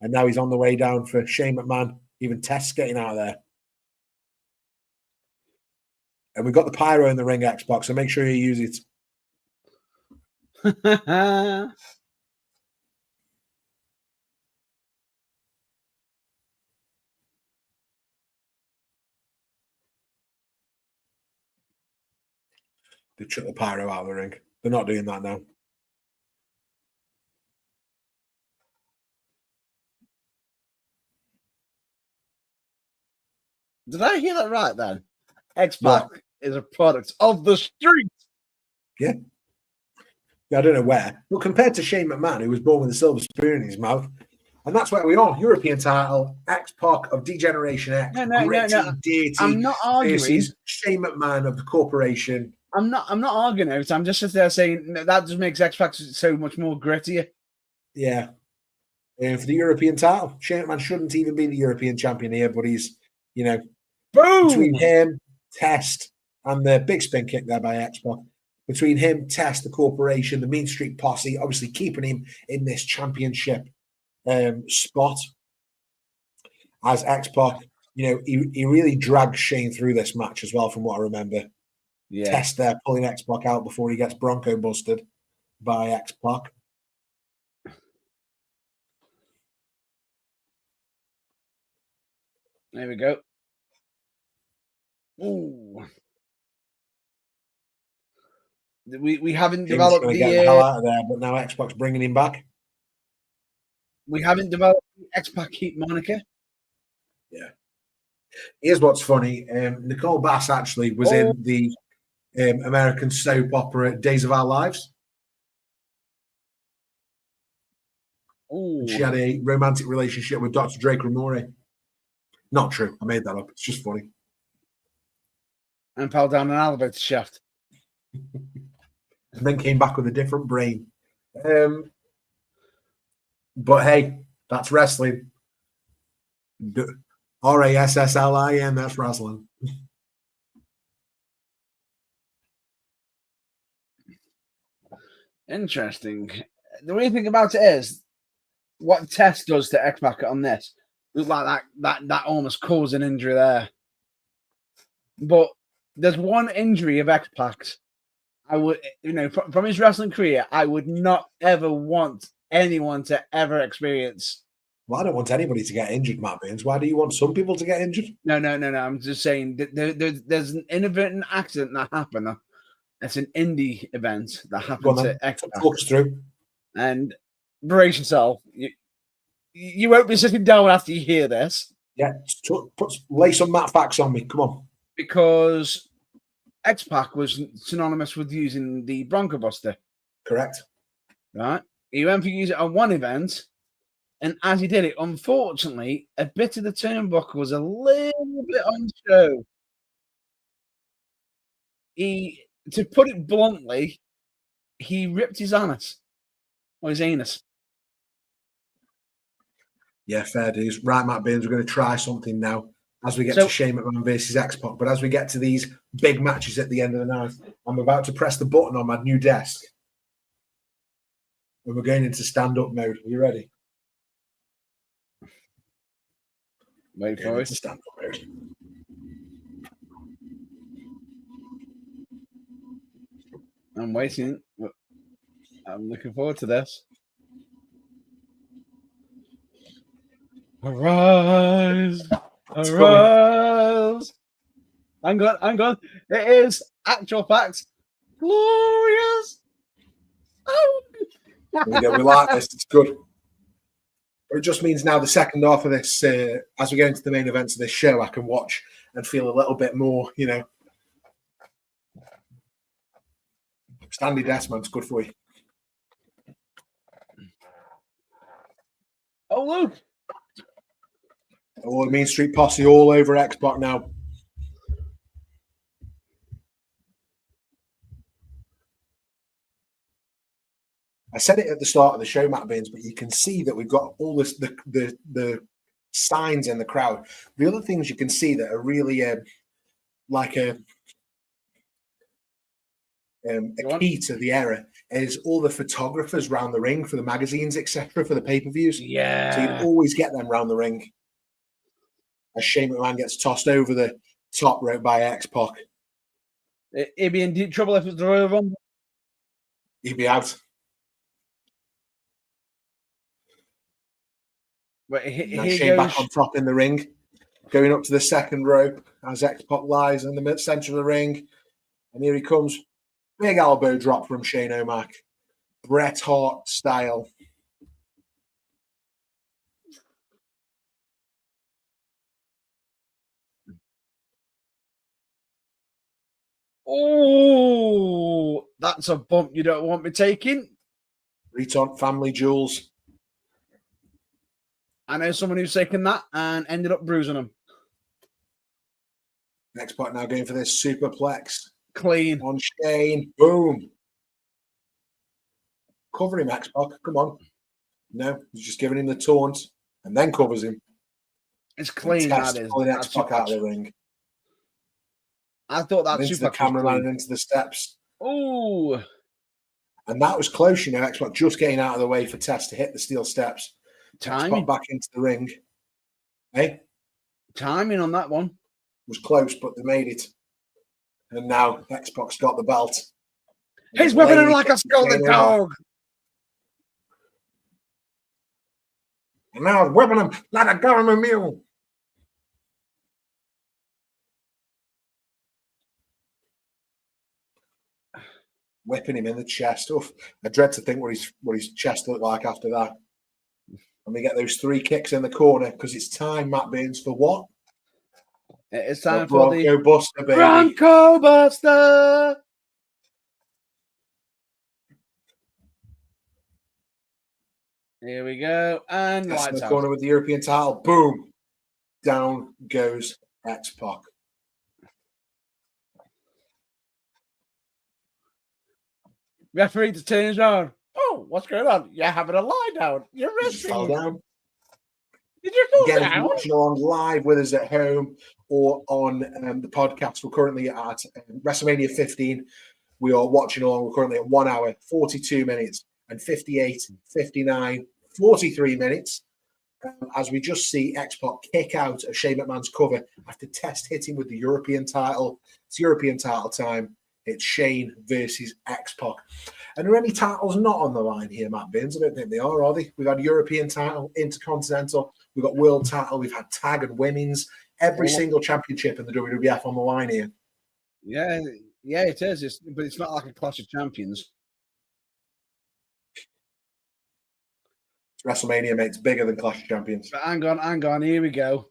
A: And now he's on the way down for Shane McMahon. Even Tess getting out of there. And we've got the pyro in the ring, X-Pac, so make sure you use it. They chuck the pyro out of the ring. They're not doing that now.
B: Did I hear that right then? X-Pac is a product of the street.
A: Yeah. I don't know where. But compared to Shane McMahon, who was born with a silver spoon in his mouth, and that's where we are. European title, X-Pac of D-Generation X.
B: No.
A: Dirty
B: I'm not arguing.
A: Shane McMahon of the corporation.
B: I'm not arguing it. I'm just there saying that just makes X-Pac so much more grittier.
A: Yeah. And for the European title, Shane McMahon shouldn't even be the European champion here, but he's,
B: Boom!
A: Between him, Test, and the big spin kick there by X-Pac. Between him, Test, the corporation, the Mean Street Posse, obviously keeping him in this championship spot as X-Pac. He really dragged Shane through this match as well, from what I remember.
B: Yeah.
A: Test there, pulling X-Pac out before he gets Bronco busted by X-Pac.
B: There we go. Ooh. We haven't developed the
A: hell out of there, but now X-Pac's bringing him back.
B: We haven't developed the X-Pac Heat moniker.
A: Yeah. Here's what's funny. Nicole Bass actually was in the American soap opera Days of Our Lives.
B: Ooh.
A: She had a romantic relationship with Dr. Drake Ramore. Not true. I made that up. It's just funny.
B: And fell down an elevator shaft.
A: And then came back with a different brain. But hey, that's wrestling. RASSLIN, that's wrestling.
B: Interesting. The weird thing about it is what Test does to X-Pac on this. Look like that almost caused an injury there. But there's one injury of X-Pac's I would, from his wrestling career, I would not ever want anyone to ever experience.
A: Well, I don't want anybody to get injured, Matt Burns. Why do you want some people to get injured?
B: No. I'm just saying that there's an inadvertent accident that happened. It's an indie event that happened to X-Pac.
A: Talk us through.
B: And brace yourself. You won't be sitting down after you hear this.
A: Yeah, lay some Matt facts on me. Come on.
B: Because X-Pac was synonymous with using the Bronco Buster.
A: Correct.
B: Right? He went for use it on one event, and as he did it, unfortunately, a bit of the turnbuckle was a little bit on show. To put it bluntly, he ripped his anus. Or his anus.
A: Yeah, fair dues. Right, Matt Burns, we're going to try something now as we get to Shane McMahon versus X-Pac. But as we get to these big matches at the end of the night, I'm about to press the button on my new desk. And we're going into stand-up mode. Are you ready?
B: Wait for it.
A: Stand-up mode.
B: I'm waiting. I'm looking forward to this. Arise! Arise! Hang on. It is actual facts. Glorious! Oh.
A: We like this. It's good. But it just means now the second half of this, as we go into the main events of this show, I can watch and feel a little bit more, Standy Deathman's good for you.
B: Oh, look.
A: Oh, the Mean Street Posse all over X-Pac now. I said it at the start of the show, Matt Baines, but you can see that we've got all this the signs in the crowd. The other things you can see that are really like a key to the era is all the photographers round the ring for the magazines, etc., for the pay-per-views.
B: Yeah.
A: So you always get them round the ring. As Shane McMahon gets tossed over the top rope by X-Pac.
B: He'd be in deep trouble if it's the Royal Rumble.
A: He'd be out.
B: But
A: Shane back on top in the ring, going up to the second rope as X-Pac lies in the center of the ring. And here he comes. Big elbow drop from Shane O'Mac. Bret Hart style.
B: Oh, that's a bump you don't want me taking.
A: Reton family jewels.
B: I know someone who's taken that and ended up bruising him.
A: X-Pac now going for this superplex.
B: Clean.
A: On Shane. Boom. Cover him, X-Pac. Come on. No, he's just giving him the taunt and then covers him.
B: It's clean, that is.
A: Pulling X-Pac out of the ring.
B: I thought that
A: and into the
B: suplex was
A: cameraman
B: clean.
A: and into the steps.
B: Oh,
A: And that was close, you know. X-Pac just getting out of the way for Test to hit the steel steps.
B: timing.
A: X-Pac back into the ring. Hey,
B: Timing on that one.
A: was close, but they made it. And now X-Pac's got the belt.
B: He's whipping him like a scolded dog.
A: And now he's whipping him like a government mule. Whipping him in the chest. Oof. I dread to think what his chest looked like after that. And we get those 3 kicks in the corner because it's time, Matt Baines, for what?
B: It's time
A: the
B: for the
A: Bronco Buster, baby.
B: Bronco Buster. Here we go. And
A: That's in
B: lights
A: the
B: out.
A: corner with the European title. Boom. Down goes X-Pac.
B: Referee to turn around. Oh, what's going on? You're having a lie down. You're
A: He just fell
B: resting.
A: down.
B: Did you fall
A: Again, if you're
B: down?
A: watching along live with us at home or on the podcast, we're currently at WrestleMania 15. We are watching along. We're currently at 1 hour, 42 minutes, and 58, 59, 43 minutes. As we just see X-Pac kick out of Shane McMahon's cover after Test hitting with the European title. It's European title time. It's Shane versus X-Pac. And are any titles not on the line here, Matt Baines? I don't think they are they? We've had European title, Intercontinental, we've got World title, we've had tag and women's, every single championship in the WWF on the line here.
B: Yeah, it is. But it's not like a Clash of Champions.
A: WrestleMania, mate, it's bigger than Clash of Champions.
B: But hang on. Here we go.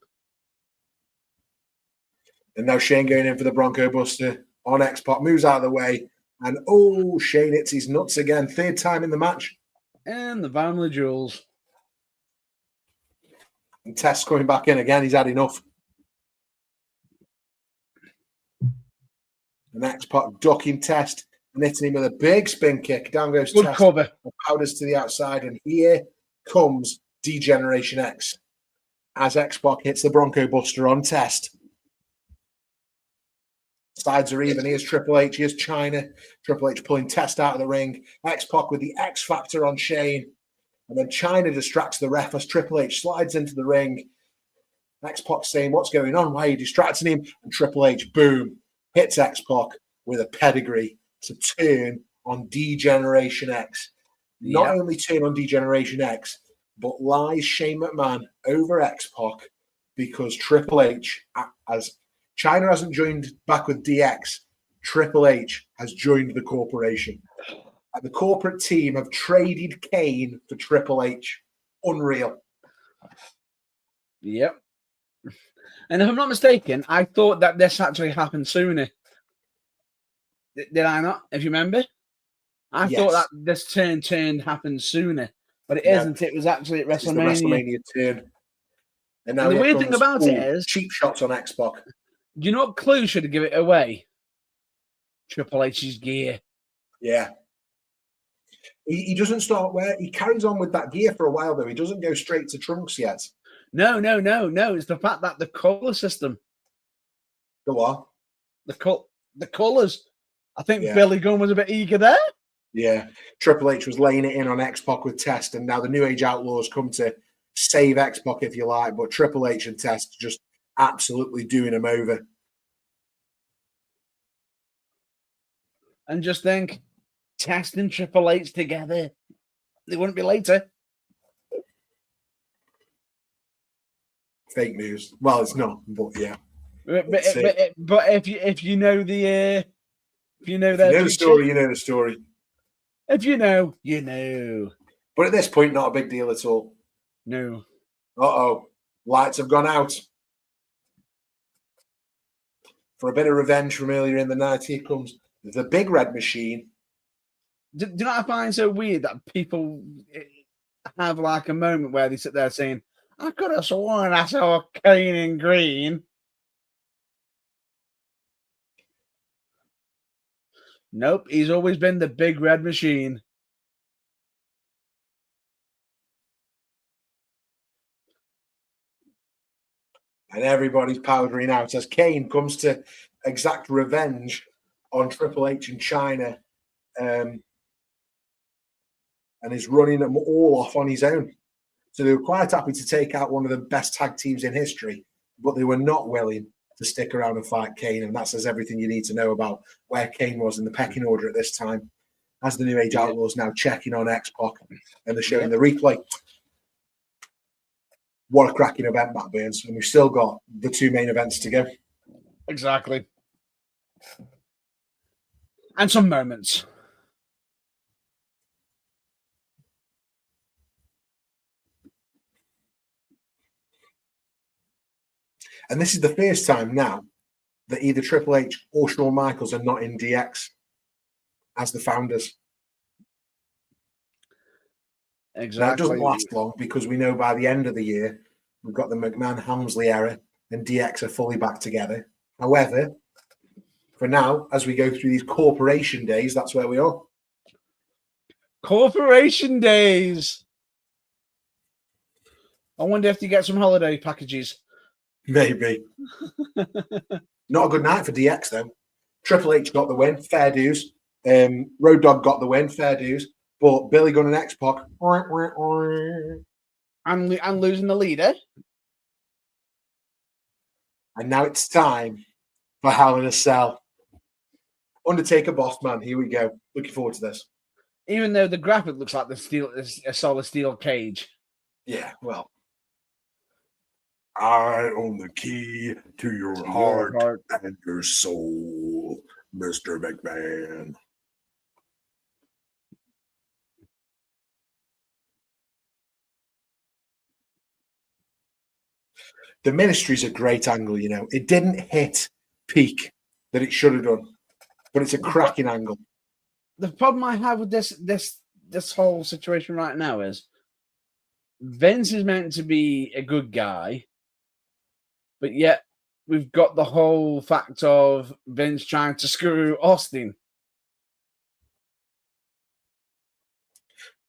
A: And now Shane going in for the Bronco Buster on X-Pac, moves out of the way. And, oh, Shane hits his nuts again. 3rd time in the match.
B: And the family jewels.
A: And Test coming back in again. He's had enough. And X-Pac ducking Test and hitting him with a big spin kick. Down goes
B: Good
A: Test.
B: cover.
A: Powders to the outside. And here comes D-Generation X as X-Pac hits the Bronco Buster on Test. Sides are even. Here's Triple H. Here's China. Triple H pulling Test out of the ring. X-Pac with the X Factor on Shane. And then China distracts the ref as Triple H slides into the ring. X-Pac saying, what's going on? Why are you distracting him? And Triple H, boom, hits X-Pac with a pedigree to turn on D-Generation X. Not only turn on D-Generation X, but lies Shane McMahon over X-Pac because Triple H, as China hasn't joined back with DX, Triple H has joined the corporation. And the corporate team have traded Kane for Triple H. Unreal.
B: Yep. And if I'm not mistaken, I thought that this actually happened sooner. Did I not? If you remember? I thought that this turn happened sooner. But it isn't. It was actually at WrestleMania.
A: It's the WrestleMania turn. And now
B: the weird thing about it is...
A: cheap shots on X-Pac.
B: Do you know what clue should have given it away? Triple H's gear.
A: Yeah. He doesn't start where... He carries on with that gear for a while, though. He doesn't go straight to trunks yet.
B: No. It's the fact that the colour system.
A: The what?
B: The colours. I think Billy Gunn was a bit eager there.
A: Yeah. Triple H was laying it in on X-Pac with Test, and now the New Age Outlaws come to save X-Pac, if you like, but Triple H and Test just absolutely doing him over.
B: And just think, Test and Triple H together, they wouldn't be later.
A: Fake news. Well, it's not, but yeah.
B: But if you know the
A: story, you know the story.
B: If you know, you know.
A: But at this point, not a big deal at all.
B: No.
A: Uh-oh. Lights have gone out. For a bit of revenge from earlier in the night, here comes the Big Red Machine.
B: Do you know what I find so weird that people have like a moment where they sit there saying, I could have sworn I saw Kane in green. Nope, he's always been the Big Red Machine.
A: And everybody's powdering out as Kane comes to exact revenge on Triple H in China, and is running them all off on his own. So they were quite happy to take out one of the best tag teams in history, but they were not willing to stick around and fight Kane. And that says everything you need to know about where Kane was in the pecking order at this time. As the New Age Outlaws now checking on X-Pac, and they're showing the replay. What a cracking event, Matt Burns. And we've still got the 2 main events to go.
B: Exactly. And some moments.
A: And this is the first time now that either Triple H or Shawn Michaels are not in DX as the founders.
B: Exactly.
A: Now, it doesn't last long because we know by the end of the year, we've got the McMahon-Hamsley era and DX are fully back together. However, for now, as we go through these corporation days, that's where we are.
B: Corporation days. I wonder if you get some holiday packages.
A: Maybe. Not a good night for DX, though. Triple H got the win, fair dues. Road Dogg got the win, fair dues. But Billy Gunn and X-Pac.
B: And losing the leader.
A: And now it's time for Hell in a Cell. Undertaker, boss man. Here we go. Looking forward to this.
B: Even though the graphic looks like a solid steel cage.
A: Yeah, well. I own the key to your heart and your soul, Mr. McMahon. The Ministry's a great angle, you know. It didn't hit peak that it should have done, but it's a cracking angle.
B: The problem I have with this whole situation right now is Vince is meant to be a good guy, but yet we've got the whole fact of Vince trying to screw Austin.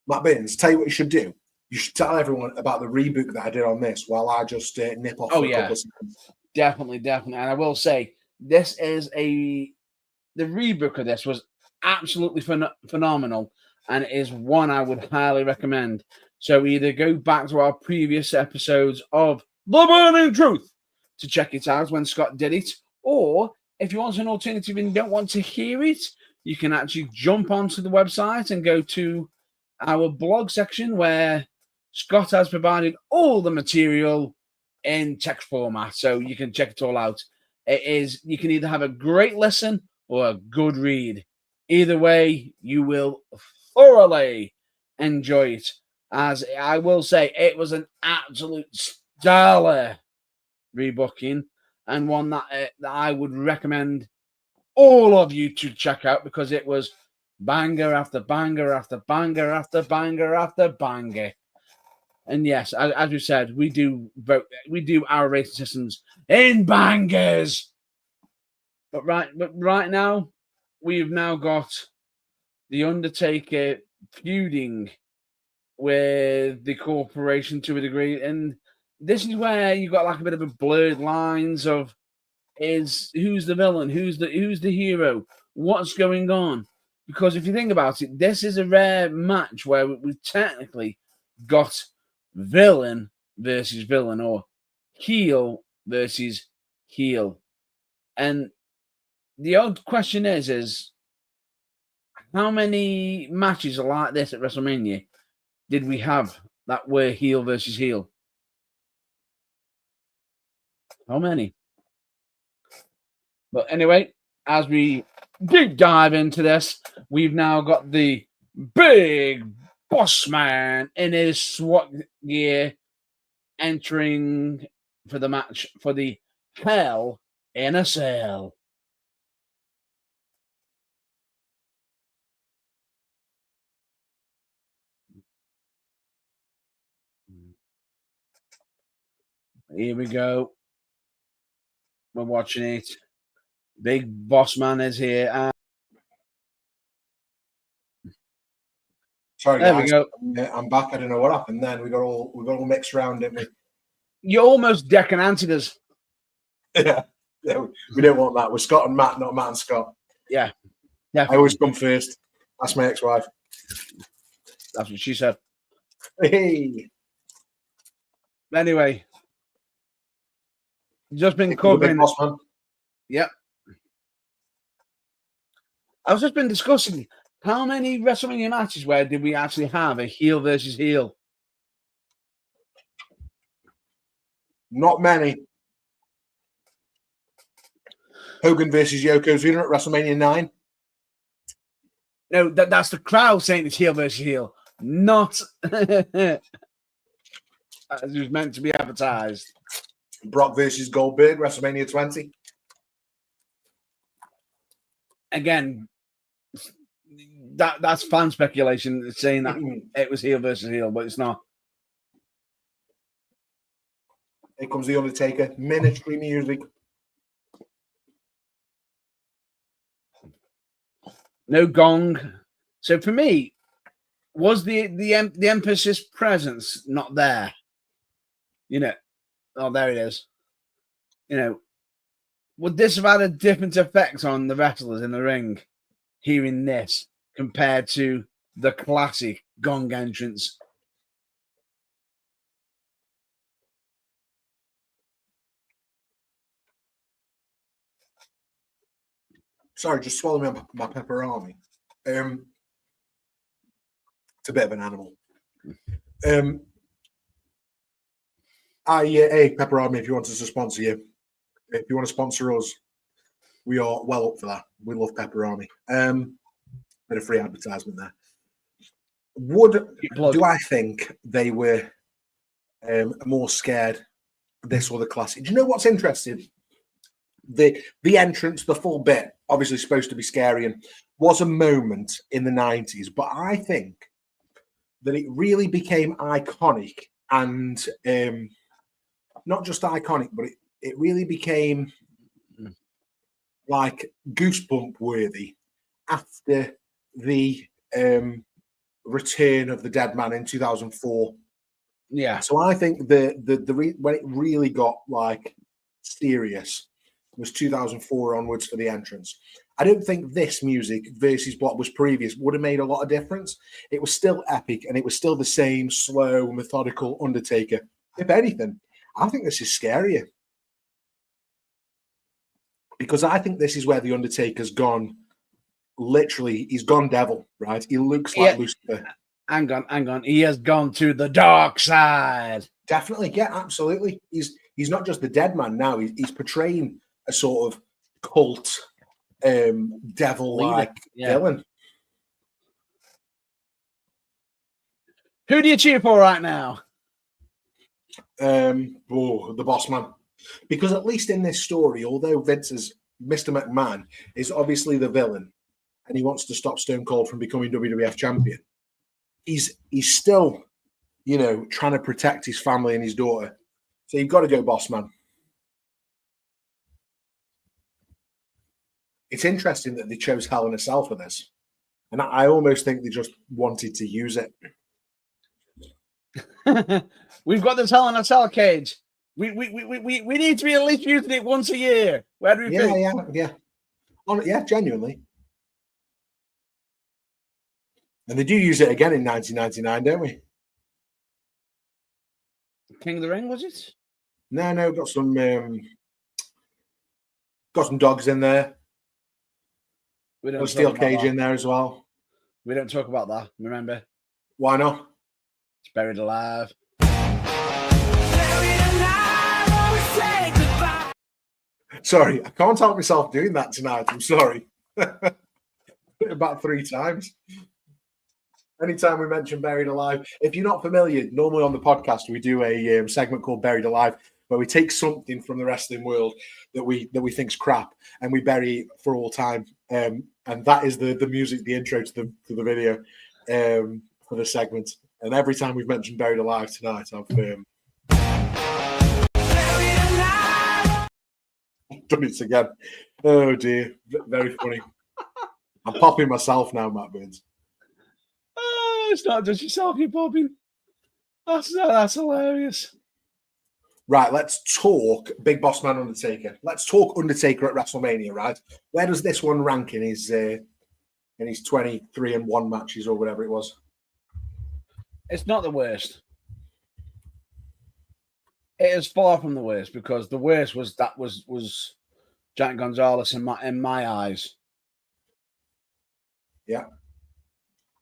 A: Matt Bins, tell you what you should do. You should tell everyone about the reboot that I did on this while I just nip off for a couple of seconds.
B: Definitely. And I will say, this is the reboot of this was absolutely phenomenal, and it is one I would highly recommend. So either go back to our previous episodes of The Burning Truth to check it out when Scott did it, or if you want an alternative and don't want to hear it, you can actually jump onto the website and go to our blog section where Scott has provided all the material in text format, so you can check it all out. You can either have a great listen or a good read. Either way, you will thoroughly enjoy it. As I will say, it was an absolute stellar rebooking, and one that I would recommend all of you to check out, because it was banger after banger after banger after banger after banger. And yes, as we said, we do our rating systems in bangers. But right now, we've now got the Undertaker feuding with the corporation to a degree, and this is where you got like a bit of a blurred lines of who's the villain, who's the hero, what's going on. Because if you think about it, this is a rare match where we've technically got villain versus villain, or heel versus heel. And the odd question is how many matches are like this at WrestleMania did we have that were heel versus heel? How many? But anyway, as we deep dive into this, we've now got the big boss man in his SWAT gear entering for the match for the Hell in a Cell. Here we go. We're watching it. Big boss man is here.
A: Sorry,
B: there
A: guys.
B: We go.
A: I'm back. I don't know what happened then. We got all mixed around, didn't we?
B: You almost decanted us.
A: Yeah. No, we don't want that. We're Scott and Matt, not Matt and Scott.
B: Yeah.
A: I always come first. That's my ex-wife.
B: That's what she said.
A: Hey.
B: Anyway, just been
A: Big
B: covering.
A: boss man.
B: Yep. I've just been discussing how many WrestleMania matches where did we actually have a heel versus heel?
A: Not many. Hogan versus Yokozuna at WrestleMania 9.
B: No, that's the crowd saying it's heel versus heel, not as it was meant to be advertised.
A: Brock versus Goldberg, WrestleMania 20.
B: Again, that's fan speculation saying that it was heel versus heel, but it's not.
A: Here comes the Undertaker. Ministry music.
B: No gong. So for me, was the emphasis presence not there? You know, oh, there it is. You know, would this have had a different effect on the wrestlers in the ring hearing this compared to the classic gong entrance?
A: Sorry, just swallowing my pepperoni. It's a bit of an animal. Hey, Pepperoni, if you want us to sponsor you, if you want to sponsor us, we are well up for that. We love pepperoni. Bit of free advertisement there. Do I think they were more scared this or the classic? Do you know what's interesting? The entrance, the full bit, obviously supposed to be scary and was a moment in the 90s, but I think that it really became iconic and not just iconic, but it really became like goosebump worthy after the return of the Dead Man in 2004.
B: Yeah.
A: So I think when it really got like serious was 2004 onwards for the entrance. I don't think this music versus what was previous would have made a lot of difference. It was still epic and it was still the same slow, methodical Undertaker. If anything, I think this is scarier. Because I think this is where the Undertaker's gone. Literally, he's gone devil, right? He looks like Lucifer.
B: Hang on. He has gone to the dark side.
A: Definitely, yeah, absolutely. He's not just the dead man now. He's portraying a sort of cult, devil-like villain.
B: Who do you cheer for right now?
A: The boss man. Because at least in this story, although Vince is Mr. McMahon is obviously the villain and he wants to stop Stone Cold from becoming WWF champion, he's still, trying to protect his family and his daughter. So you've got to go boss man. It's interesting that they chose Hell in a Cell for this. And I almost think they just wanted to use it.
B: We've got this Hell in a Cell cage. We need to be at least using it once a year. Where do we think?
A: Yeah, genuinely. And they do use it again in 1999, don't we?
B: King of the Ring, was it?
A: No, got some dogs in there.
B: We don't
A: got a steel cage in there as well.
B: We don't talk about that, remember?
A: Why not?
B: It's buried alive.
A: Sorry, I can't help myself doing that tonight. I'm sorry. About 3 times. Anytime we mention Buried Alive, if you're not familiar, normally on the podcast we do a segment called Buried Alive, where we take something from the wrestling world that we think's crap and we bury for all time. And that is the music, the intro to the video for the segment. And every time we've mentioned Buried Alive tonight, I've done it again. Oh dear, very funny. I'm popping myself now, Matt Burns.
B: Oh, it's not just yourself, you're popping. That's hilarious.
A: Right, let's talk Big Boss Man Undertaker. Let's talk Undertaker at WrestleMania, right? Where does this one rank in his 23-1 matches or whatever it was?
B: It's not the worst. It is far from the worst, because the worst was Jack Gonzalez in my eyes.
A: Yeah.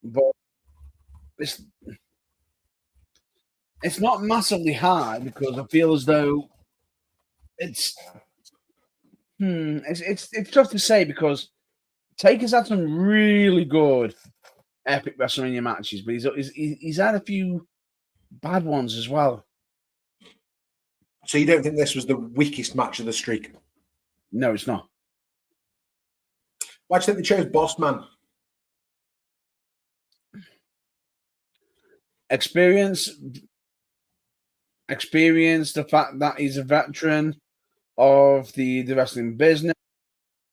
B: But it's not massively high, because I feel as though it's tough to say, because Taker's had some really good epic WrestleMania matches, but he's had a few bad ones as well.
A: So you don't think this was the weakest match of the streak?
B: No, it's not.
A: Why do you think they chose Boss Man?
B: Experience, the fact that he's a veteran of the wrestling business.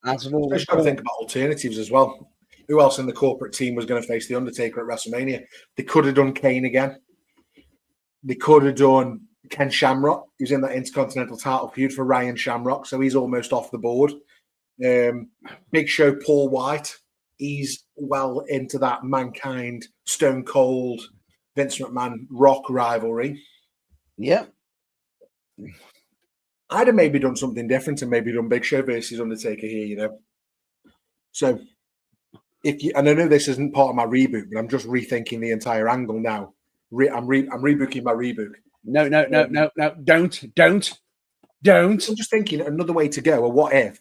A: I've got to think about alternatives as well. Who else in the corporate team was going to face The Undertaker at WrestleMania? They could have done Kane again. They could have done Ken Shamrock, who's in that Intercontinental title feud for Ryan Shamrock, so he's almost off the board. Big Show Paul White, he's well into that Mankind, Stone Cold, Vince McMahon, Rock rivalry.
B: Yeah.
A: I'd have maybe done something different and maybe done Big Show versus Undertaker here, you know. So, and I know this isn't part of my reboot, but I'm just rethinking the entire angle now. I'm rebooking my reboot.
B: No, don't.
A: I'm just thinking another way to go. Or what if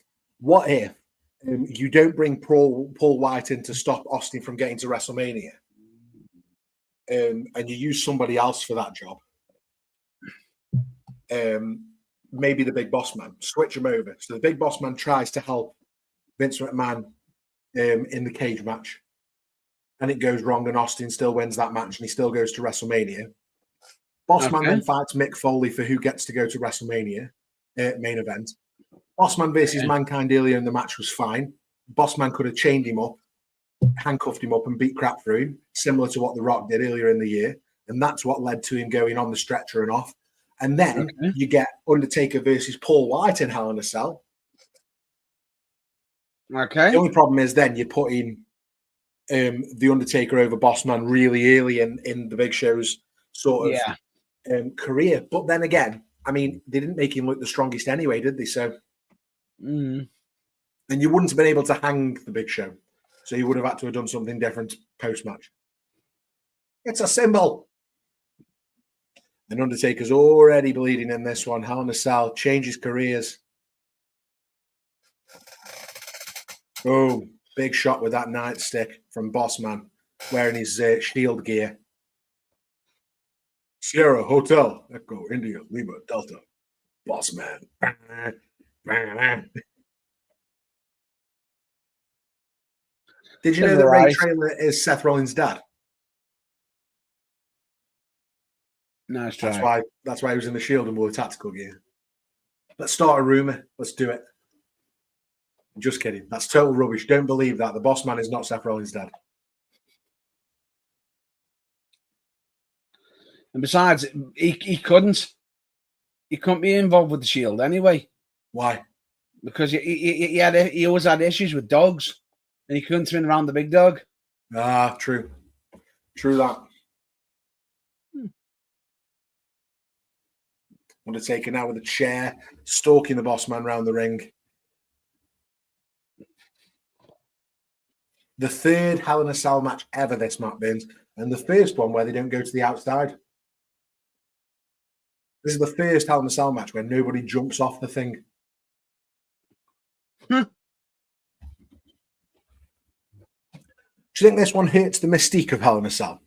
A: you don't bring Paul White in to stop Austin from getting to WrestleMania, and you use somebody else for that job? Maybe the Big Boss Man, switch him over. So the Big Boss Man tries to help Vince McMahon in the cage match, and it goes wrong, and Austin still wins that match, and he still goes to WrestleMania. Boss Man then fights Mick Foley for who gets to go to WrestleMania main event. Boss Man versus Mankind earlier in the match was fine. Boss Man could have chained him up, handcuffed him up, and beat crap through him, similar to what The Rock did earlier in the year. And that's what led to him going on the stretcher and off. And then you get Undertaker versus Paul White in Hell in a Cell.
B: Okay.
A: The only problem is then you're putting the Undertaker over Boss Man really early in the Big Show's sort of career. But then again, I mean, they didn't make him look the strongest anyway, did they? So, and you wouldn't have been able to hang the Big Show. So you would have had to have done something different post-match. It's a symbol. And Undertaker's already bleeding in this one. Hell in a Cell changes careers. Oh, big shot with that nightstick from Boss Man, wearing his shield gear. Sierra Hotel, Echo, India, Lima, Delta, Boss Man. Did you know that Ray Traylor is Seth Rollins' dad?
B: Nice try.
A: That's why he was in the Shield and wore tactical gear. Let's start a rumor. Let's do it. I'm just kidding. That's total rubbish. Don't believe that. The Boss Man is not Seth Rollins' dad.
B: And besides, he couldn't be involved with the Shield anyway.
A: Why?
B: Because he always had issues with dogs, and he couldn't turn around the big dog.
A: Ah, true that. Undertaker now with a chair, stalking the Boss Man around the ring. The third Hell in a Cell match ever, this, Matt Burns, and the first one where they don't go to the outside. This is the first Hell in a Cell match where nobody jumps off the thing. Do you think this one hurts the mystique of Hell in a Cell?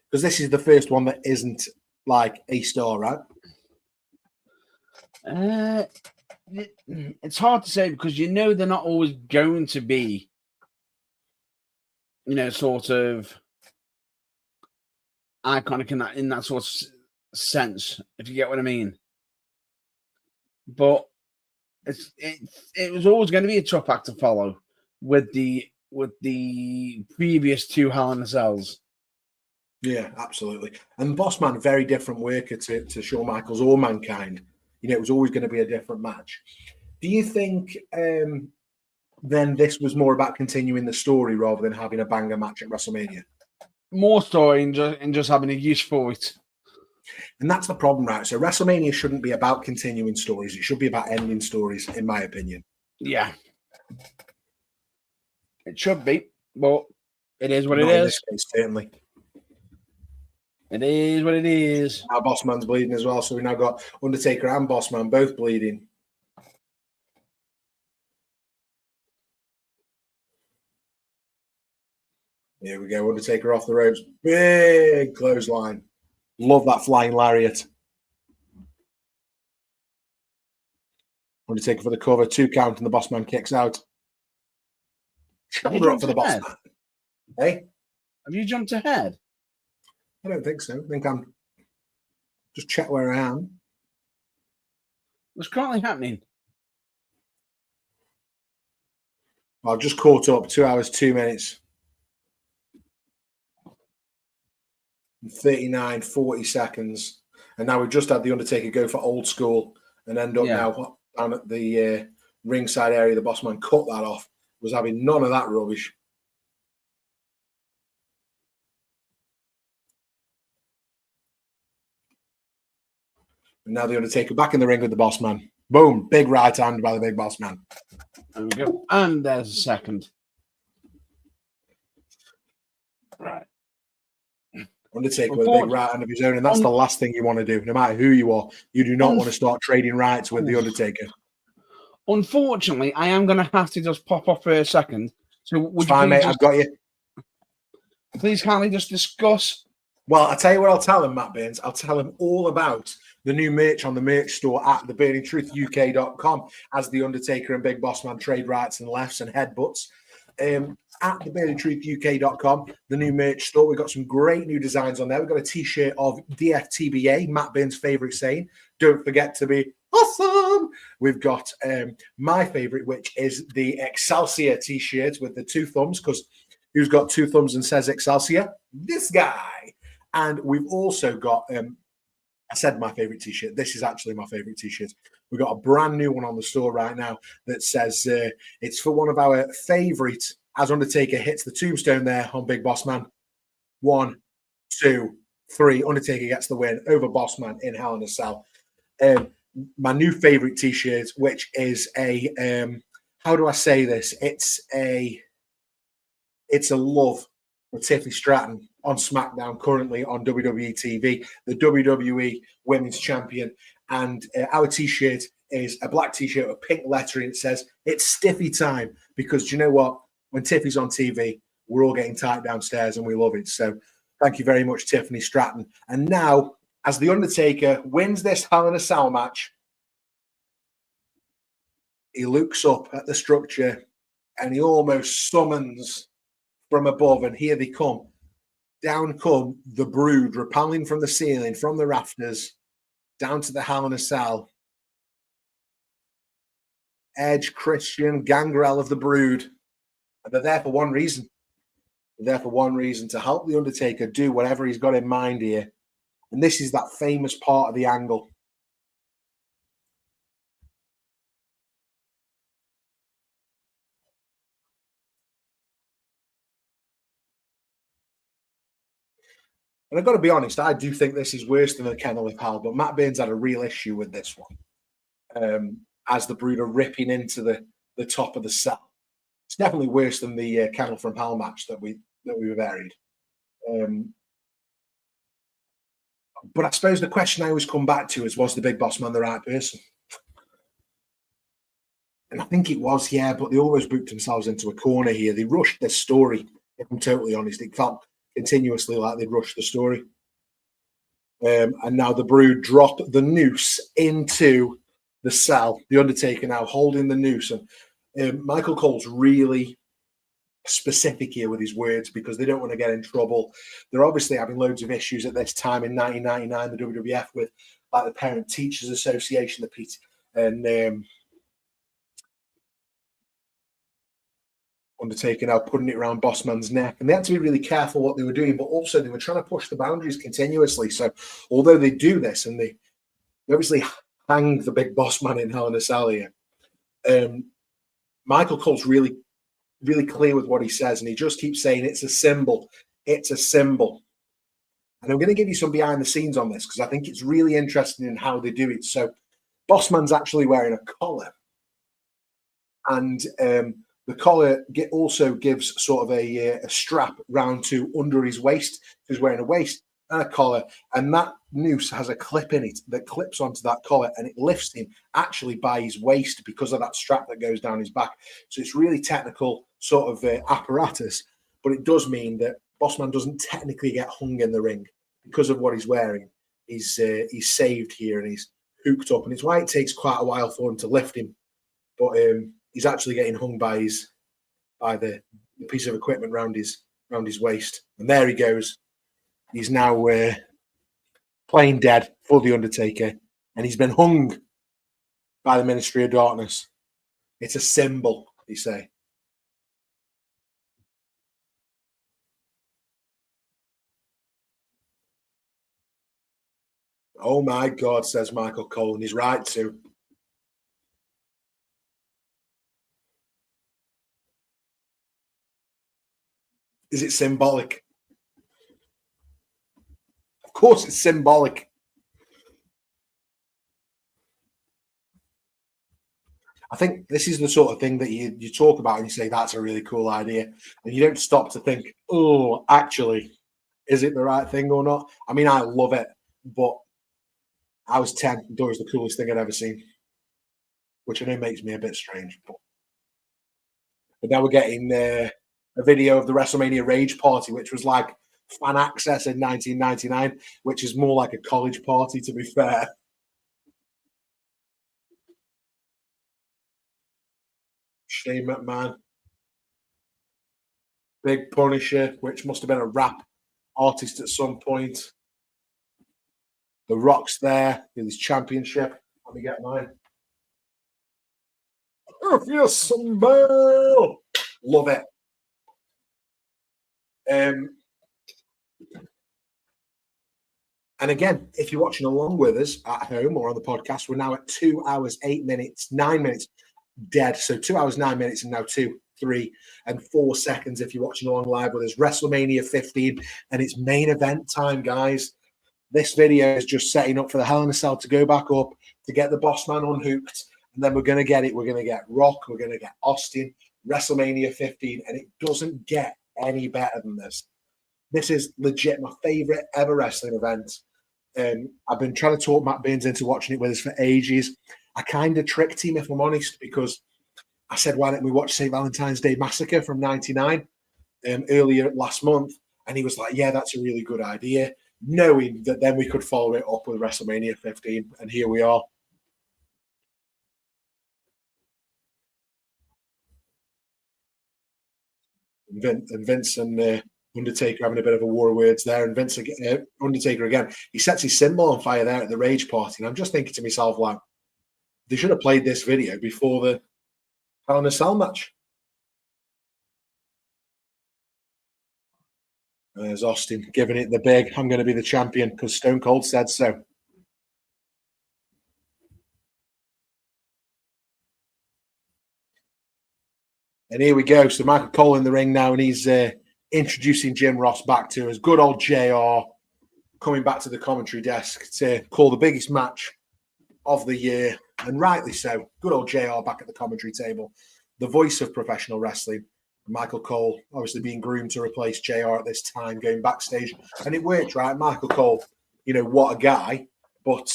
A: Because this is the first one that isn't like a star, right?
B: It's hard to say, because you know they're not always going to be, sort of iconic in that sort of sense, if you get what I mean. But it was always going to be a tough act to follow with the previous two Hell in a Cells.
A: Yeah, absolutely. And Bossman, very different worker to Shawn Michaels or Mankind. You know, it was always going to be a different match. Do you think then this was more about continuing the story rather than having a banger match at WrestleMania?
B: More story and just having a use for it.
A: And that's the problem, right? So WrestleMania shouldn't be about continuing stories. It should be about ending stories, in my opinion.
B: Yeah. It should be, but it is what
A: Not
B: it
A: in
B: is.
A: this case, certainly.
B: It is what it is.
A: Now Bossman's bleeding as well, so we now got Undertaker and Bossman both bleeding. Here we go, Undertaker off the ropes. Big clothesline. Love that flying lariat. Undertaker for the cover, 2 count, and the Bossman kicks out. Shoulder up for the Bossman. Hey?
B: Have you jumped ahead?
A: I don't think so. I think I'm just check where I am.
B: What's currently happening?
A: I've just caught up 2 hours, 2 minutes. 39, 40 seconds. And now we've just had the Undertaker go for old school and end up now down at the ringside area. The Bossman cut that off. Was having none of that rubbish. And now the Undertaker back in the ring with the Bossman. Boom. Big right hand by the big Bossman.
B: There we go. And there's a second. Right.
A: Undertaker with a big right hand of his own, and that's the last thing you want to do. No matter who you are, you do not want to start trading rights with the Undertaker.
B: Unfortunately, I am going to have to just pop off for a second. So would
A: Fine, mate, I've got you.
B: Please kindly just discuss.
A: Well, I'll tell you what I'll tell him, Matt Burns. I'll tell him all about the new merch on the merch store at theburningtruthuk.com as the Undertaker and Big Bossman trade rights and lefts and headbutts. At theburningtruthuk.com, the new merch store. We've got some great new designs on there. We've got a t-shirt of DFTBA, Matt Burns' favorite saying. Don't forget to be awesome. We've got my favorite, which is the Excelsior t-shirt with the 2 thumbs, because who's got 2 thumbs and says Excelsior? This guy. And we've also got, I said my favorite t-shirt. This is actually my favorite t-shirt. We've got a brand new one on the store right now that says it's for one of our favorite, as Undertaker hits the tombstone there on Big Bossman. 1, 2, 3. Undertaker gets the win over Bossman in Hell in a Cell. My new favorite t-shirt, which is a, how do I say this? It's a love for Tiffany Stratton on SmackDown, currently on WWE TV, the WWE Women's Champion. And our t-shirt is a black t-shirt with pink lettering. It says, it's Stiffy time, because do you know what? When Tiffy's on TV, we're all getting tight downstairs and we love it. So thank you very much, Tiffany Stratton. And now, as The Undertaker wins this Hell in a Cell match, he looks up at the structure and he almost summons from above, and here they come. Down come the Brood, rappelling from the ceiling, from the rafters, down to the Hell in a Cell. Edge, Christian, Gangrel of the Brood. And they're there for one reason. They're there for one reason, to help The Undertaker do whatever he's got in mind here. And this is that famous part of the angle. And I've got to be honest, I do think this is worse than the Kennel of Hell, but Matt Burns had a real issue with this one. As the Brood are ripping into the top of the cell. It's definitely worse than the Kennel from Hell match that we buried. But I suppose the question I always come back to is, was the Big Bossman the right person? And I think it was, yeah, but they always booked themselves into a corner here. They rushed this story, if I'm totally honest. It felt continuously like they'd rushed the story. And now the Brood drop the noose into the cell. The Undertaker now holding the noose. And Michael Cole's really specific here with his words, because they don't want to get in trouble. They're obviously having loads of issues at this time in 1999, the WWF, with like the Parent Teachers Association, the PT, and Undertaker now putting it around Bossman's neck. And they had to be really careful what they were doing, but also they were trying to push the boundaries continuously. So although they do this and they obviously hang the big Bossman in Hell in a Cell here, Michael Cole's really, really clear with what he says. And he just keeps saying, it's a symbol. It's a symbol. And I'm going to give you some behind the scenes on this because I think it's really interesting in how they do it. So Bossman's actually wearing a collar. And the collar also gives sort of a strap round to under his waist. He's wearing a waist and a collar, and that noose has a clip in it that clips onto that collar, and it lifts him actually by his waist because of that strap that goes down his back. So it's really technical sort of apparatus, but it does mean that Bossman doesn't technically get hung in the ring because of what he's wearing. He's saved here and he's hooked up, and it's why it takes quite a while for him to lift him, but he's actually getting hung by the piece of equipment around his waist. And there he goes. He's now playing dead for the Undertaker, and he's been hung by the Ministry of Darkness. It's a symbol, they say. Oh my God, says Michael Cole, and he's right to. Is it symbolic? Of course it's symbolic. I think this is the sort of thing that you talk about and you say, that's a really cool idea. And you don't stop to think, oh, actually, is it the right thing or not? I mean, I love it, but I was 10. It was the coolest thing I'd ever seen, which I know makes me a bit strange. But now we're getting a video of the WrestleMania Rage Party, which was like fan access in 1999, which is more like a college party, to be fair. Shane McMahon. Big Punisher, which must have been a rap artist at some point. The Rock's there with his championship. Let me get mine. If you smell, love it. And again, if you're watching along with us at home or on the podcast, we're now at 2 hours, 8 minutes, 9 minutes dead. So 2 hours, 9 minutes, and now 2, 3, and 4 seconds if you're watching along live with us. WrestleMania 15, and it's main event time, guys. This video is just setting up for the Hell in a Cell to go back up, to get the Bossman unhooked, and then we're going to get it. We're going to get Rock. We're going to get Austin. WrestleMania 15, and it doesn't get any better than this. This is legit my favorite ever wrestling event. I've been trying to talk Matt Burns into watching it with us for ages. I kind of tricked him, if I'm honest, because I said, why don't we watch St. Valentine's Day Massacre from 99 earlier last month? And he was like, yeah, that's a really good idea, knowing that then we could follow it up with WrestleMania 15. And here we are. And Vince and Undertaker having a bit of a war of words there. And Vince, Undertaker again, he sets his symbol on fire there at the Rage Party. And I'm just thinking to myself, like, they should have played this video before the Hell in a Cell match. There's Austin giving it the big, I'm going to be the champion because Stone Cold said so. And here we go. So Michael Cole in the ring now, and he's introducing Jim Ross back to us. Good old JR coming back to the commentary desk to call the biggest match of the year, and rightly so. Good old JR back at the commentary table, the voice of professional wrestling. Michael Cole obviously being groomed to replace JR at this time, going backstage, and it worked, right? Michael Cole, you know, what a guy, but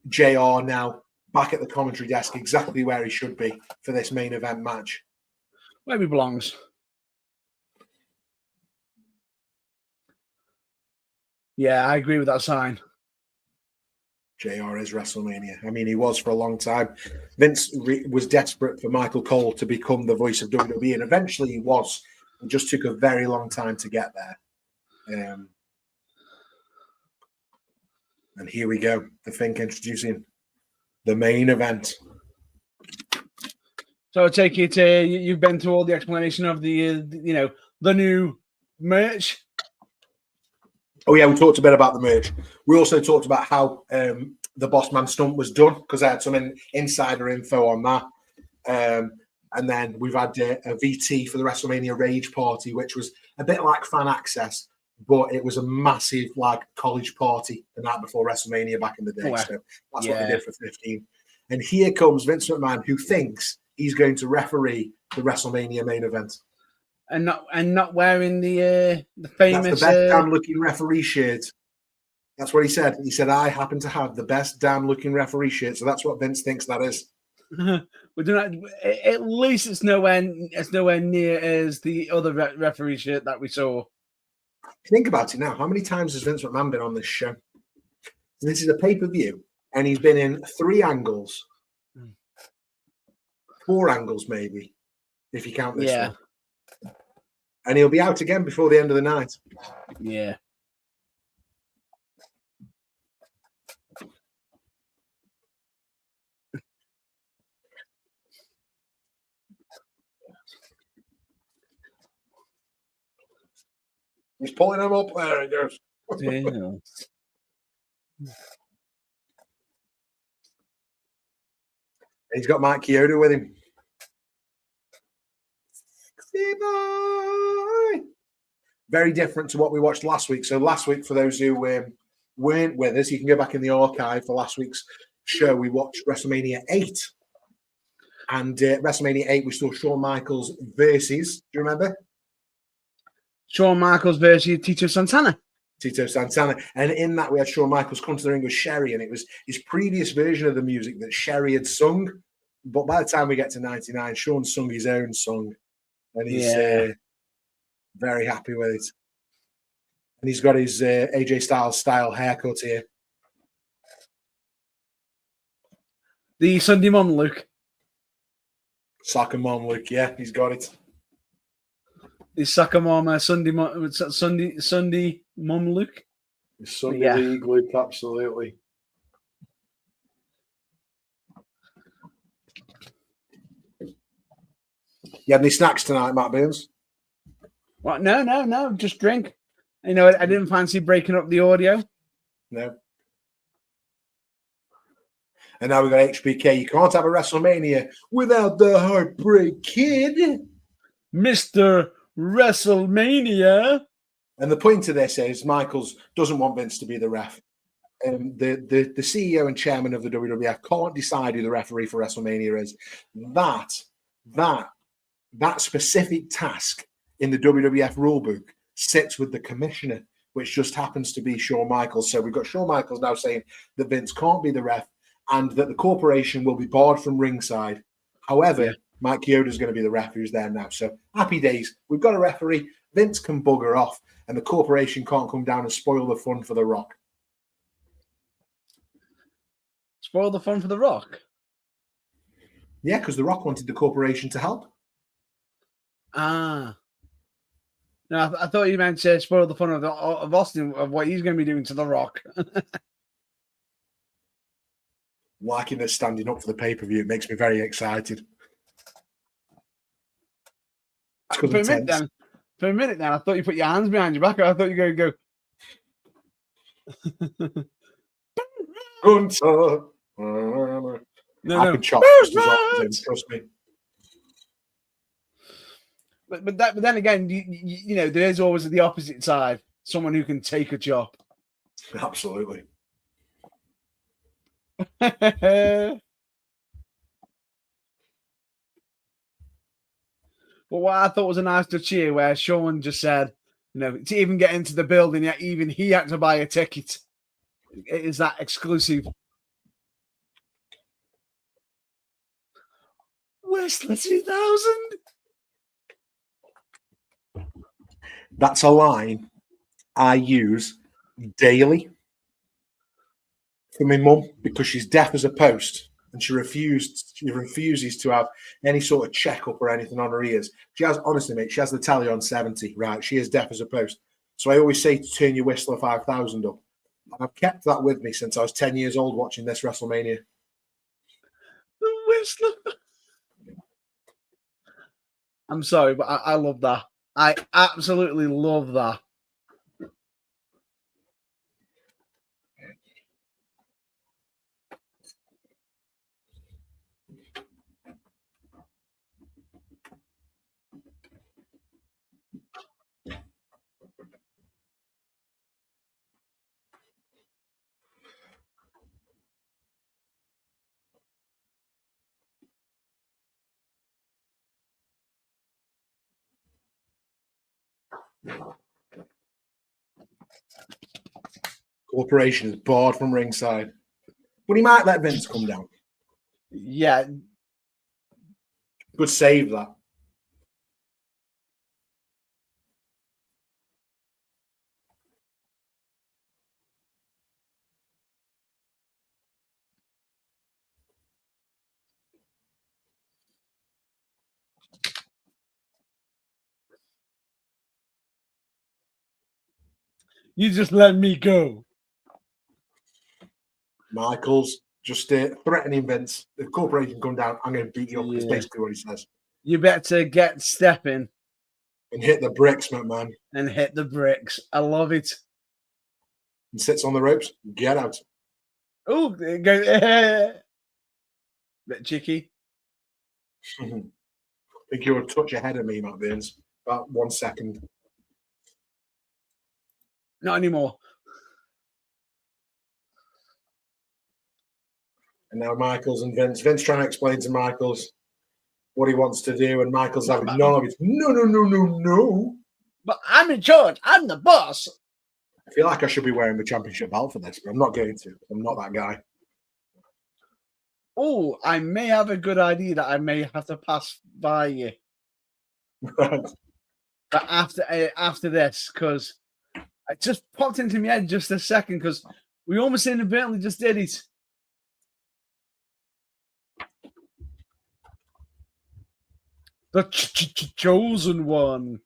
A: JR now back at the commentary desk, exactly where he should be for this main event match.
B: Where he belongs. Yeah, I agree with that sign.
A: JR is WrestleMania. I mean, he was for a long time. Vince was desperate for Michael Cole to become the voice of WWE, and eventually he was. It just took a very long time to get there. And here we go. The Fink introducing the main event.
B: So I take it you've been through all the explanation of the the new merch.
A: Oh yeah, we talked a bit about the merch. We also talked about how the Boss Man stunt was done because I had some insider info on that. And then we've had a VT for the WrestleMania Rage Party, which was a bit like fan access, but it was a massive like college party the night before WrestleMania back in the day.
B: Wow.
A: So that's what they did for 15. And here comes Vince McMahon, who thinks he's going to referee the WrestleMania main event.
B: And not wearing the famous.
A: That's the best damn looking referee shirt. That's what he said. He said, I happen to have the best damn looking referee shirt. So that's what Vince thinks that is.
B: We do not. At least it's nowhere near as the other referee shirt that we saw.
A: Think about it now. How many times has Vince McMahon been on this show? This is a pay-per-view, and he's been in 3 angles, 4 angles maybe, if you count this one. And he'll be out again before the end of the night.
B: Yeah.
A: He's pulling him up there, he goes. He's got Mike Chioda with him. Very different to what we watched last week. So last week, for those who weren't with us, you can go back in the archive for last week's show. We watched WrestleMania 8. And WrestleMania 8, we saw Shawn Michaels versus, do you remember?
B: Shawn Michaels versus Tito Santana.
A: And in that, we had Shawn Michaels come to the ring with Sherry, and it was his previous version of the music that Sherry had sung. But by the time we get to 99, Shawn sung his own song, and he's very happy with it. And he's got his AJ Styles style haircut here.
B: The Sunday Mom look.
A: Soccer Mom look, yeah, he's got it.
B: The Soccer Mom Sunday Mom look.
A: The Sunday League look, absolutely. You had any snacks tonight, Matt Burns?
B: What? No. Just drink. I didn't fancy breaking up the audio.
A: No. And now we've got HBK. You can't have a WrestleMania without the Heartbreak Kid.
B: Mr. WrestleMania.
A: And the point of this is Michaels doesn't want Vince to be the ref. The CEO and chairman of the WWF can't decide who the referee for WrestleMania is. That specific task in the WWF rulebook sits with the commissioner, which just happens to be Shawn Michaels. So we've got Shawn Michaels now saying that Vince can't be the ref and that the corporation will be barred from ringside. However, Mike Chioda is going to be the ref who's there now. So happy days. We've got a referee. Vince can bugger off, and the corporation can't come down and spoil the fun for The Rock.
B: Spoil the fun for The Rock?
A: Yeah, because The Rock wanted the corporation to help.
B: Ah. No, I thought you meant to spoil the fun of Austin, of what he's going to be doing to The Rock.
A: Liking this standing up for the pay-per-view, it makes me very excited.
B: For a minute, then, I thought you put your hands behind your back. I thought you were going to go.
A: Hunter. I could chop just as often, trust me.
B: But then again, you know, there is always the opposite side. Someone who can take a chop.
A: Absolutely.
B: Well, what I thought was a nice touch here, where Shawn just said, you know, to even get into the building, yet even he had to buy a ticket. It is that exclusive. Whistler 2000.
A: That's a line I use daily for my mum because she's deaf as a post and she refuses to have any sort of checkup or anything on her ears. She has, honestly, mate, she has the tally on 70, right? She is deaf as a post. So I always say to turn your Whistler 5000 up. And I've kept that with me since I was 10 years old watching this WrestleMania.
B: The Whistler. I'm sorry, but I love that. I absolutely love that.
A: Corporation is barred from ringside. But he might let Vince come down.
B: Yeah,
A: Good save, that.
B: you just let me go.
A: Michaels just threatening Vince. If Corporation come down, I'm going to beat you up. That's
B: Yeah.
A: basically what he says.
B: You better get stepping
A: And hit the bricks, McMahon.
B: and hit the bricks. I love it.
A: And sits on the ropes. Get out.
B: Oh, go. Bit cheeky.
A: I think you're a touch ahead of me, Matt Burns. About 1 second.
B: Not anymore.
A: And now Michaels and Vince. Vince trying to explain to Michaels what he wants to do, and Michaels having none of it. No.
B: But I'm in charge. I'm the boss.
A: I feel like I should be wearing the championship belt for this, but I'm not going to. I'm not that guy.
B: Oh, I may have a good idea that I may have to pass by you. But after this, because it just popped into my head just a second, because we almost inadvertently just did it. The chosen one.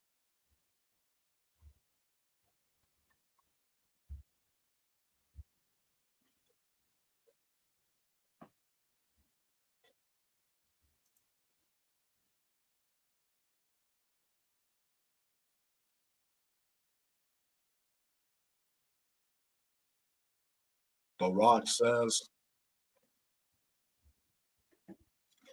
A: The Rock says.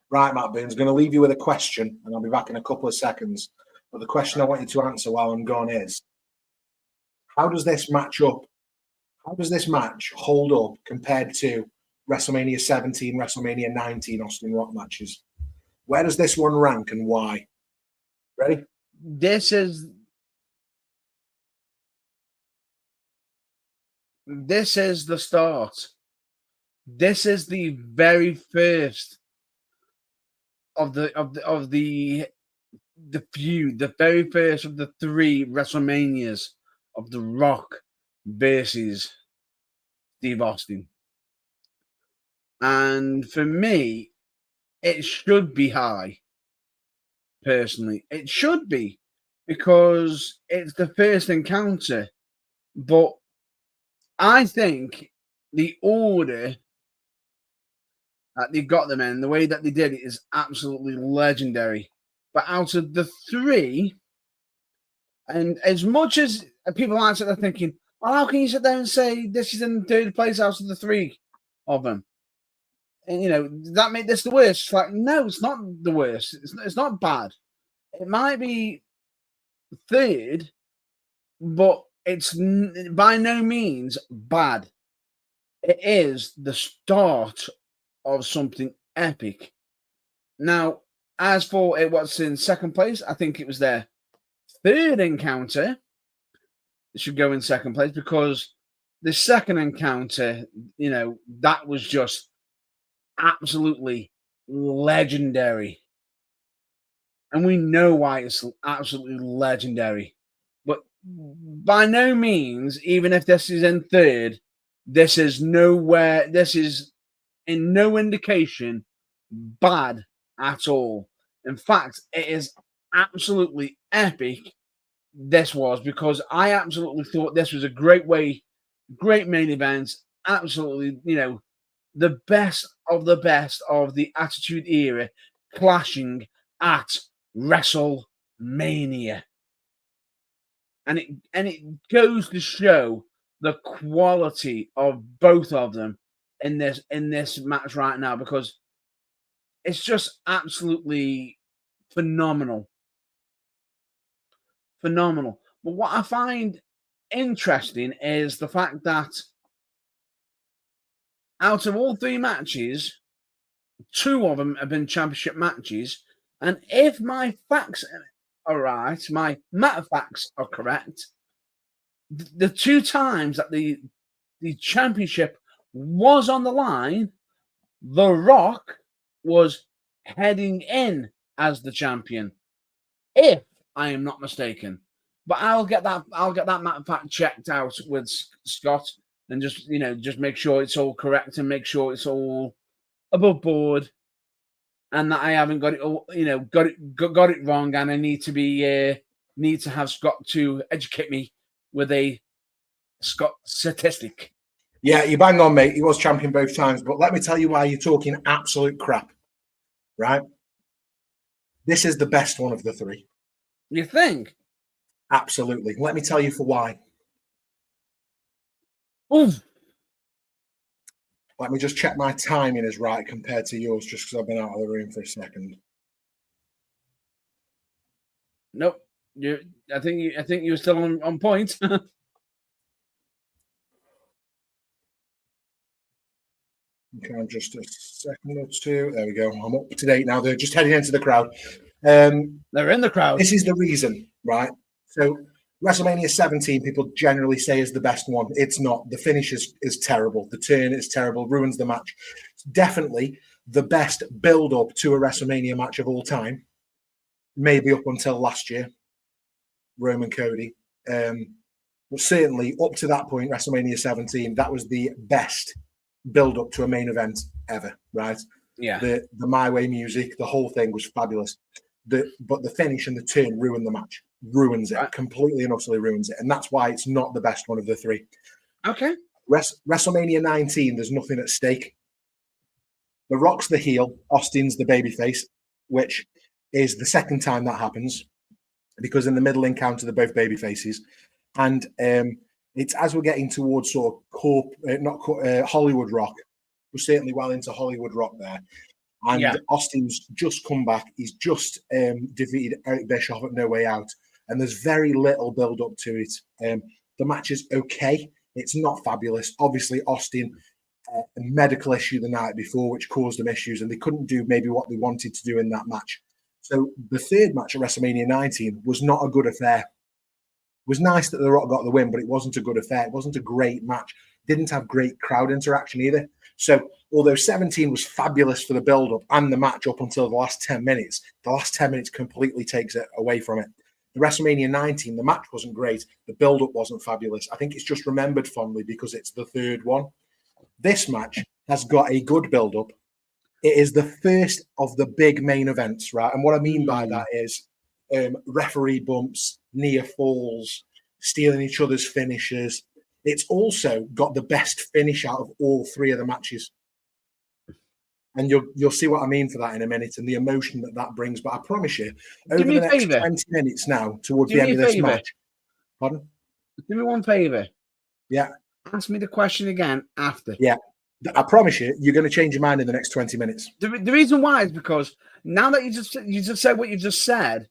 A: Right, Matt Burns, going to leave you with a question, and I'll be back in a couple of seconds. But the question I want you to answer while I'm gone is, how does this match up? How does this match hold up compared to WrestleMania 17, WrestleMania 19 Austin Rock matches? Where does this one rank and why? Ready?
B: This is the start. This is the very first of the feud, the very first of the 3 WrestleManias of The Rock versus Steve Austin. And for me, it should be high. Personally, it should be, because it's the first encounter. But I think the order that they got them in, the way that they did it, is absolutely legendary. But out of the 3, and as much as people are sitting there thinking, well, how can you sit there and say this is in 3rd place out of the 3 of them? And, that make this the worst? It's like, no, it's not the worst. It's not bad. It might be 3rd, but it's by no means bad. It is the start of something epic. Now, as for it, what's in 2nd place, I think it was their 3rd encounter. It should go in 2nd place, because the 2nd encounter, that was just absolutely legendary. And we know why it's absolutely legendary. But by no means, even if this is in 3rd, this is in no indication bad at all. In fact, it is absolutely epic. This was, because I absolutely thought this was a great main event. Absolutely, the best of the Attitude Era clashing at WrestleMania. And it goes to show the quality of both of them in this match right now, because it's just absolutely phenomenal. Phenomenal. But what I find interesting is the fact that out of all three matches, two of them have been championship matches. And if my facts are right, my matter facts are correct, the two times that the championship was on the line, The Rock was heading in as the champion, if I am not mistaken. But I'll get that matter fact checked out with Scott, and just make sure it's all correct and make sure it's all above board, and that I haven't got it all, got it wrong, and I need to have Scott to educate me with a Scott statistic.
A: Yeah, you bang on, mate. He was champion both times, but let me tell you why you're talking absolute crap, right? This is the best one of the three.
B: You think?
A: Absolutely. Let me tell you for why.
B: Oof.
A: Let me just check my timing is right compared to yours, just because I've been out of the room for a second.
B: Nope. I think you're still on point.
A: Okay, I'm just a second or two. There we go. I'm up to date now. They're just heading into the crowd.
B: They're in the crowd.
A: This is the reason, right? So WrestleMania 17, people generally say is the best one. It's not. The finish is terrible. The turn is terrible, ruins the match. It's definitely the best build-up to a WrestleMania match of all time. Maybe up until last year, Roman Cody. But certainly up to that point, WrestleMania 17, that was the best build up to a main event ever, right?
B: Yeah.
A: The My Way music, the whole thing was fabulous. But the finish and the turn ruined the match, ruins it, completely and utterly ruins it. And that's why it's not the best one of the three.
B: Okay.
A: WrestleMania 19, there's nothing at stake. The Rock's the heel, Austin's the babyface, which is the second time that happens, because in the middle encounter, they're both babyfaces. And it's as we're getting towards sort of Hollywood Rock. We're certainly well into Hollywood Rock there. And Austin's just come back. He's just defeated Eric Bischoff at No Way Out. And there's very little build up to it. The match is okay. It's not fabulous. Obviously, Austin, a medical issue the night before, which caused them issues, and they couldn't do maybe what they wanted to do in that match. So the third match at WrestleMania 19 was not a good affair. It was nice that The Rock got the win, but it wasn't a good affair. It wasn't a great match. Didn't have great crowd interaction either. So although 17 was fabulous for the build-up and the match up until the last 10 minutes, the last 10 minutes completely takes it away from it. The WrestleMania 19, the match wasn't great. The build-up wasn't fabulous. I think it's just remembered fondly because it's the third one. This match has got a good build-up. It is the first of the big main events, right? And what I mean by that is referee bumps, near falls, stealing each other's finishes. It's also got the best finish out of all three of the matches. And you'll see what I mean for that in a minute and the emotion that brings. But I promise you, over the next 20 minutes now, towards the end of this match. Pardon?
B: Do me one favor.
A: Yeah.
B: Ask me the question again after.
A: Yeah. I promise you, you're going to change your mind in the next 20 minutes.
B: The reason why is because now that you just said what you just said,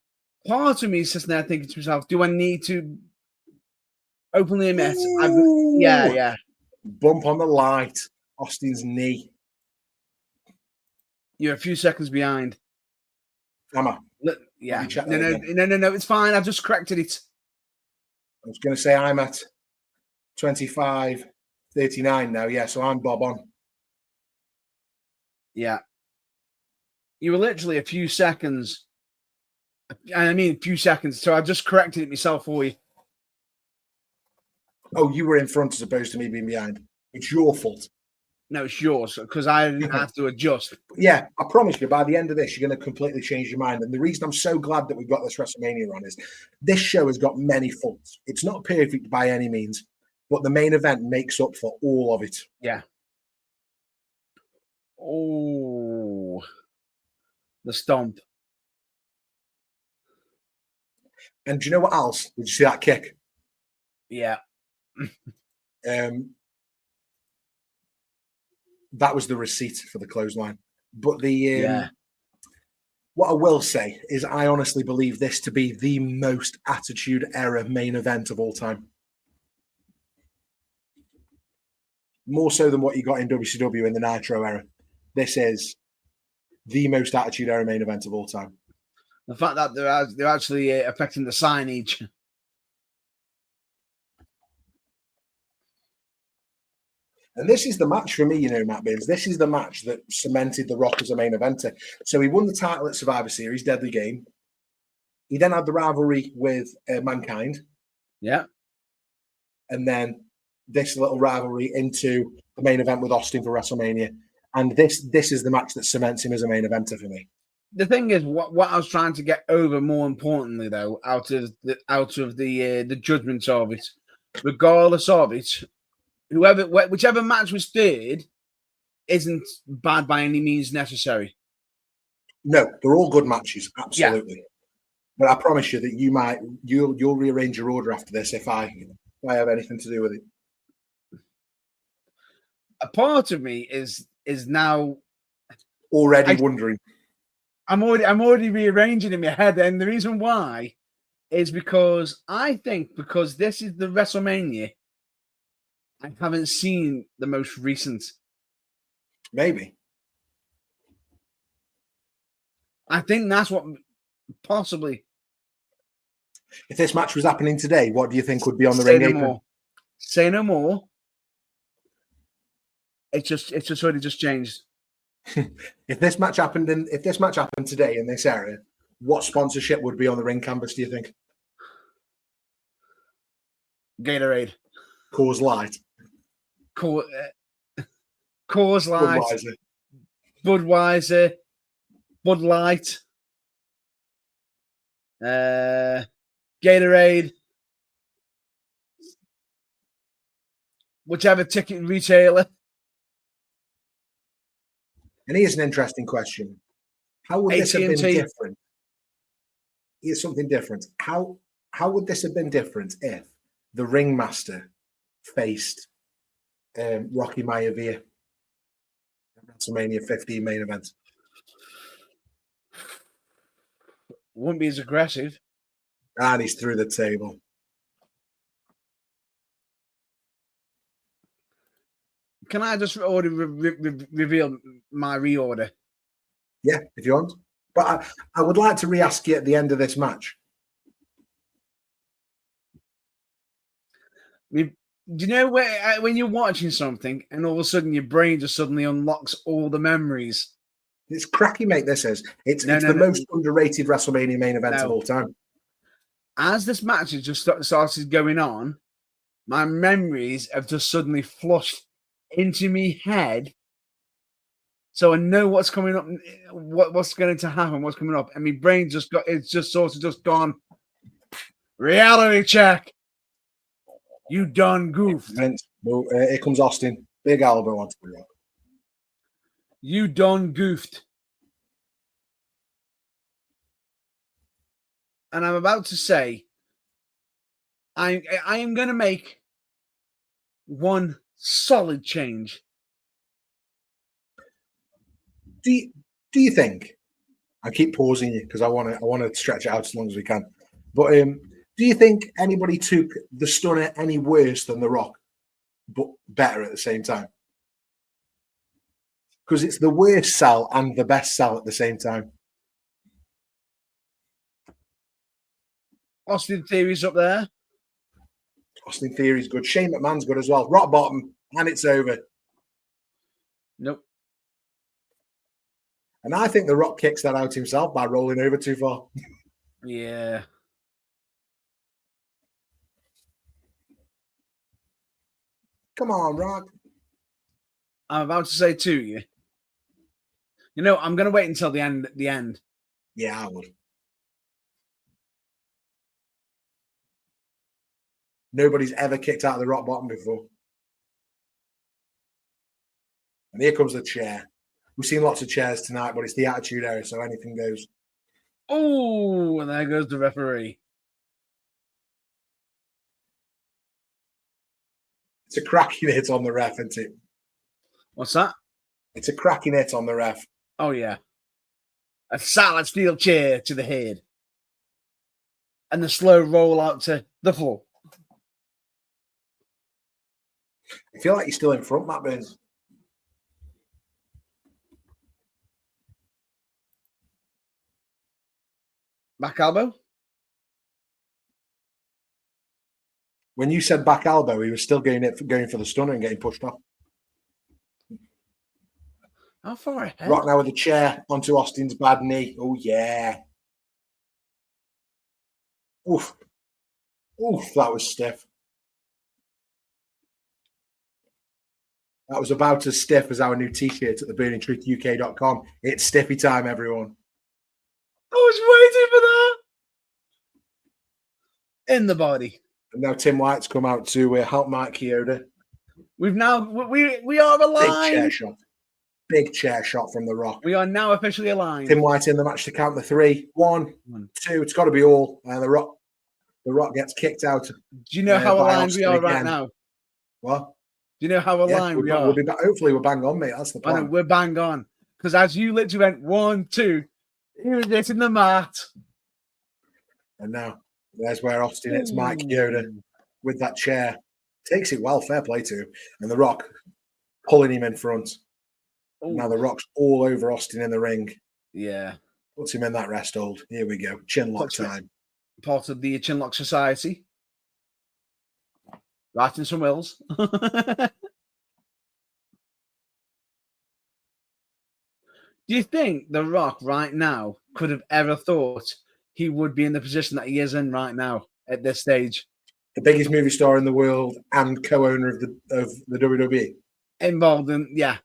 B: part of me is just now thinking to myself, do I need to openly admit? Yeah.
A: Bump on the light. Austin's knee.
B: You're a few seconds behind.
A: Am I?
B: Yeah. No. It's fine. I've just corrected it.
A: I was going to say I'm at 25:39 now. Yeah, so I'm bob on.
B: Yeah. You were literally a few seconds. I mean, a few seconds. So I just corrected it myself for you.
A: Oh, you were in front as opposed to me being behind. It's your fault.
B: No, it's yours because I didn't have to adjust.
A: Yeah, I promise you, by the end of this, you're going to completely change your mind. And the reason I'm so glad that we've got this WrestleMania on is this show has got many faults. It's not perfect by any means, but the main event makes up for all of it.
B: Yeah. Oh, the stomp.
A: And do you know what else? Did you see that kick?
B: Yeah.
A: That was the receipt for the clothesline. But
B: Yeah.
A: what I will say is I honestly believe this to be the most attitude era main event of all time. More so than what you got in WCW in the Nitro era. This is the most attitude era main event of all time.
B: The fact that they're actually affecting the signage.
A: And this is the match for me, you know, Matt Baines. This is the match that cemented The Rock as a main eventer. So he won the title at Survivor Series, Deadly Game. He then had the rivalry with Mankind.
B: Yeah.
A: And then this little rivalry into the main event with Austin for WrestleMania. And this is the match that cements him as a main eventer for me.
B: The thing is, what I was trying to get over, more importantly, though, out of the judgment of it, regardless of it, whichever match was third, isn't bad by any means necessary.
A: No, they're all good matches, absolutely. Yeah. But I promise you that you'll rearrange your order after this if I have anything to do with it.
B: A part of me is now
A: already wondering.
B: I'm already rearranging in my head, and the reason why is because I think because this is the WrestleMania, I haven't seen the most recent.
A: Maybe.
B: I think that's what possibly.
A: If this match was happening today, what do you think would be on the ring apron?
B: Say no more. It's just already just changed.
A: If this match happened today in this area, what sponsorship would be on the ring canvas, do you think?
B: Gatorade.
A: Coors Light.
B: Coors Light. Budweiser. Bud Light. Gatorade. Whichever ticket retailer.
A: And here's an interesting question. How would this have been different? Here's something different. How would this have been different if the ringmaster faced Rocky Maivia at WrestleMania 15 main event?
B: Wouldn't be as aggressive.
A: And he's through the table.
B: Can I just reveal my reorder?
A: Yeah, if you want. But I would like to re-ask you at the end of this match.
B: Do you know when you're watching something and all of a sudden your brain just suddenly unlocks all the memories?
A: It's cracky, mate, this is. It's the most underrated WrestleMania main event of all time.
B: As this match has just started going on, my memories have just suddenly flushed into me head, so I know what's coming up, what's going to happen, what's coming up, and my brain it's just sort of just gone reality check. You done goofed.
A: Well, here comes Austin. Big elbow onto the Rock.
B: You done goofed. And I'm about to say, I am going to make one solid change.
A: Do you think? I keep pausing you because I want to stretch it out as long as we can. But do you think anybody took the Stunner any worse than The Rock, but better at the same time? Because it's the worst sell and the best sell at the same time.
B: Austin Theory's up there.
A: Austin Theory's good. Shane McMahon's good as well. Rock bottom, and it's over.
B: Nope.
A: And I think The Rock kicks that out himself by rolling over too far.
B: Yeah.
A: Come on, Rock.
B: I'm about to say to you. You know, I'm going to wait until the end.
A: Yeah, I would. Nobody's ever kicked out of the rock bottom before. And here comes the chair. We've seen lots of chairs tonight, but it's the Attitude Era, so anything goes.
B: Oh, and there goes the referee.
A: It's a cracking hit on the ref, isn't it?
B: What's that?
A: It's a cracking hit on the ref.
B: Oh, yeah. A solid steel chair to the head. And the slow roll out to the floor.
A: I feel like you're still in front, Matt Burns.
B: Back elbow.
A: When you said back elbow, he was still going for the stunner and getting pushed off.
B: How far ahead?
A: Rock now with the chair onto Austin's bad knee. Oh, yeah. Oof. Oof, that was stiff. That was about as stiff as our new t-shirt at the burningtruthuk.com. It's stiffy time, everyone.
B: I was waiting for that. In the body.
A: And now Tim White's come out to help Mike Chioda.
B: We are aligned.
A: Big chair shot. Big chair shot from The Rock.
B: We are now officially aligned.
A: Tim White in the match to count the 3. 1, 2. It's got to be all. The Rock gets kicked out.
B: Do you know how aligned we are right now?
A: What?
B: Do you know how aligned we are?
A: Hopefully we're bang on, mate. That's the plan.
B: I know, we're bang on. Because as you literally went 1, 2, he was hitting the mat.
A: And now there's where Austin hits Mike Chioda with that chair. Takes it well, fair play to him. And The Rock pulling him in front. Ooh. Now The Rock's all over Austin in the ring.
B: Yeah.
A: Puts him in that rest hold. Here we go. Chinlock time.
B: Part of the Chinlock Society. Right in some wills. Do you think The Rock right now could have ever thought he would be in the position that he is in right now at this stage?
A: The biggest movie star in the world and co-owner of the WWE.
B: Involved in, yeah.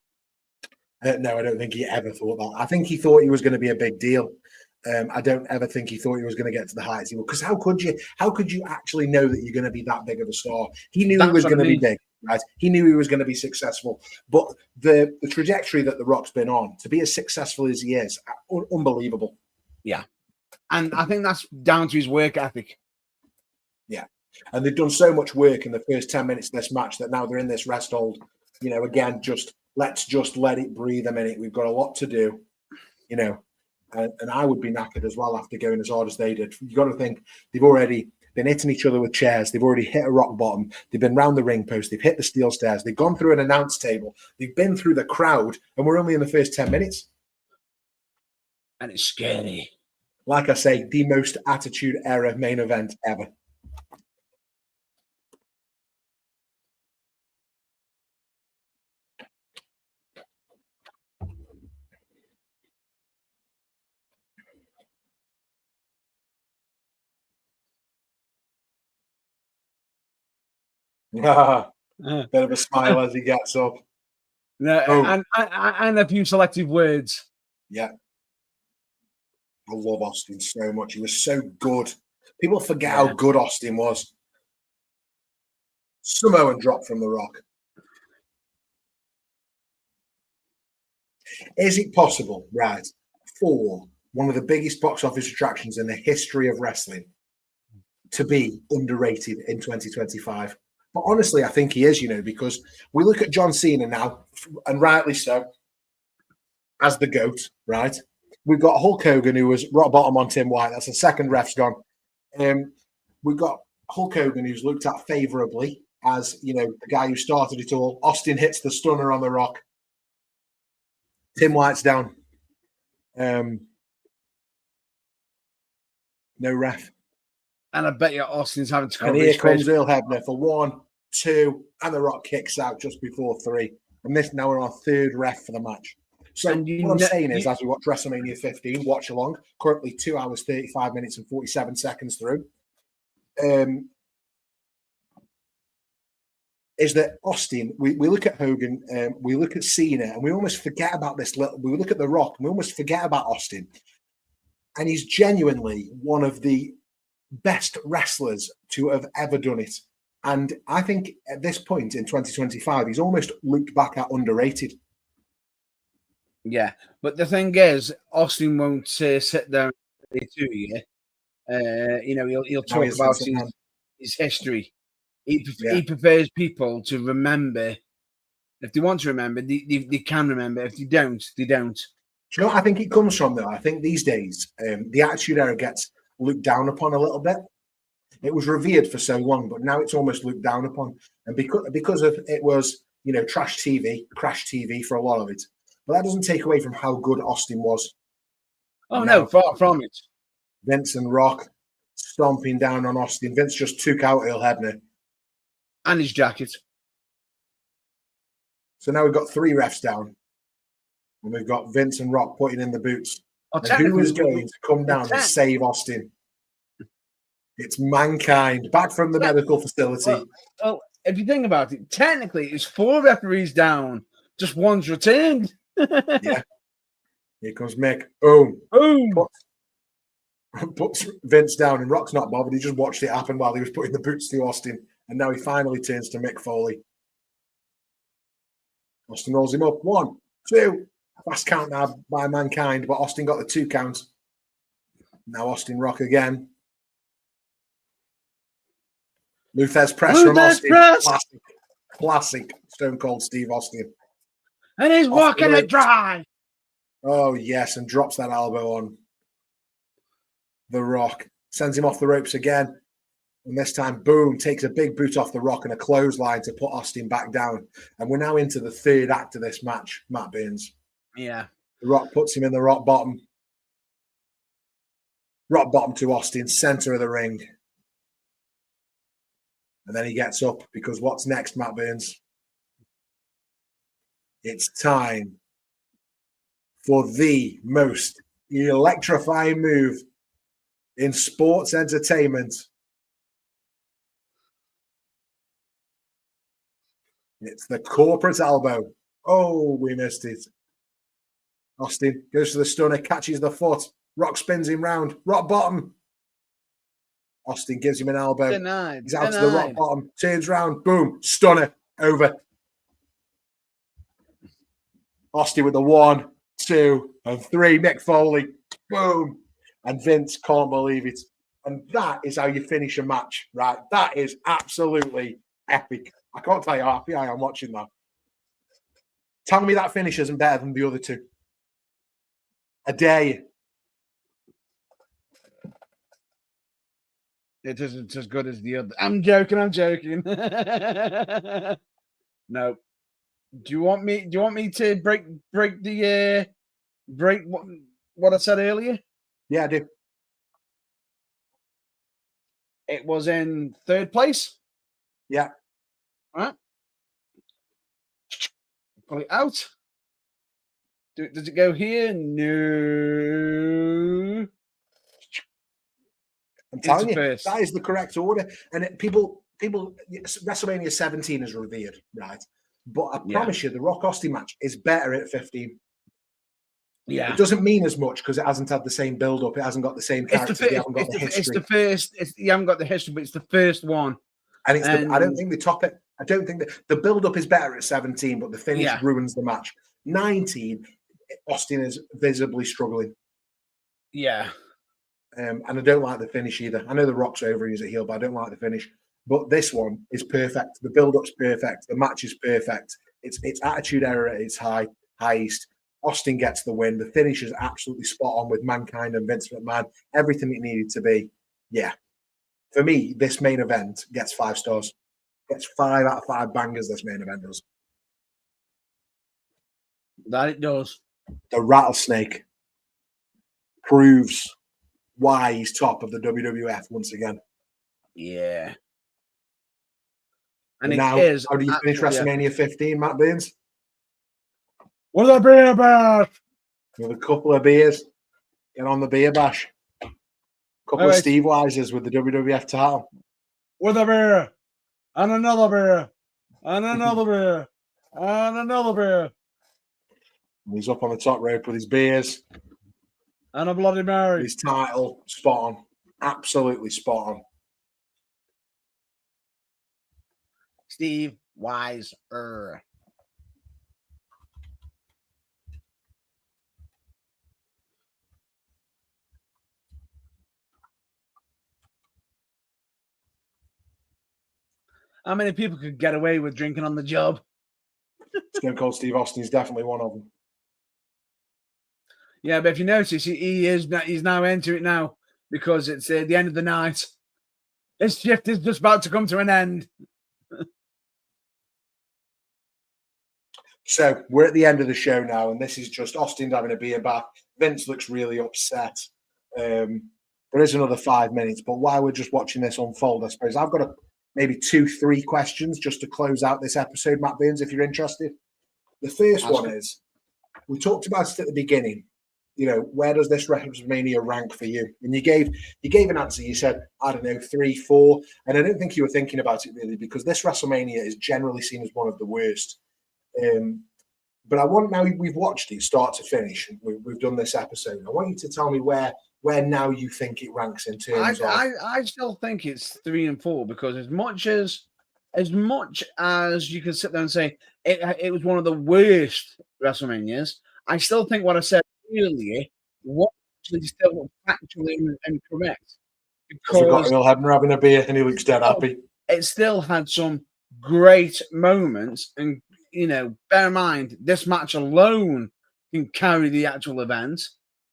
A: No, I don't think he ever thought that. I think he thought he was going to be a big deal. I don't ever think he thought he was going to get to the heights he will. Because how could you actually know that you're going to be that big of a star? He knew he was going to be big, right? He knew he was going to be successful. But the trajectory that The Rock's been on, to be as successful as he is, unbelievable.
B: Yeah. And I think that's down to his work ethic.
A: Yeah. And they've done so much work in the first 10 minutes of this match that now they're in this rest hold. You know, again, let's just let it breathe a minute. We've got a lot to do, you know. And I would be knackered as well after going as hard as they did. You got to think they've already been hitting each other with chairs. They've already hit a rock bottom. They've been round the ring post. They've hit the steel stairs. They've gone through an announce table. They've been through the crowd, and we're only in the first 10 minutes.
B: And it's scary.
A: Like I say, the most attitude era main event ever. Bit of a smile as he gets up.
B: No, and a few selective words.
A: Yeah. I love Austin so much. He was so good. People forget how good Austin was. Samoan drop from The Rock. Is it possible, right, for one of the biggest box office attractions in the history of wrestling to be underrated in 2025? But honestly, I think he is, you know, because we look at John Cena now, and rightly so, as the GOAT, right? We've got Hulk Hogan, who was rock bottom on Tim White. That's the second ref's gone. We've got Hulk Hogan, who's looked at favorably as, you know, the guy who started it all. Austin hits the stunner on The Rock. Tim White's down. No ref.
B: And I bet you Austin's having to cover.
A: And here comes Earl Hebner for 1, 2, and The Rock kicks out just before 3. And this now we're on third ref for the match. So what I'm saying is, as we watch WrestleMania 15, watch along, currently 2 hours, 35 minutes and 47 seconds through, is that Austin, we look at Hogan, we look at Cena, and we almost forget about this. We look at The Rock, and we almost forget about Austin. And he's genuinely one of the best wrestlers to have ever done it. And I think at this point in 2025, he's almost looked back at underrated.
B: Yeah, but the thing is, Austin won't sit there to you. You know, he'll talk about his history. He prefers people to remember. If they want to remember, they can remember. If they don't, they don't.
A: Do you know what I think it comes from, though? I think these days, the Attitude Era gets looked down upon a little bit. It was revered for so long, but now it's almost looked down upon. And because of it was, trash TV, crash TV for a lot of it. But that doesn't take away from how good Austin was.
B: Oh, no, far from it.
A: Vince and Rock stomping down on Austin. Vince just took out Earl Hebner.
B: And his jacket.
A: So now we've got 3 refs down. And we've got Vince and Rock putting in the boots.
B: Oh,
A: and who is going to come down and save Austin? It's Mankind, back from the medical facility.
B: Well, if you think about it, technically it's 4 referees down. Just one's returned.
A: Yeah. Here comes Mick. Boom.
B: Boom.
A: Puts Vince down, and Rock's not bothered. He just watched it happen while he was putting the boots to Austin. And now he finally turns to Mick Foley. Austin rolls him up. 1, 2. Fast count now by Mankind, but Austin got the 2 count. Now Austin Rock again. Luthez press from Austin. Classic Stone Cold Steve Austin.
B: And he's walking it dry.
A: Oh, yes, and drops that elbow on the Rock. Sends him off the ropes again. And this time, boom, takes a big boot off the Rock and a clothesline to put Austin back down. And we're now into the 3rd act of this match, Matt Burns.
B: Yeah.
A: The Rock puts him in the rock bottom. Rock bottom to Austin, center of the ring. And then he gets up because what's next, Matt Burns? It's time for the most electrifying move in sports entertainment. It's the corporate elbow. Oh, we missed it. Austin goes for the stunner, catches the foot. Rock spins him round. Rock bottom. Austin gives him an elbow.
B: Denied.
A: He's out to the rock bottom. Turns round. Boom. Stunner. Over. Austin with the 1, 2, and 3. Mick Foley. Boom. And Vince can't believe it. And that is how you finish a match, right? That is absolutely epic. I can't tell you how happy I am watching that. Tell me that finish isn't better than the other 2. A day.
B: It isn't as good as the other. I'm joking. No. Do you want me to break what I said earlier?
A: Yeah, I do.
B: It was in 3rd place.
A: Yeah.
B: All right. Pull it out. Does it go here? No.
A: I'm telling you, that is the correct order. And people, WrestleMania 17 is revered, right? But I promise you, the Rock Austin match is better at 15.
B: Yeah.
A: It doesn't mean as much because it hasn't had the same build-up. It hasn't got the same characters. You haven't got the history.
B: It's the first. You haven't got the history, but it's the first one.
A: And I don't think they top it. I don't think that the build-up is better at 17, but the finish ruins the match. 19, Austin is visibly struggling.
B: Yeah.
A: And I don't like the finish either. I know the Rock's over, he's a heel, but I don't like the finish. But this one is perfect. The build-up's perfect. The match is perfect. It's Attitude Era at its highest. Austin gets the win. The finish is absolutely spot on with Mankind and Vince McMahon. Everything it needed to be. Yeah. For me, this main event gets 5 stars. Gets 5 out of 5 bangers, this main event does.
B: That it does.
A: The Rattlesnake proves why he's top of the WWF once again.
B: Yeah. And
A: now, how do you finish WrestleMania 15, Matt Burns?
B: With a beer bash.
A: With a couple of beers. Get on the beer bash. Couple of Steve Wises with the WWF title.
B: With a beer. And another beer. And another beer. And another beer.
A: And he's up on the top rope with his beers.
B: And a Bloody Mary.
A: His title, spot on. Absolutely spot on.
B: Steve Weiser. How many people could get away with drinking on the job?
A: Stone Cold Steve Austin is definitely one of them.
B: Yeah, but if you notice, he's now into it now because it's the end of the night. His shift is just about to come to an end.
A: So we're at the end of the show now, and this is just Austin having a beer back. Vince looks really upset. There is another 5 minutes, but while we're just watching this unfold, I suppose I've got maybe 2-3 questions just to close out this episode, Matt Burns, if you're interested. The first one is, we talked about it at the beginning. You know, where does this WrestleMania rank for you? And you gave an answer. You said, I don't know, 3, 4. And I don't think you were thinking about it really, because this WrestleMania is generally seen as one of the worst. But I want, now we've watched it start to finish, and we've done this episode, I want you to tell me where now you think it ranks in terms of.
B: I still think it's 3 and 4, because as much as you can sit there and say it was one of the worst WrestleManias, I still think what I said earlier was actually still factually and correct.
A: Because we've got Earl Hebner having a beer and he looks dead happy.
B: It still had some great moments, and you know, bear in mind this match alone can carry the actual event.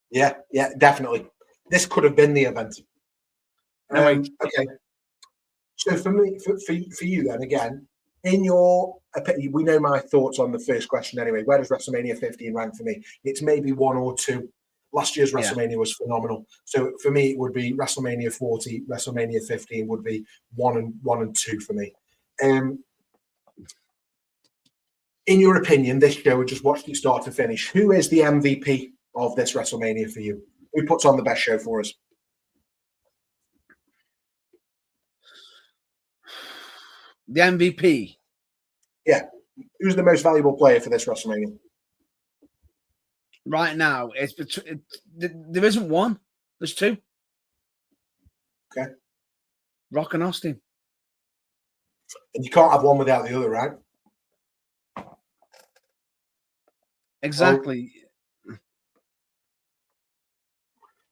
A: Yeah, definitely. This could have been the event. Okay. So for me, for you then, again, in your opinion, we know my thoughts on the first question anyway. Where does WrestleMania 15 rank for me? It's maybe 1 or 2. Last year's WrestleMania was phenomenal. So for me, it would be WrestleMania 40, WrestleMania 15 would be 1 and 2 for me. In your opinion, this show, we just watched it start to finish. Who is the MVP of this WrestleMania for you? Who puts on the best show for us?
B: The MVP.
A: Yeah. Who's the most valuable player for this WrestleMania?
B: Right now, there isn't one. There's 2.
A: Okay.
B: Rock and Austin.
A: And you can't have one without the other, right?
B: Exactly.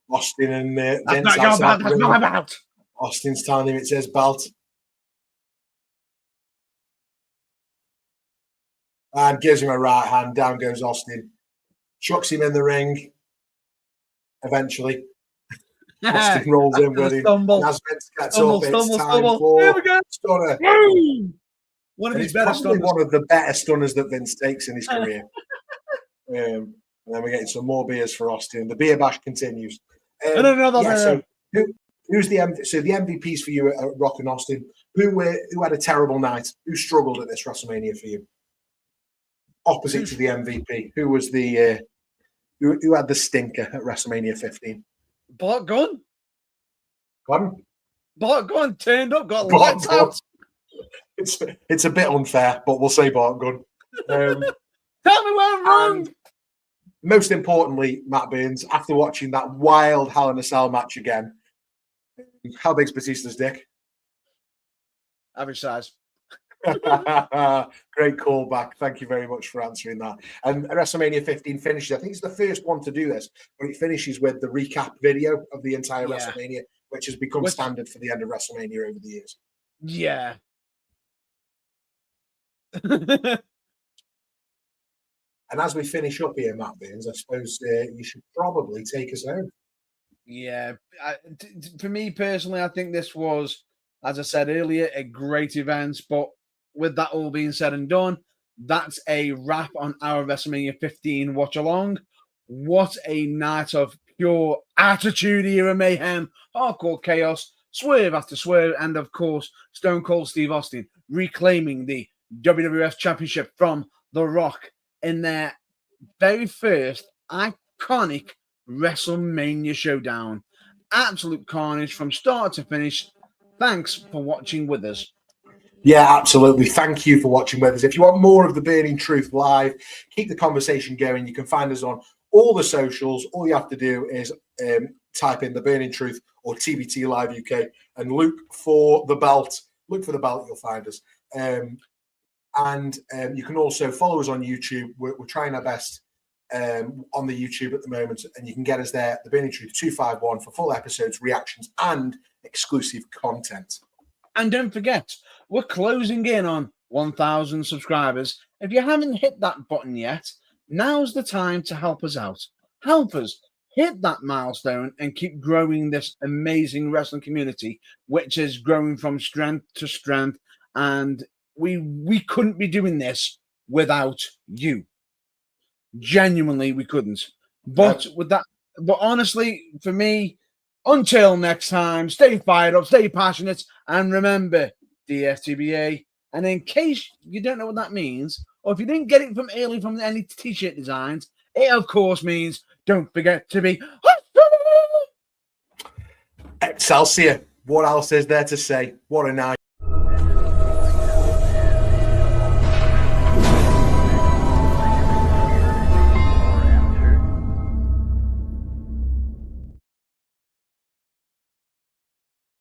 A: Austin and Vince.
B: That's not about.
A: Austin's telling him it says belt. And gives him a right hand. Down goes Austin. Chucks him in the ring. Eventually. Austin rolls in with him. And as Vince gets up, it's time for
B: Here we go.
A: Stunner.
B: One of
A: his better stunners. One of the better stunners that Vince takes in his career. And then we're getting some more beers for Austin. The beer bash continues. So who's the MVPs for you at Rock and Austin? Who had a terrible night? Who struggled at this WrestleMania for you? Opposite to the MVP, who was the who had the stinker at WrestleMania 15?
B: Bart Gunn.
A: Pardon?
B: Bart Gunn turned up, got lights out.
A: It's a bit unfair, but we'll say Bart Gunn.
B: Tell me where I'm wrong.
A: Most importantly, Matt Burns, after watching that wild Hell in a Cell match again, how big's Batista's dick?
B: Average size.
A: Great callback. Thank you very much for answering that. And WrestleMania 15 finishes. I think it's the first one to do this, but it finishes with the recap video of the entire WrestleMania, which has become standard for the end of WrestleMania over the years.
B: Yeah.
A: And as we finish up here, Matt Burns, I suppose you should probably take us home.
B: Yeah. For me personally, I think this was, as I said earlier, a great event. But with that all being said and done, that's a wrap on our WrestleMania 15 watch along. What a night of pure attitude era mayhem, hardcore chaos, swerve after swerve, and of course, Stone Cold Steve Austin reclaiming the WWF Championship from The Rock in their very first iconic WrestleMania showdown. Absolute carnage from start to finish. Thanks for watching with us.
A: Yeah, absolutely. Thank you for watching with us. If you want more of the Burning Truth live, keep the conversation going. You can find us on all the socials. All you have to do is type in the Burning Truth or TBT Live UK and look for the belt. Look for the belt, you'll find us. And you can also follow us on YouTube. We're trying our best on the YouTube at the moment, and you can get us there, The Burning Truth 251, for full episodes, reactions, and exclusive content.
B: And don't forget, We're closing in on 1,000 subscribers. If you haven't hit that button yet, now's the time to help us out. Help us hit that milestone and keep growing this amazing wrestling community, which is growing from strength to strength. And we couldn't be doing this without you. Genuinely, we couldn't. But but honestly, for me, until next time, stay fired up, stay passionate, and remember, DFTBA. And in case you don't know what that means, or if you didn't get it from early from any t-shirt designs, it of course means don't forget to be
A: Excelsior. What else is there to say? What a night.